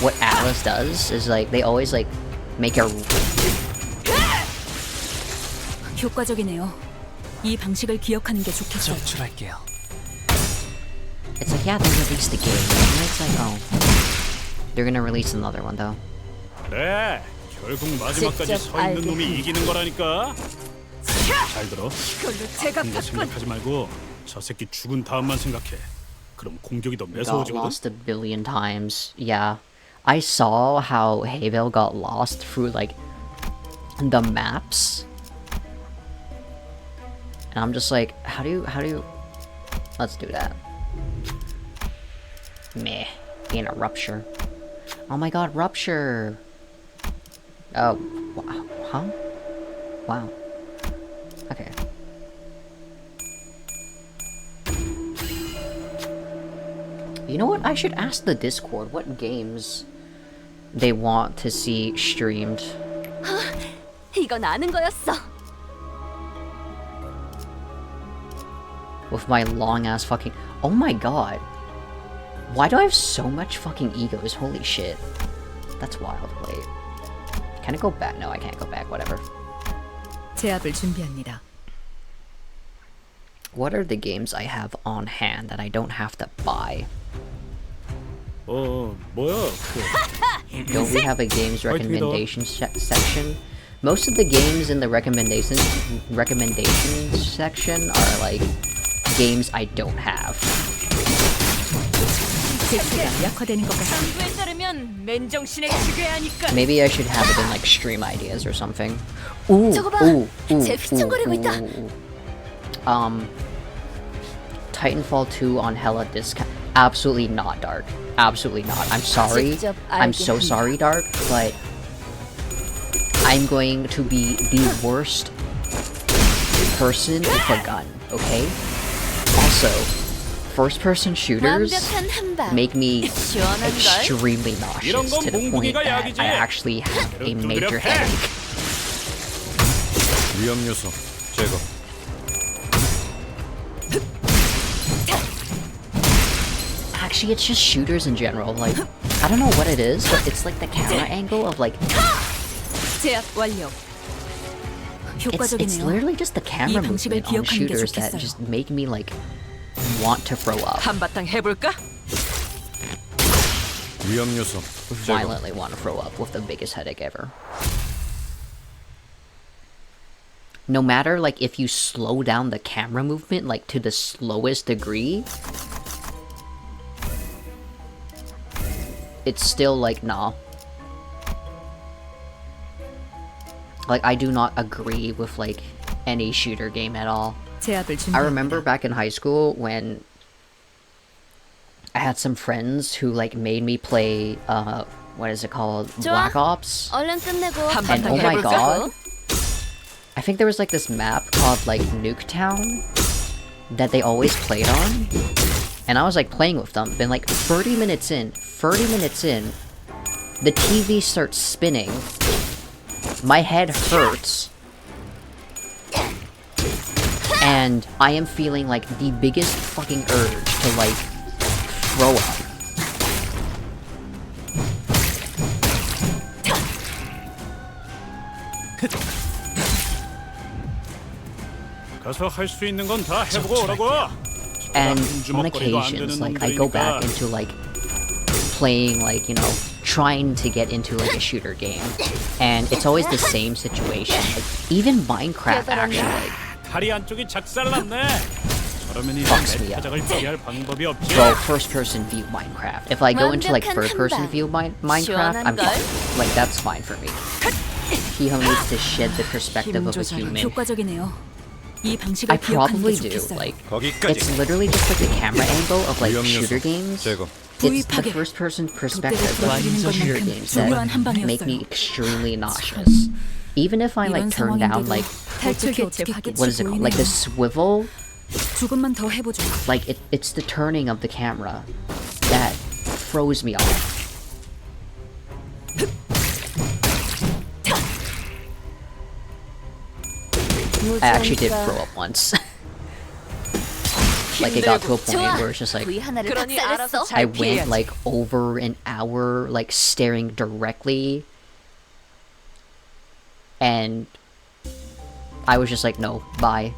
what Atlas does is like they always like make a 효과적이네요. 이 방식을 기억하는 게 좋겠어요. 적출할게요. It's like, yeah, they released the game. And it's like, oh. They're gonna release another one, though. 그래, 결국 마지막까지 직접 서 있는 놈이 알겠네. 이기는 거라니까. 잘 들어. 이걸로 제가 아픈 거 바꾼 생각하지 말고 저 새끼 죽은 다음만 생각해. 그럼 공격이 더 Got 매서워지거든. lost a billion times. Yeah. I saw how Havel got lost through, like, the maps. And I'm just like, how do you... Let's do that. Meh. Being a rupture. Oh my god, rupture! Oh, wow. Huh? Wow. Okay. You know what? I should ask the Discord what games they want to see streamed. 이건 아는 거였어. With my long ass fucking... Oh my god. Why do I have so much fucking egos? Holy shit. That's wild. Wait. Can I go back? No, I can't go back. Whatever. 제압을 준비합니다. What are the games I have on hand that I don't have to buy? 뭐야? Don't we have a games recommendation section? Most of the games in the recommendation section are like games I don't have. 제스가 약화되는 것 같습니다. 상부에 따르면 맨정신에 죽여야 하니까. Maybe I should have it in like stream ideas or something. Ooh, 저거 봐. 쟤 휘청거리고 있다. Titanfall 2 on hella discount. Absolutely not, Dark. Absolutely not. I'm sorry. 직접 I'm 알게 so 한다. sorry, Dark, but I'm going to be the worst person with a gun, okay? Also, first-person shooters 완벽한 한 방. make me 시원한 걸. extremely nauseous to the point 몽둥이가 that 약이지. I actually have a major 두드려 패. headache. 위험 요소 제거. Actually, it's just shooters in general. Like, I don't know what it is, but it's like the camera angle of like 제압 완료. it's 효과적이네요. literally just the camera 이 방식을 movement on 기억하는 게 shooters that 좋겠어요. just make me like want to throw up. 한바탕 해볼까? 위험 요소 제거. Violently want to throw up with the biggest headache ever. No matter like if you slow down the camera movement like to the slowest degree, it's still like nah. Like I do not agree with like any shooter game at all. 제압을 준비합니다. I remember back in high school when I had some friends who like made me play what is it called? 좋아. Black Ops. 얼른 끝내고 And 한바탕 oh my 해볼까? god. I think there was like this map called like Nuketown that they always played on. And I was like playing with them. Then like 30 minutes in, the TV starts spinning. My head hurts. And I am feeling like the biggest fucking urge to like throw up. 가서 할 수 있는 건 다 해보고 오라고. And 한 on 주먹거리도 안 occasions, 되는 like I go back 놈들이니까. into like playing, like, you know, trying to get into like a shooter game, and it's always the same situation. Like even Minecraft actually, like, 다리 안쪽이 작살났네. 저러면 이제 Fucks me 내 up. 표적을 피할 방법이 없지. well, first-person view Minecraft. If I go into like 완벽한 third-person 한방. view Minecraft, I'm 시원한 걸. fine. Like that's fine for me. He who needs to shed the perspective 힘 of a 조절 human. 효과적이네요. 이 I 방식을 기억하는 probably 게 do. 좋겠어요. Like 거기까지. it's literally just like the camera angle of like 위험 shooter 요소 games. 제거. It's the 구입하게. first-person 돛대를 perspective of 부러뜨리는 shooter 것만큼 games that 중요한 한 make me 방이었어요. extremely nauseous. Even if I like 이런 turn down 상황인데도 like 탈출이 어떻게 what is it called? Like the swivel. 조금만 더 해보죠. Like it's the turning of the camera that throws me off. I actually did throw up once. Like it got to a point 좋아. where it's just like V 하나를 그러니 알아서 박살냈어. I 잘 went 피해야지. like over an hour like staring directly, and I was just like, no, bye.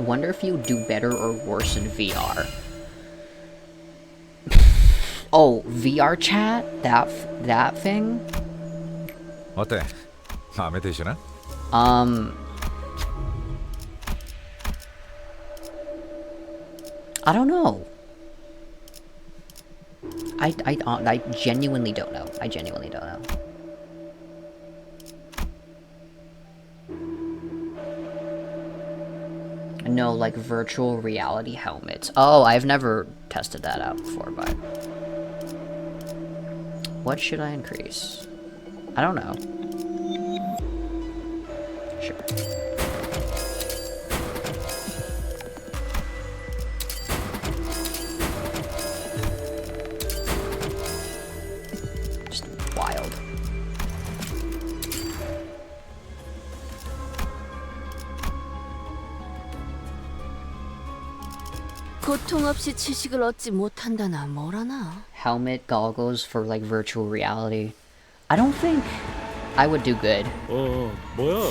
Wonder if you do better or worse in VR. Oh, VR chat? That thing? 어때? 마음에 드시나? I don't know. I genuinely don't know. I genuinely don't know. No, like virtual reality helmets. Oh, I've never tested that out before, but... What should I increase? I don't know. Sure. Just wild. 고통 없이 지식을 얻지 못한다나 뭐라나. Helmet goggles for like virtual reality. I don't think I would do good. 뭐야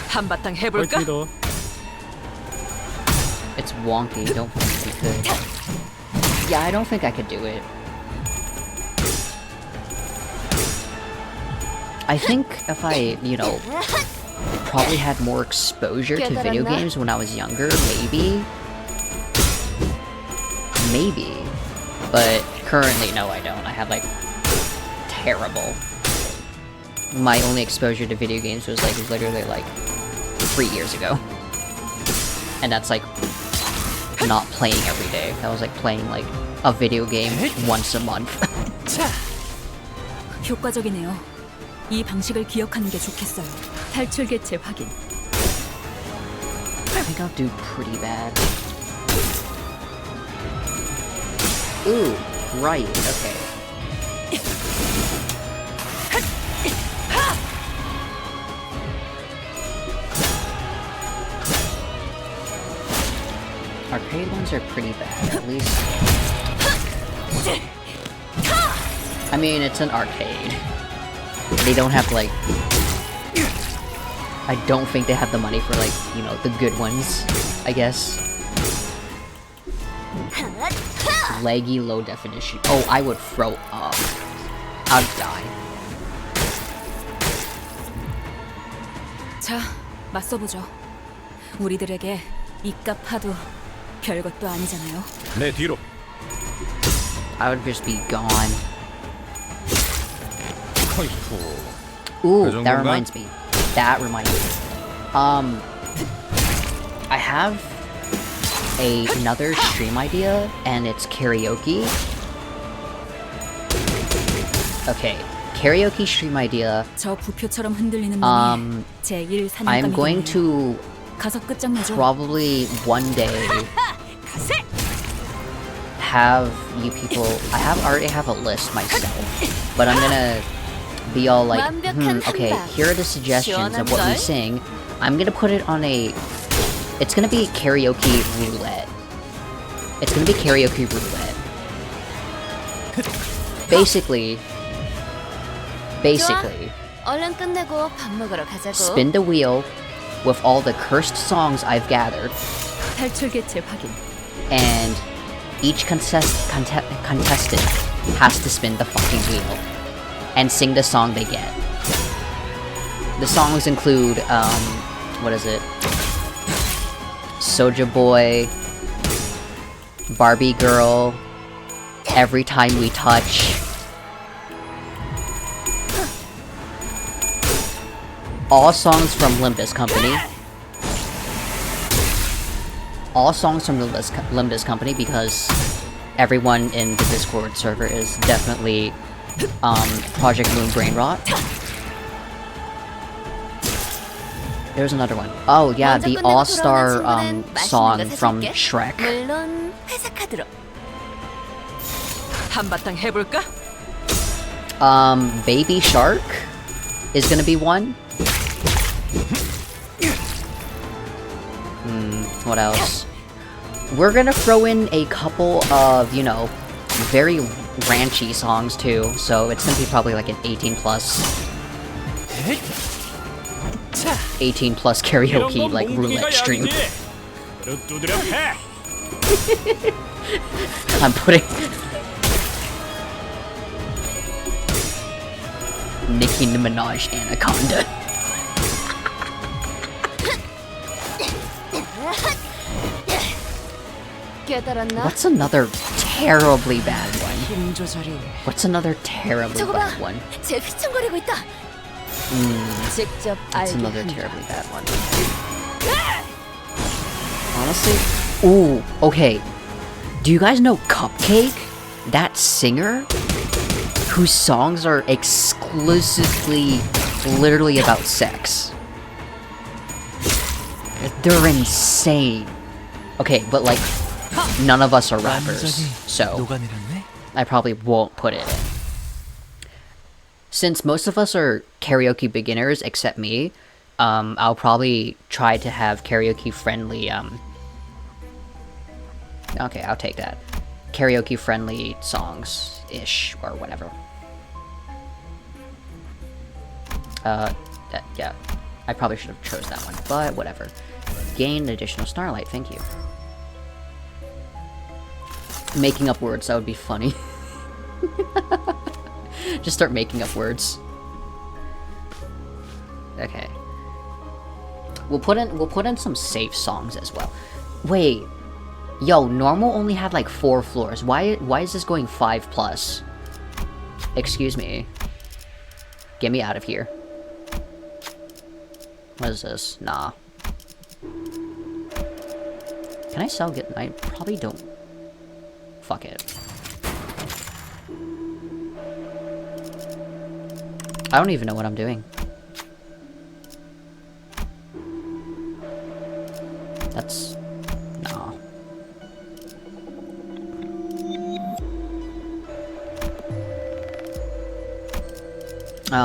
한바탕 해볼까? 화이팅이다. It's wonky, don't think we could. Yeah, I don't think I could do it. I think if I, you know, probably had more exposure to video games when I was younger, maybe. Maybe. But currently, no, I don't. I have like terrible. My only exposure to video games was like literally like 3 years ago. And that's like not playing every day. That was like playing like a video game once a month. 효과적이네요. 이 방식을 기억하는 게 좋겠어요. 탈출 개체 확인. I think I'll do pretty bad. Ooh, right, okay. Arcade ones are pretty bad, at least. I mean, it's an arcade. They don't have, like... I don't think they have the money for, like, you know, the good ones, I guess. Leggy low definition. Oh, I would throw up. I'd die. 자, 맞서보죠. 우리들에게 이깟 파도 별것도 아니잖아요. 내 뒤로. I would just be gone. 어이쿠. Ooh, 그 that 정도인가? reminds me. That reminds me. I have another stream idea, and it's karaoke. Okay, karaoke stream idea. 저 부표처럼 흔들리는 몸이 제1 I'm going 사냥감이군요. to 가서 끝장내죠. probably one day have you people. I already have a list myself, but I'm gonna be all like, okay, here are the suggestions of what we sing. I'm gonna put it on a. It's gonna be karaoke roulette. It's gonna be karaoke roulette. Basically, 얼른 끝내고 밥 먹으러 가자고. spin the wheel with all the cursed songs I've gathered, 탈출 개체 확인. and each contestant has to spin the fucking wheel and sing the song they get. The songs include, what is it? Soulja Boy, Barbie Girl, Every Time We Touch. All songs from Limbus Company. All songs from the Limbus Company, because everyone in the Discord server is definitely Project Moon Brain Rot. There's another one. Oh yeah, the All-Star song from Shrek. 물론 회사 카드로. 한바탕 해볼까? Baby Shark is gonna be one. What else? We're gonna throw in a couple of, you know, very ranchy songs too, so it's gonna be probably like an 18+. 18 plus 이런 karaoke 건 like 몽둥이가 roulette stream. 약이지. 그릇 두드려 패. I'm putting Nicki Minaj Anaconda. 깨달았나? What's another terribly bad one? 힘 조절이 What's another terribly 저거 봐. bad one? 쟤 휘청거리고 있다. 직접 That's 알게 another 한다. terribly bad one. Honestly, ooh, okay. Do you guys know Cupcake? That singer? Whose songs are exclusively, literally about sex. They're insane. Okay, but like, none of us are rappers, so 녹아내렸네. I probably won't put it in. Since most of us are karaoke beginners except me, I'll probably try to have karaoke friendly, okay, I'll take that. Karaoke friendly songs-ish, or whatever. Yeah. I probably should have chose that one, but whatever. Gain additional starlight, thank you. Making up words, that would be funny. Just start making up words. Okay. We'll put in some safe songs as well. Wait. Yo, normal only had like 4 floors. Why is this going 5+? Excuse me. Get me out of here. What is this? Nah. Can I sell get? I probably don't. Fuck it. I don't even know what I'm doing. That's... no.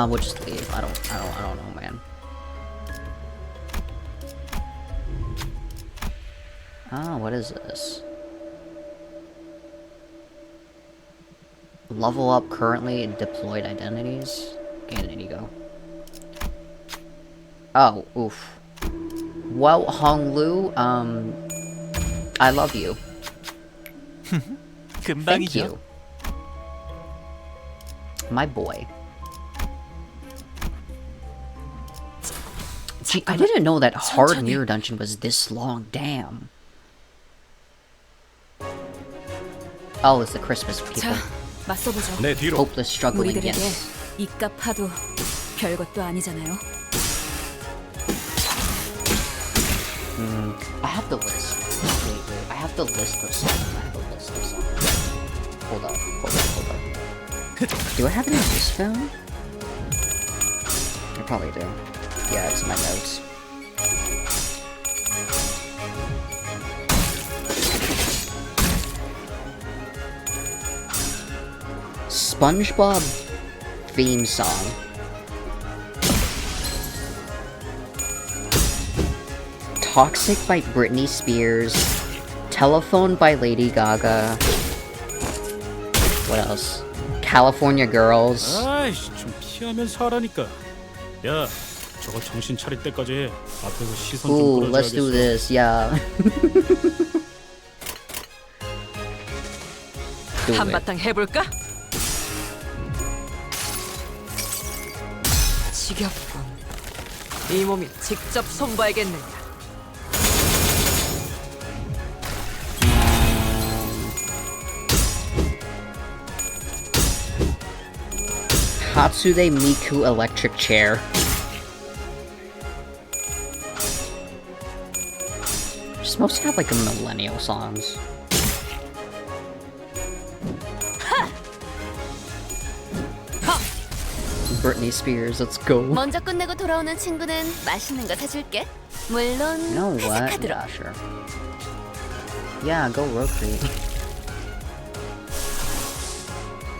We'll just leave. I don't know, man. Ah, what is this? Level up currently deployed identities. Okay, there you go. Oh, oof. Well, Honglu, I love you. Thank 금방이죠. you. My boy. Gee, I didn't know that hard mirror dungeon was this long, damn. Oh, it's the Christmas people. 자, 맞서보죠. 내 뒤로. Hopeless struggling 우리들에게 yes. 이깟 파도 별것도 아니잖아요. I have the list. Wait. I have the list of songs. Hold up. Do I have it in this phone? I probably do. Yeah, it's in my notes. SpongeBob theme song. Toxic by Britney Spears. Telephone by Lady Gaga. What else? California Girls. 아이씨, 좀 피하면서 하라니까. 야, 저거 정신 차릴 때까지 앞에서 시선 좀 Ooh, let's do 끌어줘야겠어. this, yeah. Do it. 한바탕 해볼까? 지겹군. 이 몸이 직접 손봐야겠는가. Hatsude Miku Electric Chair. You're supposed to have like a millennial songs. Britney Spears, let's go. 먼저 끝내고 돌아오는 친구는 맛있는 거 사줄게. 물론 You know 회사 what? 카드로. Yeah, sure. Yeah, go road create.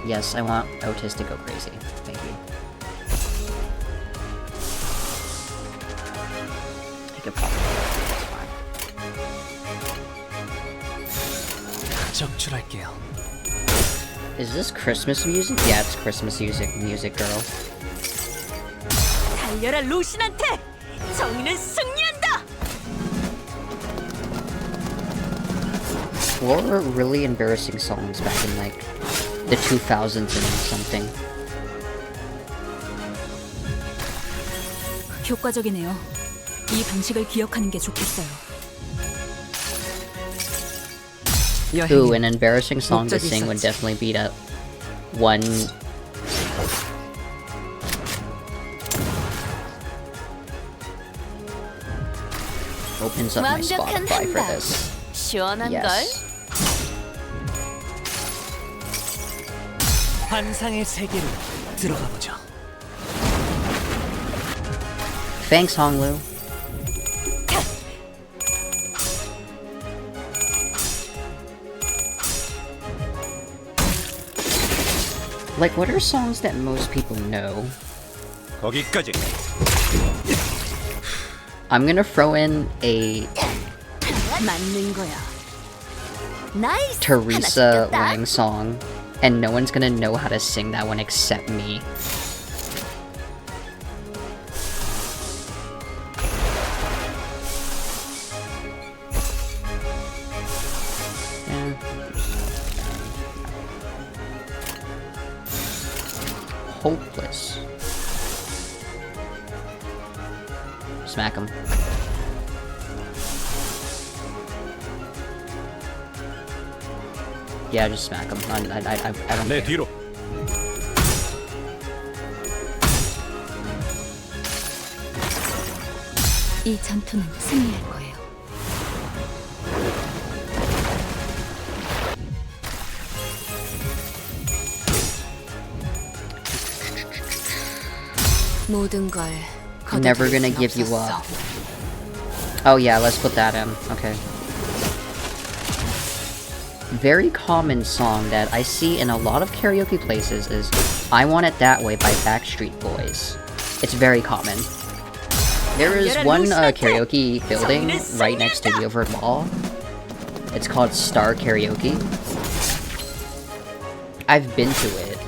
Yes, I want Otis to go crazy. Thank you. He could probably do it. That's fine. 적출할게요. Is this Christmas music? Yeah, it's Christmas music, girl. 달려라 루신한테! 정의는 승리한다. What were really embarrassing songs back in like the 2000s and something? 효과적이네요. 이 방식을 기억하는 게 좋겠어요. Ooh, an embarrassing song to 목적이 sing would 있었지. definitely beat up one. Opens up my 완벽한 Spotify for 한방. this. 시원한 걸. Yes. 환상의 세계로 들어가 보죠. Thanks, Honglu. Like, what are songs that most people know? 거기까지. I'm gonna throw in a 맞는 거야. 나이스. Teresa 하나 시켰다. Lang song, and no one's gonna know how to sing that one except me. Yeah. Hopeless. Smack him. Yeah, just smack him. I don't 내 care. 뒤로. 이 전투는 승리할 거예요. 모든 걸 Never 거둬들일 gonna 순 give you 없었어. up. Oh yeah, let's put that in. Okay. Very common song that I see in a lot of karaoke places is I Want It That Way by Backstreet Boys. It's very common. There is one karaoke building right next to the Overt Mall. It's called Star Karaoke. I've been to it.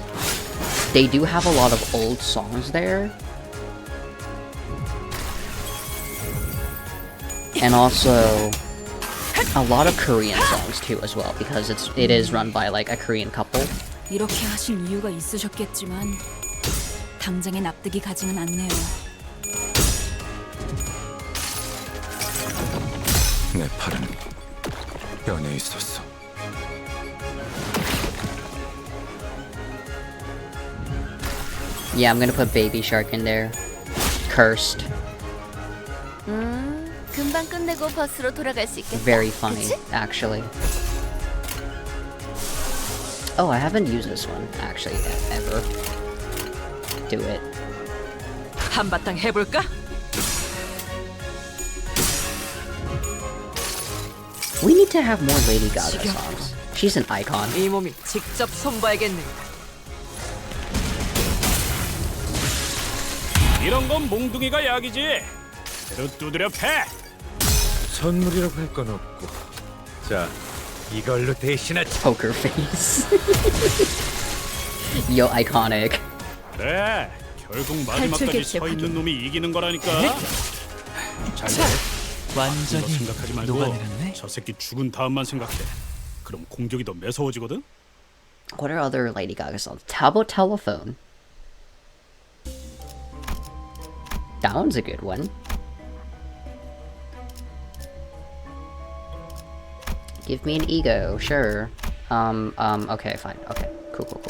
They do have a lot of old songs there. And also a lot of Korean songs too as well, because it is run by like a Korean couple. 이렇게 하신 이유가 있으셨겠지만 당장에 납득이 가지는 않네요. 내 팔은 연에 있었어. Yeah, I'm gonna put Baby Shark in there. Cursed. 금방 끝내고 버스로 돌아갈 수 있겠다. Very funny, 그치? actually. Oh, I haven't used this one, actually, ever. Do it. 한바탕 해볼까? We need to have more Lady Gaga songs. She's an icon. 이 몸이 직접 손봐야겠는가. 이런 건 몽둥이가 약이지. 배로 두드려 패. 선물이라고 할 건 없고. 자, 이걸로 대신하지. Poker face. Yo, iconic. 그래, 결국 마지막까지 탈출 서 개체 있는 놈이 이기는 거라니까. 잘 돼. 거 완전히 생각하지 말고 녹아내렸네. 저 새끼 죽은 다음만 생각해. 그럼 공격이 더 매서워지거든. What are other Lady Gaga songs? Tabo Telephone. That one's a good one. Give me an ego, sure. Okay, fine. Okay, cool.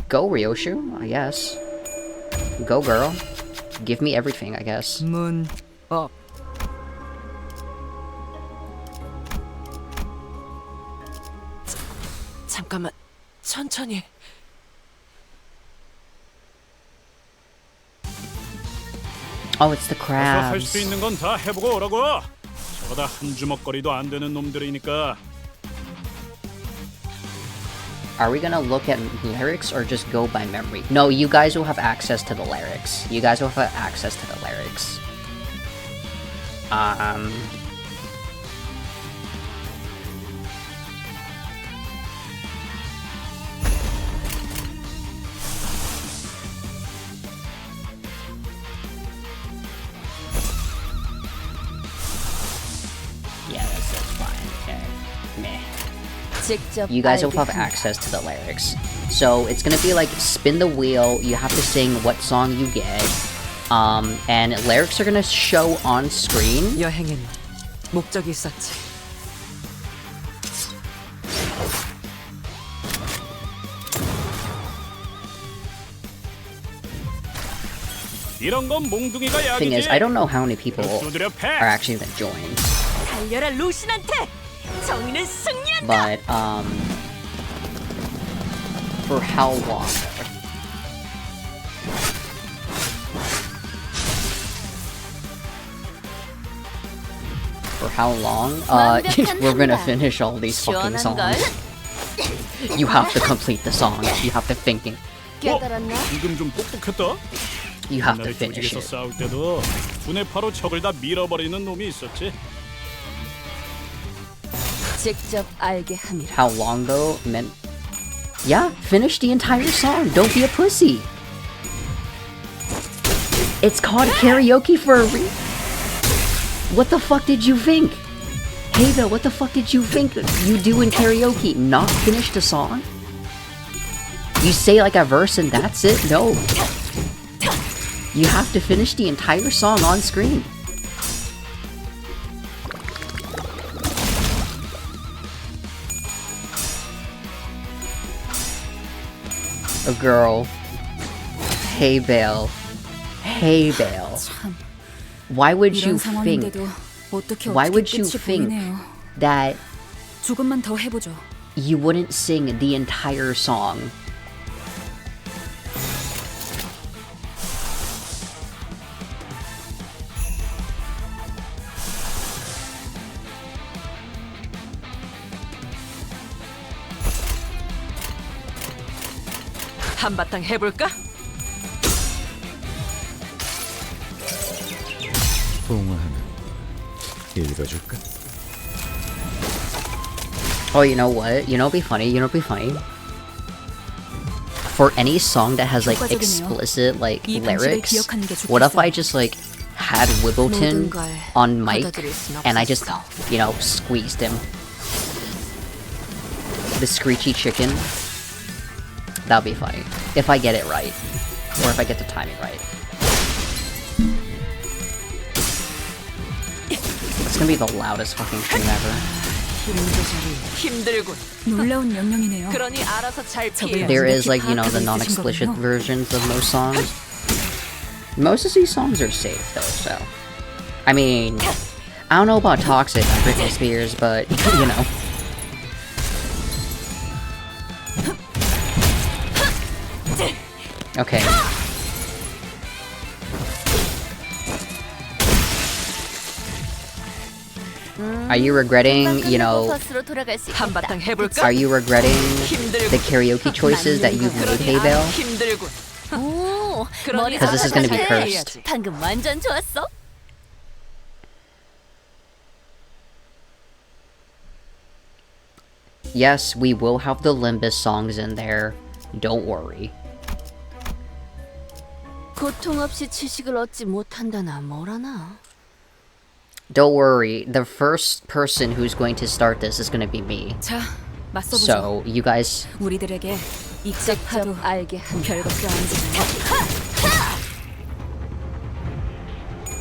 Go, Ryoshu, I guess. Go, girl. Give me everything, I guess. 문 업. 잠깐만, 천천히. Oh, it's the 할 crabs. 수 있는 건 다 해보고 오라고. 저거다 한 주먹거리도 안 되는 놈들이니까. Are we gonna look at lyrics or just go by memory? No, you guys will have access to the lyrics. You guys will have access to the lyrics. 직접 you guys will 알게 have 합니다. access to the lyrics. So it's gonna be like spin the wheel, you have to sing what song you get, and lyrics are gonna show on screen. 여행엔 목적이 있었지. 이런 건 몽둥이가 Thing is, 약이지. I don't know how many people 두드려 패. are actually gonna join, 달려라 루신한테. 정의는 승리한다. but for how long? For how long? We're gonna finish all these fucking 시원한 걸 songs. You have to complete the song. You have to think. 깨달았나? 지금 좀 똑똑했다. You have to 옛날에 finish 조직에서 it. 싸울 때도 분해파로 적을 다 밀어버리는 놈이 있었지. 직접 알게 함이라. How long though? Meant. Yeah, finish the entire song. Don't be a pussy. It's called karaoke for a reason. What the fuck did you think? Hey Bill, what the fuck did you think you do in karaoke? Not finish the song? You say like a verse and that's it? No. You have to finish the entire song on screen. A girl. Hey Bale. Hey Bale. 참, Why would you 이런 think 상황인데도 어떻게 Why 어떻게 would you 끝이 think 보이네요. that 조금만 더 해보죠. you wouldn't sing the entire song? 한바탕 해볼까? 봉화하는 읽어줄까? Oh, you know what? You know, it'd be funny. You know, it'd be funny. For any song that has like 효과적이네요. explicit like 이 방식을 lyrics, 기억하는 게 what if I 좋겠어요. just like had Wibbleton 모든 걸 on mic 받아들일 순 and I just, 없었어. you know, squeezed him? The screechy chicken. That'd be funny if I get it right, or if I get the timing right. It's gonna be the loudest fucking stream ever. 힘들군. 놀라운 명령이네요. 그러니 알아서 잘 피해. There is like, you know, the non-explicit versions of most songs. Most of these songs are safe though, so. I mean, I don't know about Toxic on Britney Spears, but, you know. Okay. Are you regretting, you know, 버스로 돌아갈 수 있겠다. 한바탕 해볼까? are you regretting the karaoke choices that you've made, Hey Belle? 힘들군. 오, 머리 'Cause this is gonna be 잘하네. cursed. 방금 완전 좋았어. Yes, we will have the Limbus songs in there. Don't worry. 고통 없이 지식을 얻지 못한다나 뭐라나. Don't worry, the first person who's going to start this is going to be me. 자, 맞서보죠. So, you guys, 우리들에게 익적하도 직접 알게 합니다. 별것도 아니잖아요.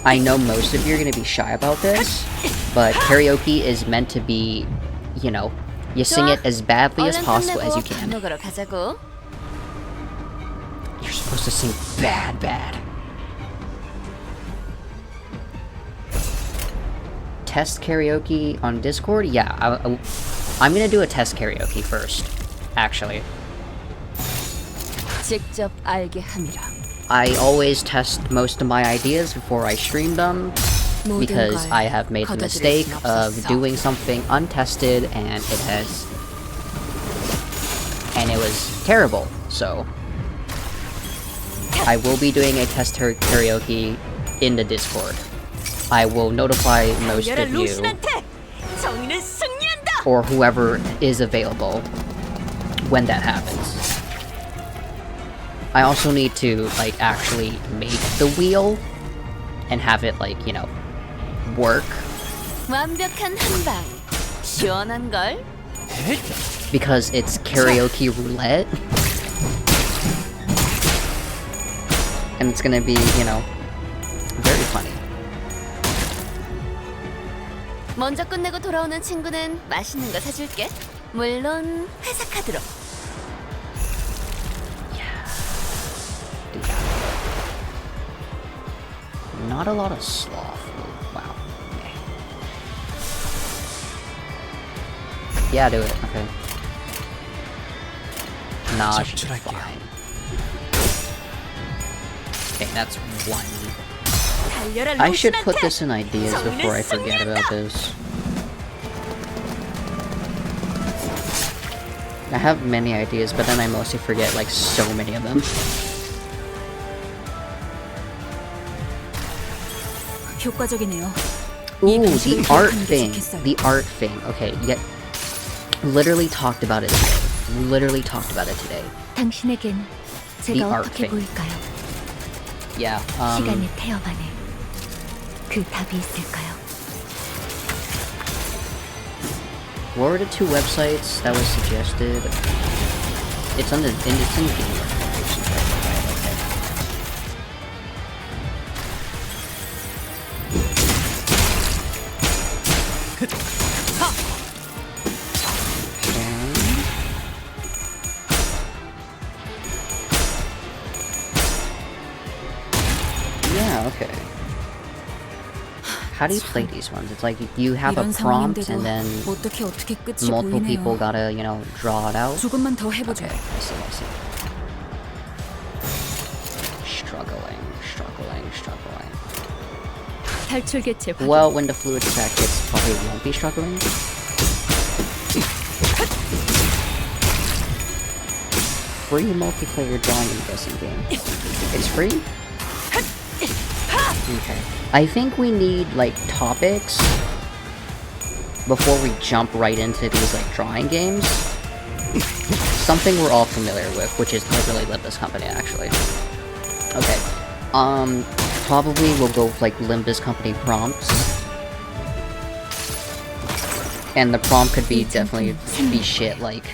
I know most of you are going to be shy about this, but karaoke is meant to be, you know, you sing it as badly as 얼른 possible as you 끝내고 밥 can. 먹으러 가자고. You're supposed to sing bad. Test karaoke on Discord? Yeah, I'm gonna do a test karaoke first, actually. 직접 알게 함이라. I always test most of my ideas before I stream them, because I have made the mistake of doing something untested and it was terrible, so I will be doing a test karaoke in the Discord. I will notify most of you, 루신한테 정의는 승리한다. or whoever is available, when that happens. I also need to, like, actually make the wheel and have it, like, you know, work. 완벽한 한 방. 시원한 걸. because it's karaoke roulette. And it's gonna be, you know, very funny. 먼저 끝내고 돌아오는 친구는 맛있는 거 사줄게. 물론 회사 카드로. Do that. Not a lot of sloth. Wow. Yeah, do it. Okay. Nah, she's 적출할게요. fine. Okay, that's one. 달려라 I should put 루시한테! this in ideas before I forget about this. I have many ideas, but then I mostly forget like so many of them. 효과적이네요. Ooh, the 간식을 art 기억하는 게 thing. 좋겠어요. The art thing. Okay, yet literally talked about it today. Literally talked about it today. 당신에겐 The 제가 art 어떻게 thing. 보일까요? Yeah. 시간의 태엽 안에 그 답이 있을까요? What were the two websites that was suggested? It's on the it's in the game recommendations. Okay. Yeah, okay. How do you play these ones? It's like you have a 이런 prompt 상황인데도 and then 어떻게 끝이 multiple people 보이네요. gotta, you know, draw it out. 조금만 더 해보죠. Okay, I see, I see. Struggling. 탈출 개체 확인. Well, when the fluid attack hits, probably won't be struggling. Free multiplayer drawing and guessing game. It's free? Okay. I think we need, like, topics before we jump right into these, like, drawing games. Something we're all familiar with, which is literally Limbus Company, actually. Okay. Probably we'll go with, like, Limbus Company prompts. And the prompt could be definitely be shit like...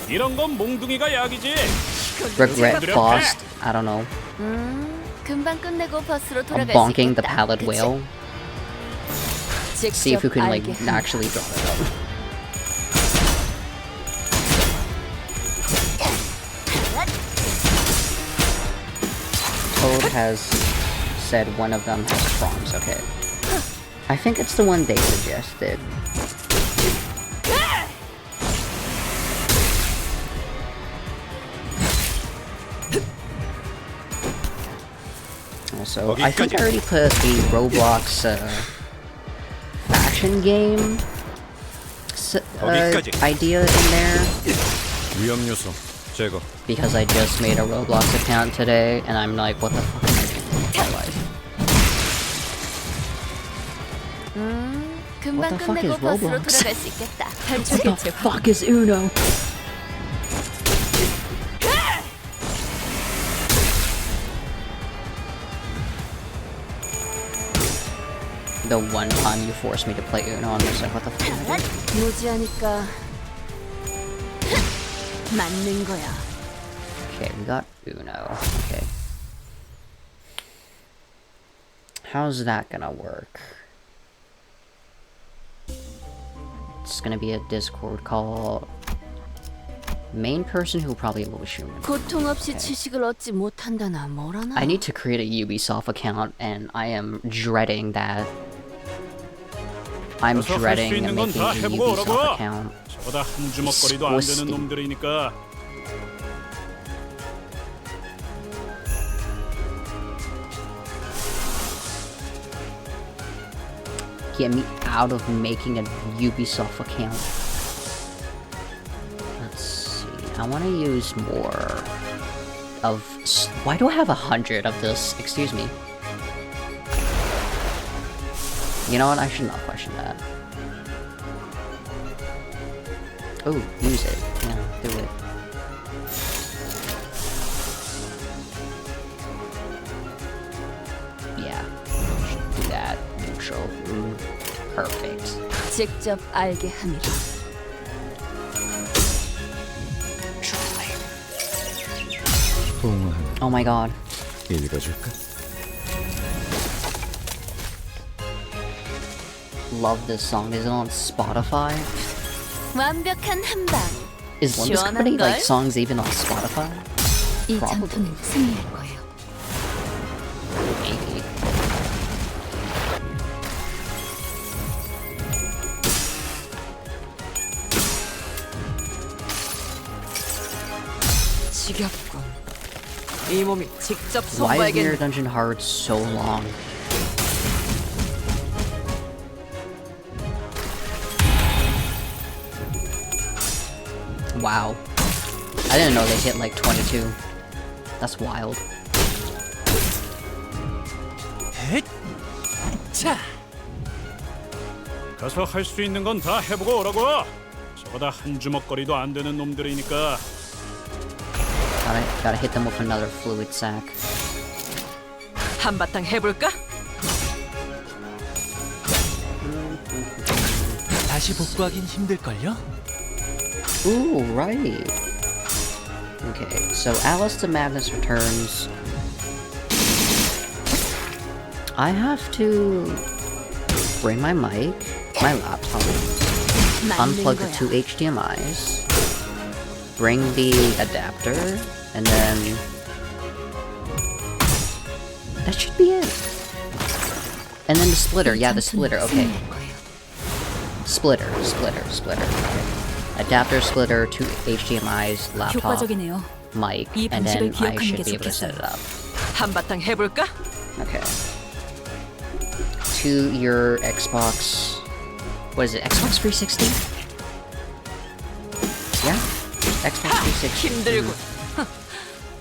이런 건 몽둥이가 약이지. Regret Lost, I don't know. 금방 끝내고 버스로 돌아갈 수 Bonking the 있겠다. pallid 그치? whale. See if we 직접 can, like, 알게. actually draw it out. Toad has said one of them has prompts, okay. I think it's the one they suggested. Also, I think I already put the Roblox fashion game idea in there 위험 요소 제거. because I just made a Roblox account today and I'm like, what the fuck am I doing with my life? 금방 What the fuck 끝내고 is 버스로 Roblox? 돌아갈 수 있겠다. What the fuck is Uno? The one time you forced me to play Uno, I'm just like, what the fuck am I doing? 무지하니까 맞는 거야. Okay, we got Uno. Okay. How's that gonna work? It's gonna be a Discord call. Main person who probably will shoot me. 고통 없이 지식을 얻지 못한다나 뭐라나. I need to create a Ubisoft account, and I am dreading that. I'm 어서 할수 dreading 있는 건 making 다 a 해보고 Ubisoft 오라고. account. 저보다 한 주먹거리도 안 되는 Squisty. 놈들이니까. Get me out of making a Ubisoft account. Let's see. I want to use more of. Why do I have 100 of this? Excuse me. You know what? I should not question that. Oh, use it. Yeah, do it. Yeah. Do that. Neutral. Perfect. 직접 알게 함이라. 보응하는 Oh my god. 읽어줄까? Love this song. Is it on Spotify? 완벽한 한방. Is Limbus Company 시원한걸? like songs even on Spotify? 이 Probably. 장투는 승리할 거예요. Maybe. 지겹군. 이 몸이 직접 Why is Mirror 선보야겠네. Dungeon Hard so long? Wow. I didn't know they hit like 22. That's wild. 헷! 자, 가서 할 수 있는 건 다 해보고 오라고. 저거 다 한 주먹거리도 안 되는 놈들이니까. Gotta hit them with another fluid sac. 한바탕 해볼까? 다시 복구하긴 힘들걸요? Ooh, right. Okay, so Alice to Madness returns. I have to bring my mic, my laptop, unplug the two HDMIs, bring the adapter, and then that should be it. And then the splitter, yeah, the splitter, okay. Splitter. Okay. Adapter, splitter, two HDMIs, laptop, 효과적이네요. mic, 이 and then 방식을 I 기억하는 should 게 be able to set it 좋겠어요. up. 한바탕 해볼까? Okay. To your Xbox... What is it? Xbox 360? Yeah? Xbox 360. 힘들군.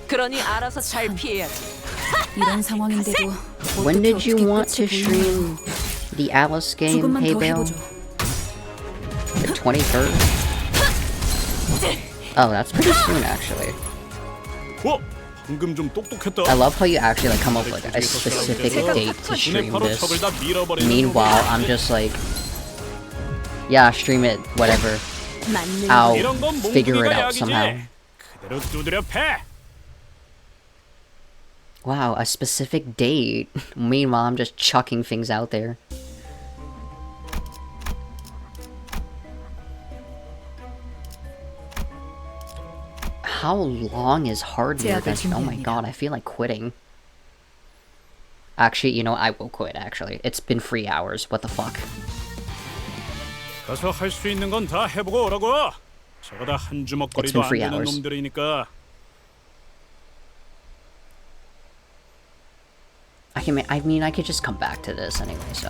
그러니 알아서 잘 피해야지. 이런 상황인데도 When 어떻게 did you 어떻게 want to 끝이 보이나. stream the Alice game, 조금만 Hey 더 Bale? 해보죠. The 23rd? Oh, that's pretty soon actually. 어? 방금 좀 똑똑했다. I love how you actually like come up with like a specific date to 눈에 stream 바로 this. 척을 다 밀어버리는 Meanwhile, I'm just like, yeah, stream it, whatever. 맞는 I'll 이런 건 figure it 몽둥이가 out somehow. 약이지. 그대로 두드려 패. Wow, a specific date. Meanwhile, I'm just chucking things out there. How long is hard mirror dungeon? Oh my god, I feel like quitting. Actually, you know, I will quit, actually. It's been 3 hours, what the fuck. 가서 할 수 있는 건 다 해보고 오라고. 저거 다 한 주먹거리도 안 3 되는 hours. 놈들이니까. I mean, I could just come back to this anyway, so.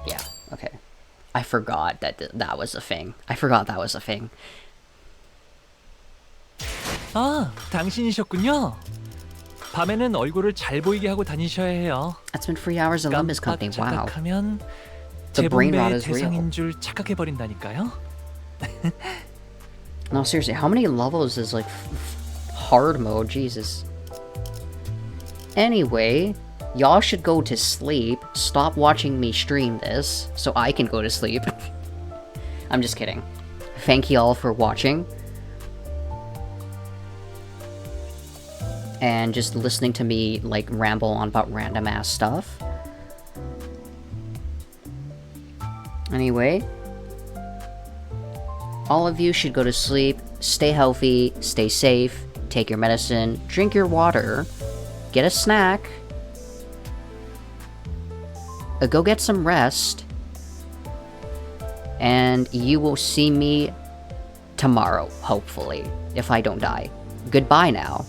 Yeah, okay. I forgot that that was a thing. I forgot that was a thing. 아, 당신이셨군요. 밤에는 얼굴을 잘 보이게 하고 다니셔야 해요. It's been 3 hours of Limbus Company, wow. 착각하면 The brain rot 재봉배의 is real. 대상인 줄 착각해버린다니까요. No, seriously, how many levels is like hard mode? Jesus. Anyway, y'all should go to sleep. Stop watching me stream this so I can go to sleep. I'm just kidding. Thank you all for watching. And just listening to me like ramble on about random ass stuff. Anyway, all of you should go to sleep, stay healthy, stay safe, take your medicine, drink your water, get a snack, go get some rest, and you will see me tomorrow, hopefully, if I don't die. Goodbye now.